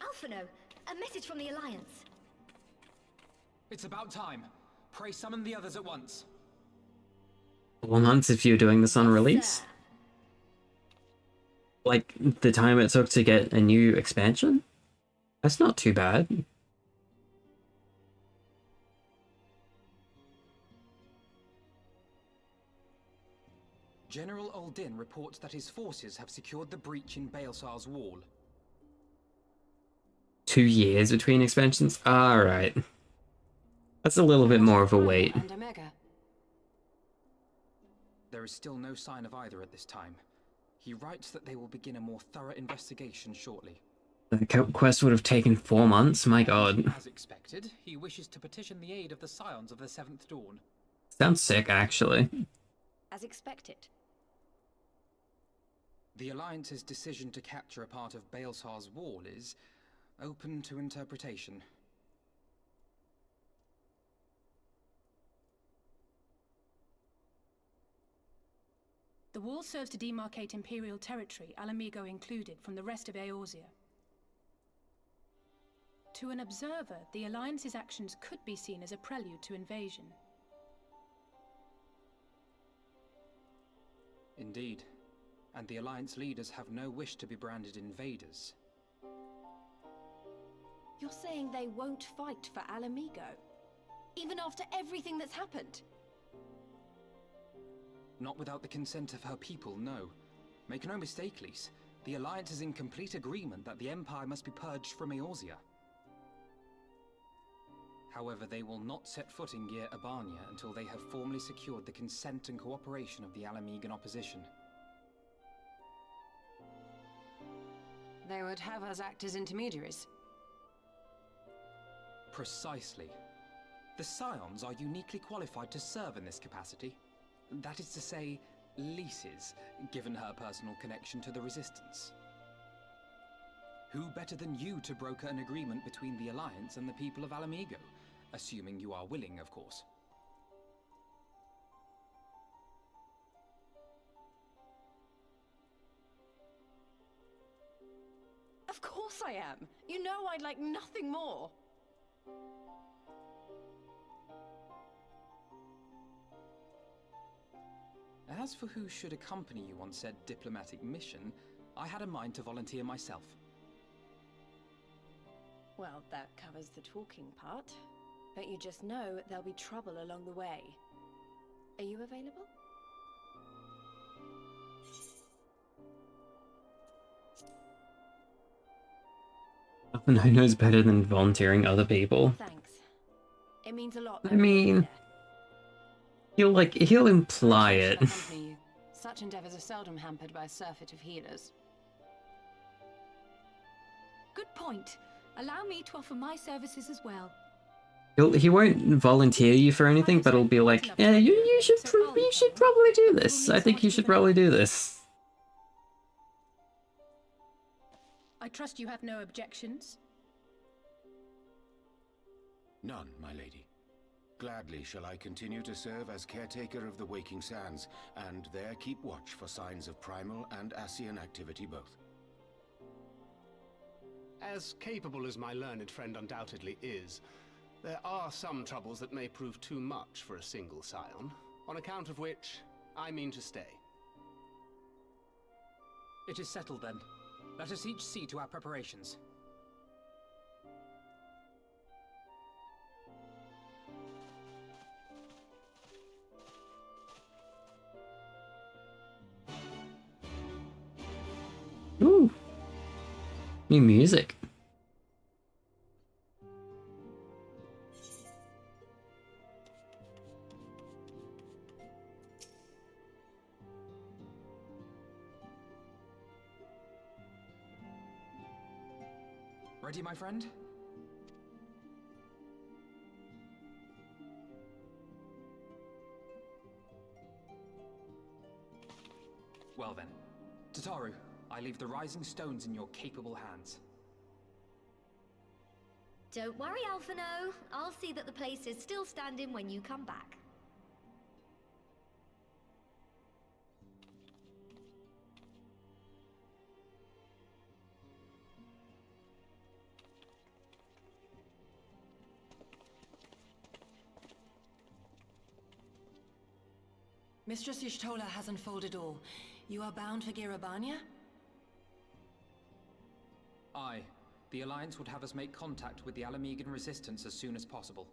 Speaker 2: Alphino, a message from the Alliance.
Speaker 4: It's about time. Pray summon the others at once.
Speaker 1: 4 months if you're doing this on release? Like, the time it took to get a new expansion? That's not too bad.
Speaker 4: General Uldin reports that his forces have secured the breach in Baelsar's wall.
Speaker 1: 2 years between expansions? Alright. That's a little bit more of a wait.
Speaker 6: And Omega.
Speaker 4: There is still no sign of either at this time. He writes that they will begin a more thorough investigation shortly.
Speaker 1: The quest would have taken 4 months? My god.
Speaker 4: As expected, he wishes to petition the aid of the Scions of the Seventh Dawn.
Speaker 1: Sounds sick, actually.
Speaker 2: As expected.
Speaker 4: The Alliance's decision to capture a part of Baelsar's wall is open to interpretation.
Speaker 9: The wall serves to demarcate Imperial territory, Alamigo included, from the rest of Eorzea. To an observer, the Alliance's actions could be seen as a prelude to invasion.
Speaker 4: Indeed. And the Alliance leaders have no wish to be branded invaders.
Speaker 2: You're saying they won't fight for Alamigo? Even after everything that's happened?
Speaker 4: Not without the consent of her people, no. Make no mistake, Lise. The Alliance is in complete agreement that the Empire must be purged from Eorzea. However, they will not set foot in Gyr Abania until they have formally secured the consent and cooperation of the Alamigan opposition.
Speaker 6: They would have us act as intermediaries.
Speaker 4: Precisely. The Scions are uniquely qualified to serve in this capacity. That is to say, Lise's, given her personal connection to the Resistance. Who better than you to broker an agreement between the Alliance and the people of Alamigo? Assuming you are willing, of course.
Speaker 2: Of course I am! You know I'd like nothing more!
Speaker 4: As for who should accompany you on said diplomatic mission, I had a mind to volunteer myself.
Speaker 2: Well, that covers the talking part. But you just know there'll be trouble along the way. Are you available?
Speaker 1: Alphinaud knows better than volunteering other people.
Speaker 2: Thanks. It means a lot.
Speaker 1: I mean, he'll imply
Speaker 6: I
Speaker 1: it.
Speaker 6: shall accompany you. Such endeavors are seldom hampered by a surfeit of healers.
Speaker 5: Good point. Allow me to offer my services as well.
Speaker 1: He won't volunteer you for anything, but he'll be like, yeah, you should probably do this. I think you should probably do this.
Speaker 9: I trust you have no objections?
Speaker 18: None, my lady. Gladly shall I continue to serve as caretaker of the Waking Sands, and there keep watch for signs of primal and Ascian activity both.
Speaker 7: As capable as my learned friend undoubtedly is, there are some troubles that may prove too much for a single scion, on account of which I mean to stay.
Speaker 4: It is settled then. Let us each see to our preparations.
Speaker 1: Ooh. New music.
Speaker 4: Ready, my friend? Well then, Tataru, I leave the rising stones in your capable hands.
Speaker 2: Don't worry, Alphinaud. I'll see that the place is still standing when you come back.
Speaker 13: Mistress Y'shtola has unfolded all. You are bound for Girabania?
Speaker 4: Aye. The Alliance would have us make contact with the Alamegan resistance as soon as possible.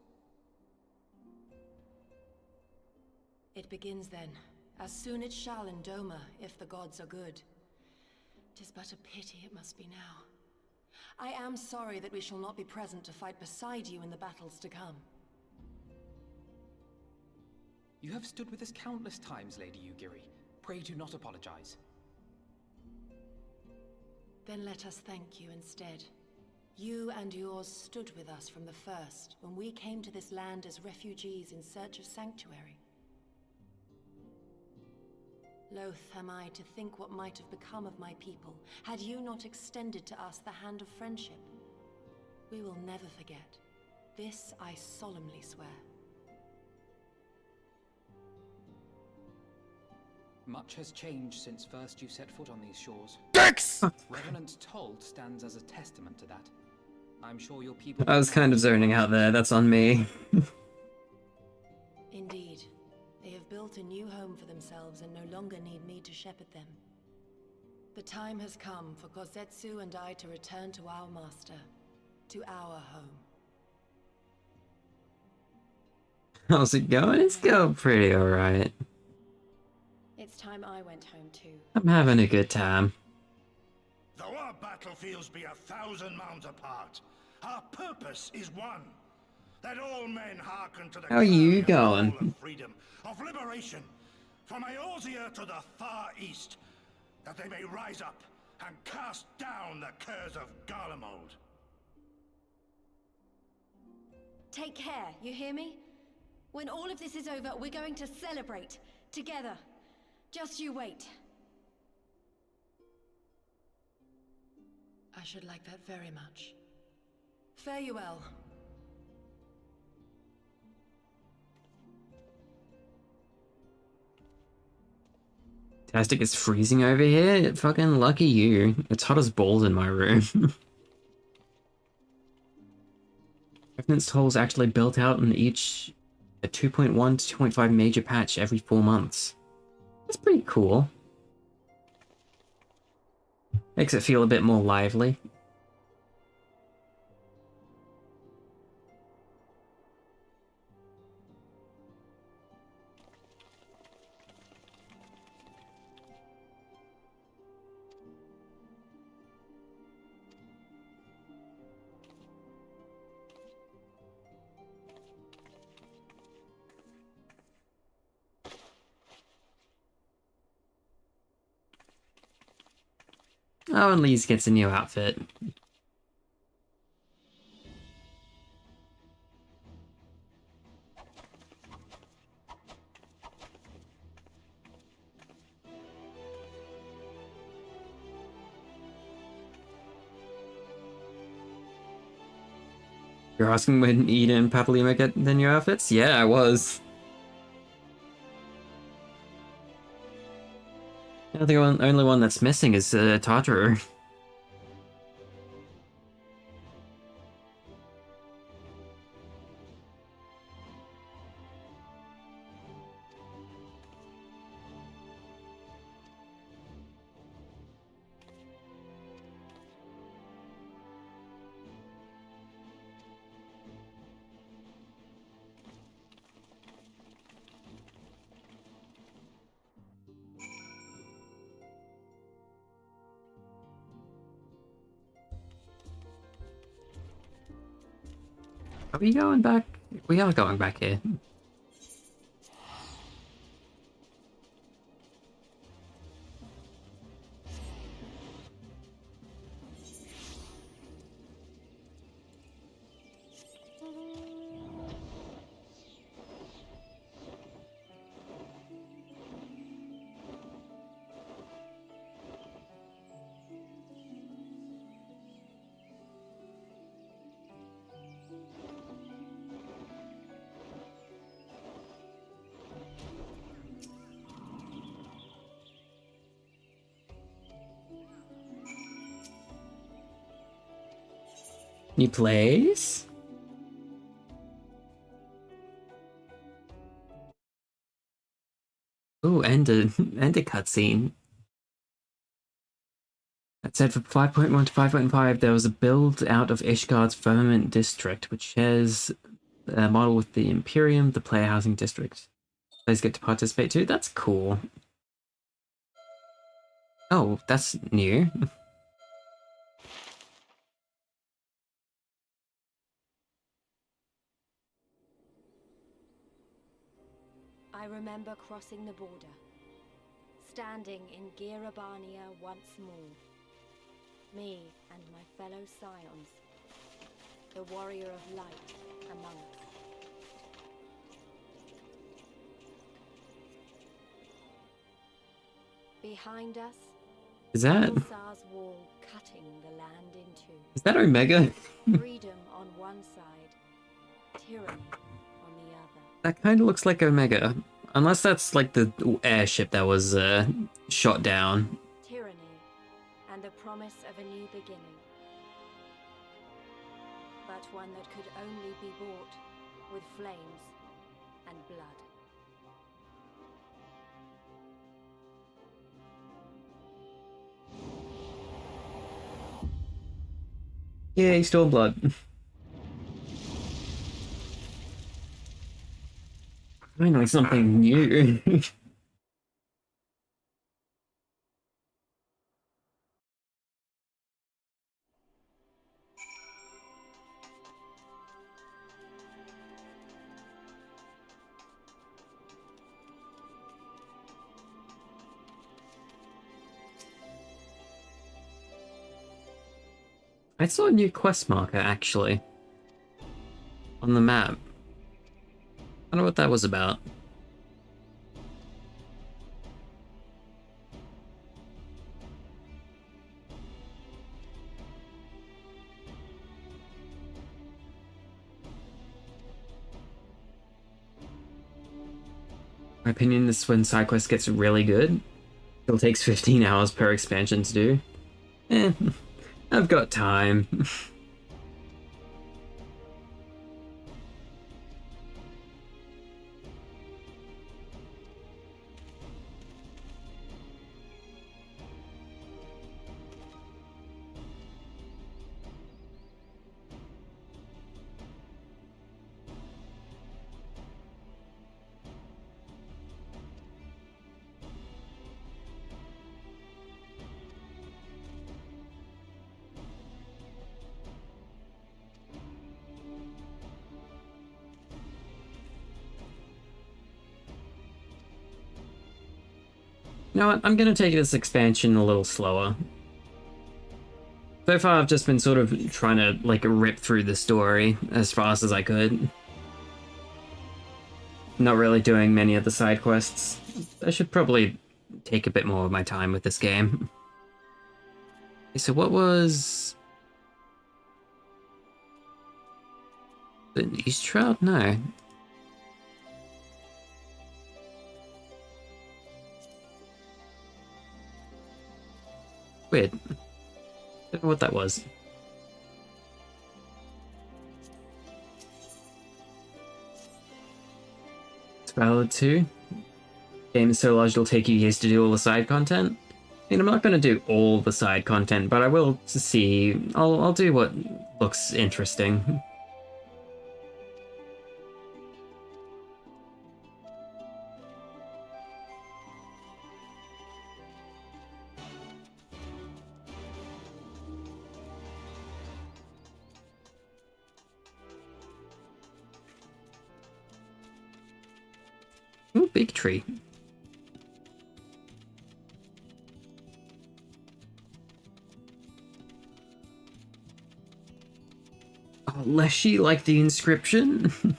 Speaker 13: It begins then. As soon it shall in Doma, if the gods are good. 'Tis but a pity it must be now. I am sorry that we shall not be present to fight beside you in the battles to come.
Speaker 4: You have stood with us countless times, Lady Yugiri. Pray do not apologize.
Speaker 13: Then let us thank you instead. You and yours stood with us from the first, when we came to this land as refugees in search of sanctuary. Loath am I to think what might have become of my people, had you not extended to us the hand of friendship. We will never forget. This I solemnly swear.
Speaker 4: Much has changed since first you set foot on these shores.
Speaker 1: Dicks!
Speaker 4: Revenant Told stands as a testament to that. I'm sure your people...
Speaker 1: I was kind of zoning out there, that's on me.
Speaker 13: Indeed. They have built a new home for themselves and no longer need me to shepherd them. The time has come for Kozetsu and I to return to our master, to our home.
Speaker 1: How's it going? It's going pretty alright.
Speaker 2: It's time I went home too.
Speaker 1: I'm having a good time.
Speaker 15: Though our battlefields be 1,000 mounds apart, our purpose is one. That all men hearken to the
Speaker 1: How are you going?
Speaker 15: call of freedom, of liberation, from Eorzea to the far east, that they may rise up and cast down the curse of Garlemald.
Speaker 2: Take care, you hear me? When all of this is over, we're going to celebrate together. Just you wait.
Speaker 13: I should like that very much. Fare you well.
Speaker 1: Fantastic, it's freezing over here. Fucking lucky you. It's hot as balls in my room. Revenant's Toll's actually built out in each a 2.1 to 2.5 major patch every 4 months. That's pretty cool. Makes it feel a bit more lively. Oh, and Lise gets a new outfit. You're asking when Eden and Papalima get their new outfits? Yeah, I was. The only one that's missing is Tataru. Are we going back? We are going back here. New place? Ooh, and a cutscene. That said, for 5.1 to 5.5, there was a build out of Ishgard's Firmament District, which shares a model with the Imperium, the player housing district. Players get to participate too. That's cool. Oh, that's new.
Speaker 2: I remember crossing the border, standing in Girabania once more. Me and my fellow scions, the warrior of light among us. Behind us,
Speaker 1: Is that
Speaker 2: Belsar's wall cutting the land in two.
Speaker 1: is that Omega?
Speaker 2: Freedom on one side, tyranny on the other.
Speaker 1: That kind of looks like Omega, unless that's like the airship that was shot down.
Speaker 2: Tyranny and the promise of a new beginning. But one that could only be bought with flames and blood.
Speaker 1: Yay, Stormblood. Finally something new. I saw a new quest marker, actually. On the map. I don't know what that was about. In my opinion, this is when side quest gets really good. Still takes 15 hours per expansion to do. I've got time. You know what? I'm gonna take this expansion a little slower. So far, I've just been sort of trying to, like, rip through the story as fast as I could. Not really doing many of the side quests. I should probably take a bit more of my time with this game. Okay, so what was... the East Trout? No. Weird. Don't know what that was. It's valid too. Game is so large it'll take you years to do all the side content. I mean, I'm not going to do all the side content, but I will see. I'll do what looks interesting. Ooh, big tree. Oh, Leshy, like the inscription?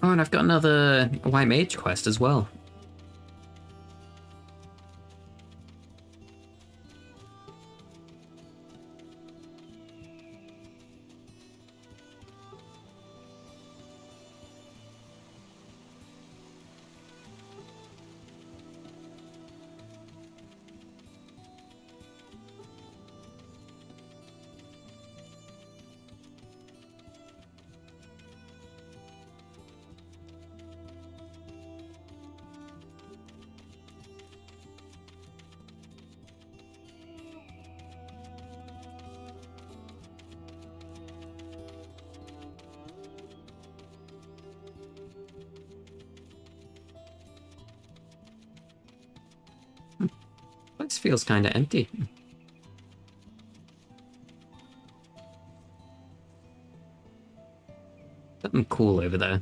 Speaker 1: Oh, and I've got another White Mage quest as well. This feels kind of empty. Something cool over there.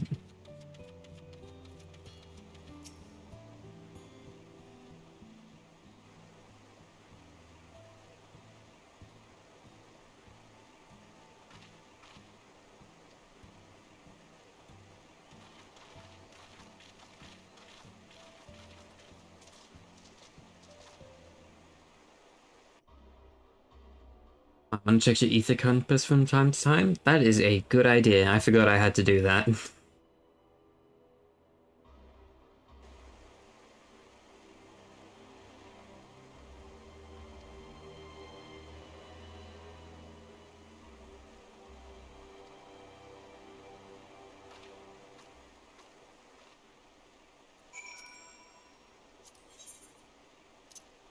Speaker 1: I want to check your ether compass from time to time. That is a good idea. I forgot I had to do that. I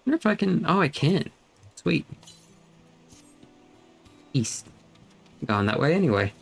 Speaker 1: wonder if I can... oh, I can. Sweet. East. Going that way anyway.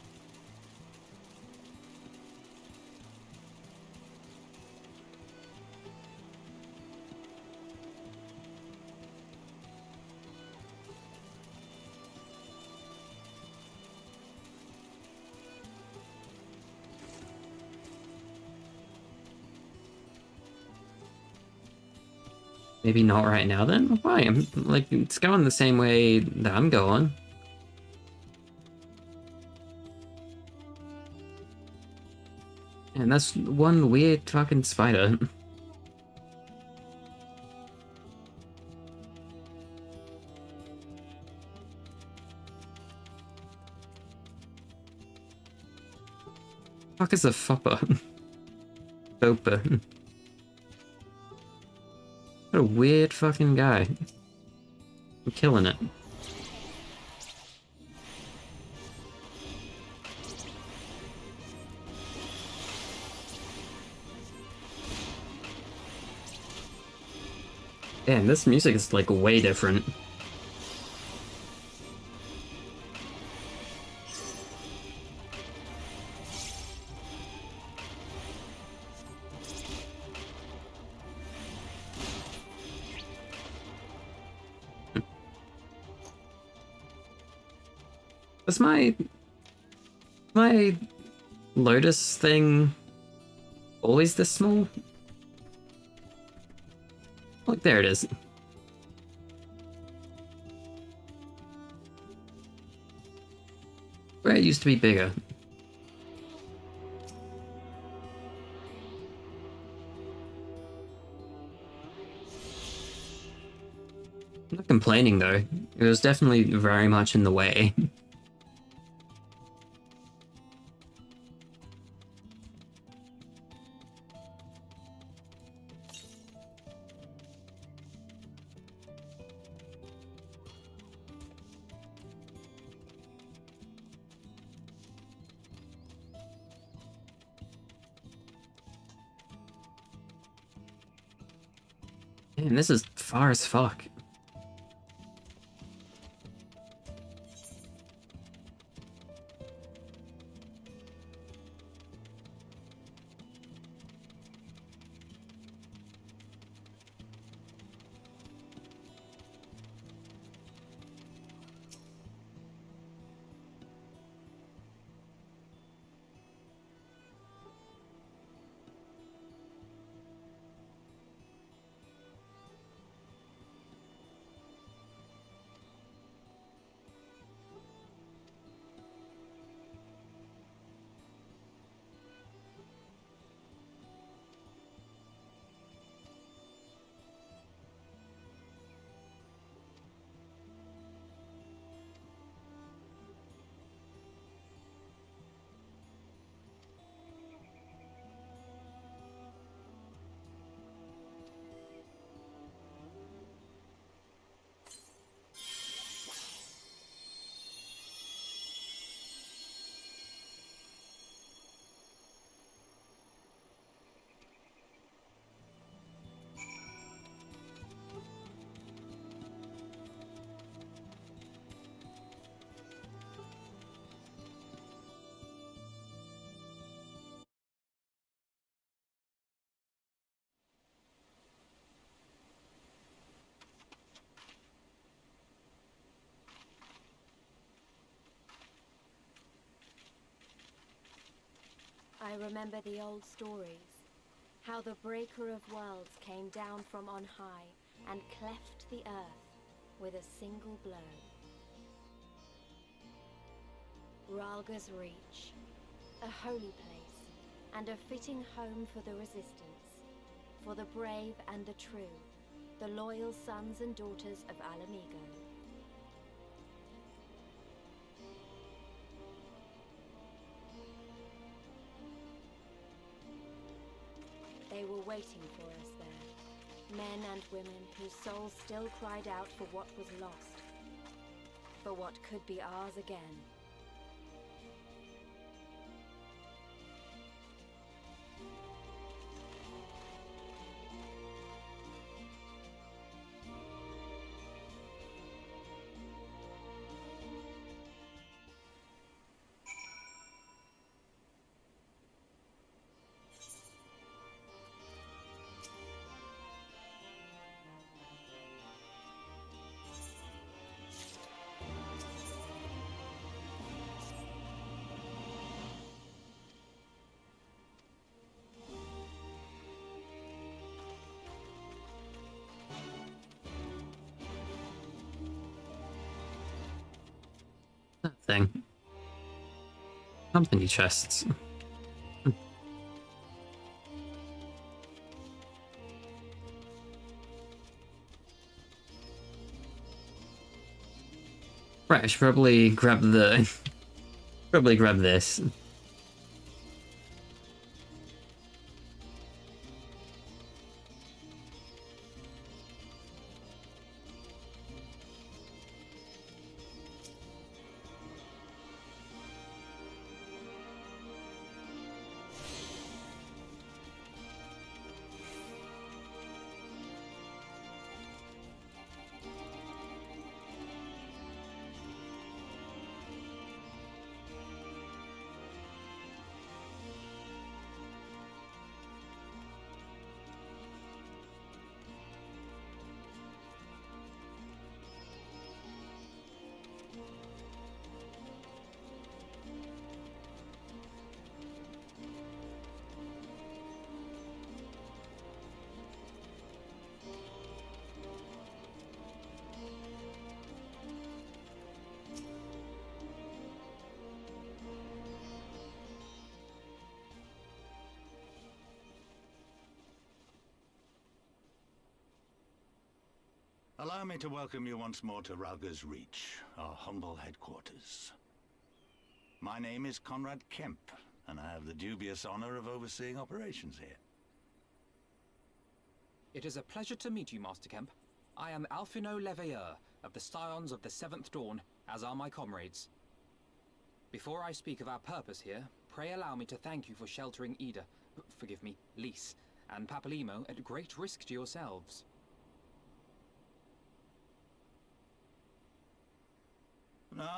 Speaker 1: Maybe not right now then? Why? I'm like, it's going the same way that I'm going. And that's one weird fucking spider. Fuck is a fopper? Foper. What a weird fucking guy. I'm killing it. Damn, this music is like way different. Was my Lotus thing always this small? Look, there it is. Where it used to be bigger. I'm not complaining though. It was definitely very much in the way. Man, this is far as fuck.
Speaker 2: I remember the old stories. How the Breaker of Worlds came down from on high and cleft the earth with a single blow. Ralga's Reach, a holy place, and a fitting home for the Resistance, for the brave and the true, the loyal sons and daughters of Alamigo. They were waiting for us there, men and women whose souls still cried out for what was lost, for what could be ours again.
Speaker 1: That thing. Company chests. Right, I should probably grab the... probably grab this.
Speaker 15: Allow me to welcome you once more to Ralga's Reach, our humble headquarters. My name is Conrad Kemp, and I have the dubious honor of overseeing operations here.
Speaker 4: It is a pleasure to meet you, Master Kemp. I am Alphino Leveilleur, of the Scions of the Seventh Dawn, as are my comrades. Before I speak of our purpose here, pray allow me to thank you for sheltering Ida, forgive me, Lys, and Papalymo at great risk to yourselves.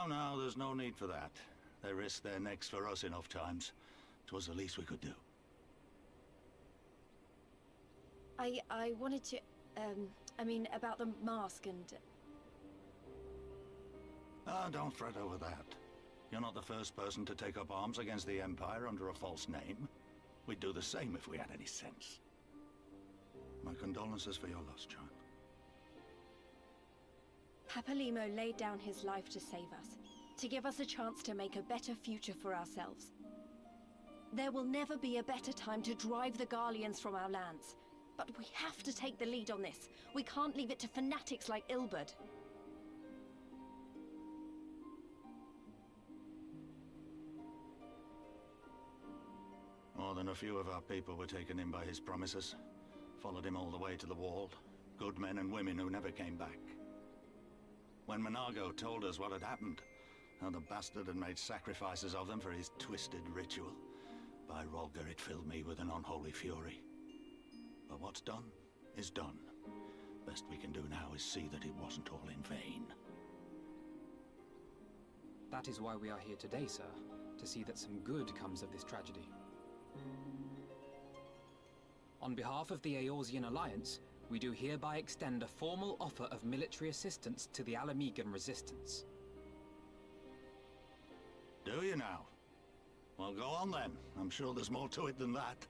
Speaker 15: No, there's no need for that. They risked their necks for us enough times. 'Twas the least we could do.
Speaker 2: I wanted to, I mean, about the mask and...
Speaker 15: Ah, don't fret over that. You're not the first person to take up arms against the Empire under a false name. We'd do the same if we had any sense. My condolences for your loss, child.
Speaker 2: Papalymo laid down his life to save us, to give us a chance to make a better future for ourselves. There will never be a better time to drive the Garleans from our lands. But we have to take the lead on this. We can't leave it to fanatics like Ilberd.
Speaker 15: More than a few of our people were taken in by his promises. Followed him all the way to the wall. Good men and women who never came back. When Monago told us what had happened, how the bastard had made sacrifices of them for his twisted ritual, by Rolger it filled me with an unholy fury. But what's done is done. Best we can do now is see that it wasn't all in vain.
Speaker 4: That is why we are here today, sir, to see that some good comes of this tragedy. On behalf of the Eorzean Alliance, we do hereby extend a formal offer of military assistance to the Alamegan resistance.
Speaker 15: Do you now? Well, go on then. I'm sure there's more to it than that.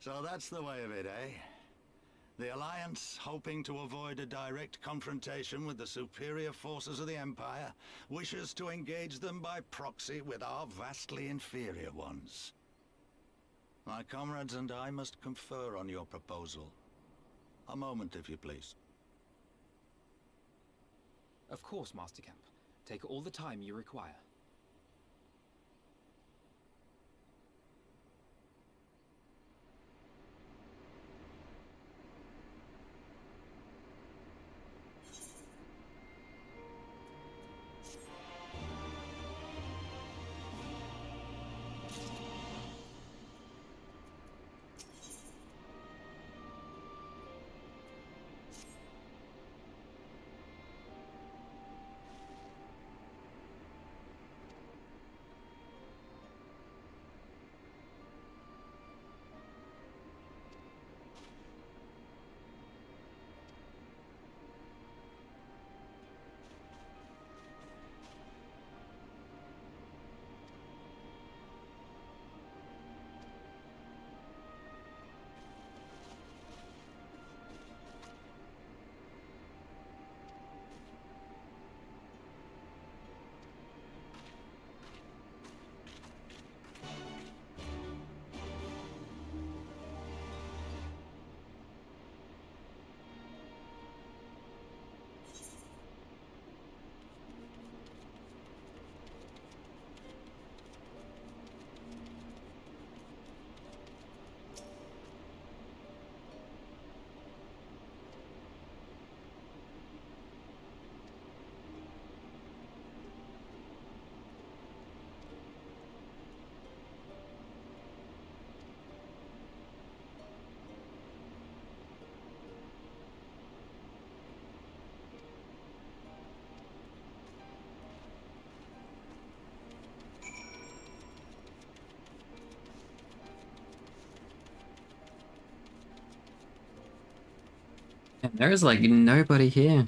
Speaker 15: So that's the way of it, eh? The Alliance, hoping to avoid a direct confrontation with the superior forces of the Empire, wishes to engage them by proxy with our vastly inferior ones. My comrades and I must confer on your proposal. A moment, if you please.
Speaker 4: Of course, Master Kemp. Take all the time you require.
Speaker 1: And there's like nobody here.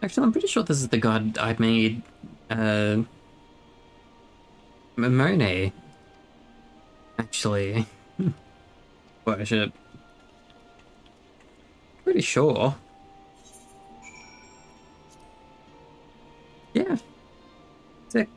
Speaker 1: Actually, I'm pretty sure this is the god I made, Monet, actually, worship. Pretty sure. Yeah. Sick.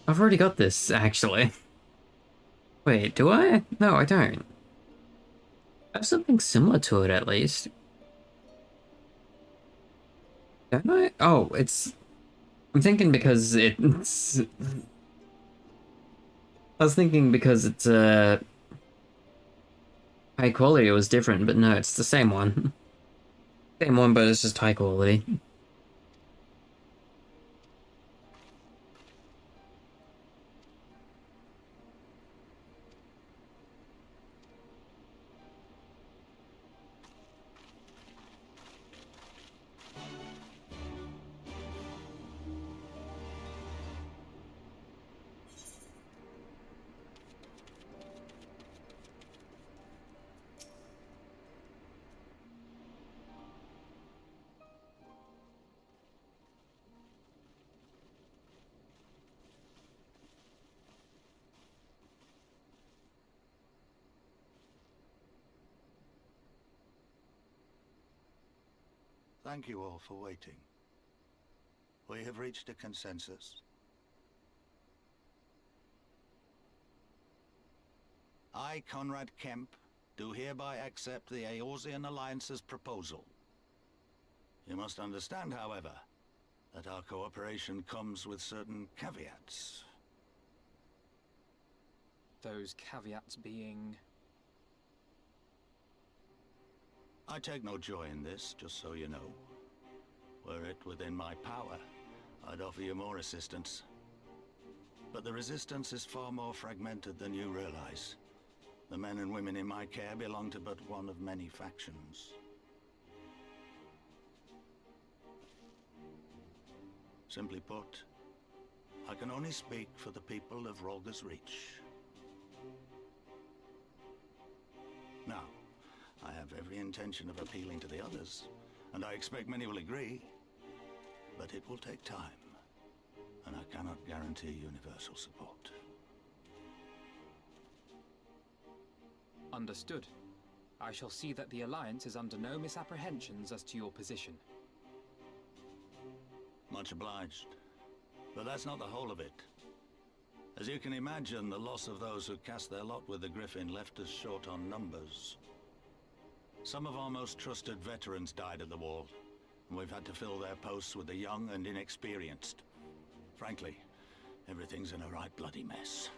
Speaker 1: I've already got this, actually. Wait, do I? No, I don't. I have something similar to it, at least. Don't I? Oh, it's... I'm thinking because it's... I was thinking because it's, high quality, it was different, but no, it's the same one. Same one, but it's just high quality.
Speaker 15: Thank you all for waiting. We have reached a consensus. I, Conrad Kemp, do hereby accept the Eorzean Alliance's proposal. You must understand, however, that our cooperation comes with certain caveats.
Speaker 4: Those caveats being...
Speaker 15: I take no joy in this, just so you know. Were it within my power, I'd offer you more assistance. But the resistance is far more fragmented than you realize. The men and women in my care belong to but one of many factions. Simply put, I can only speak for the people of Rolga's Reach. Now, I have every intention of appealing to the others, and I expect many will agree. But it will take time, and I cannot guarantee universal support.
Speaker 19: Understood. I shall see that the Alliance is under no misapprehensions as to your position.
Speaker 20: Much obliged. But that's not the whole of it. As you can imagine, the loss of those who cast their lot with the Griffin left us short on numbers. Some of our most trusted veterans died at the wall, and we've had to fill their posts with the young and inexperienced. Frankly, everything's in a right bloody mess.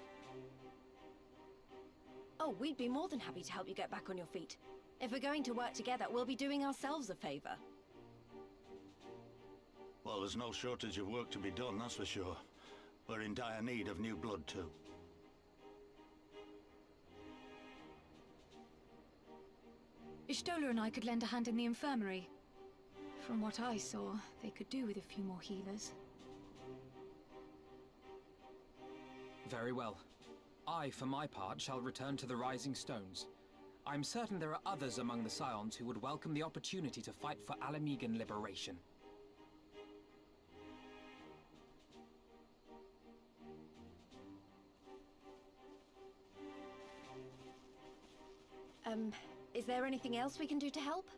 Speaker 2: Oh, we'd be more than happy to help you get back on your feet. If we're going to work together, we'll be doing ourselves a favor.
Speaker 20: Well, there's no shortage of work to be done, that's for sure. We're in dire need of new blood, too.
Speaker 5: Ishtola and I could lend a hand in the infirmary. From what I saw, they could do with a few more healers.
Speaker 19: Very well. I, for my part, shall return to the Rising Stones. I'm certain there are others among the Scions who would welcome the opportunity to fight for Alamegan liberation.
Speaker 2: Is there anything else we can do to help?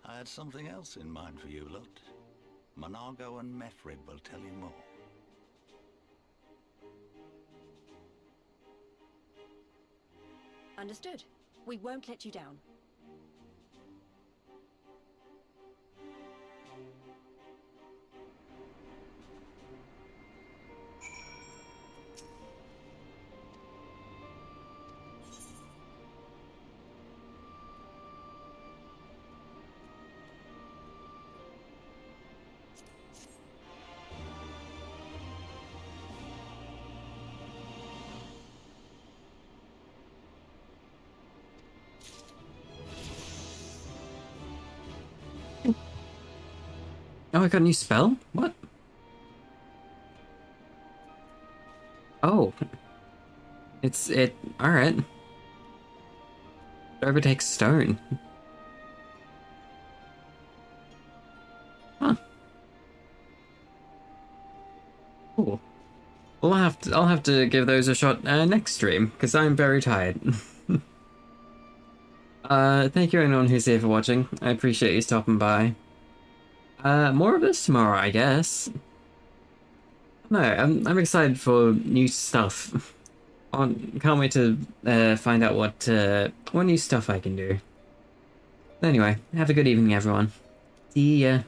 Speaker 20: I had something else in mind for you, Lot. Monargo and Mefrid will tell you more.
Speaker 2: Understood. We won't let you down.
Speaker 1: Oh, I got a new spell? What? Oh. Alright. Overtake stone. Huh. Cool. Well, I'll have to give those a shot next stream, because I'm very tired. Thank you anyone who's here for watching. I appreciate you stopping by. More of this tomorrow, I guess. No, I'm excited for new stuff. Can't wait to find out what new stuff I can do. Anyway, have a good evening, everyone. See ya.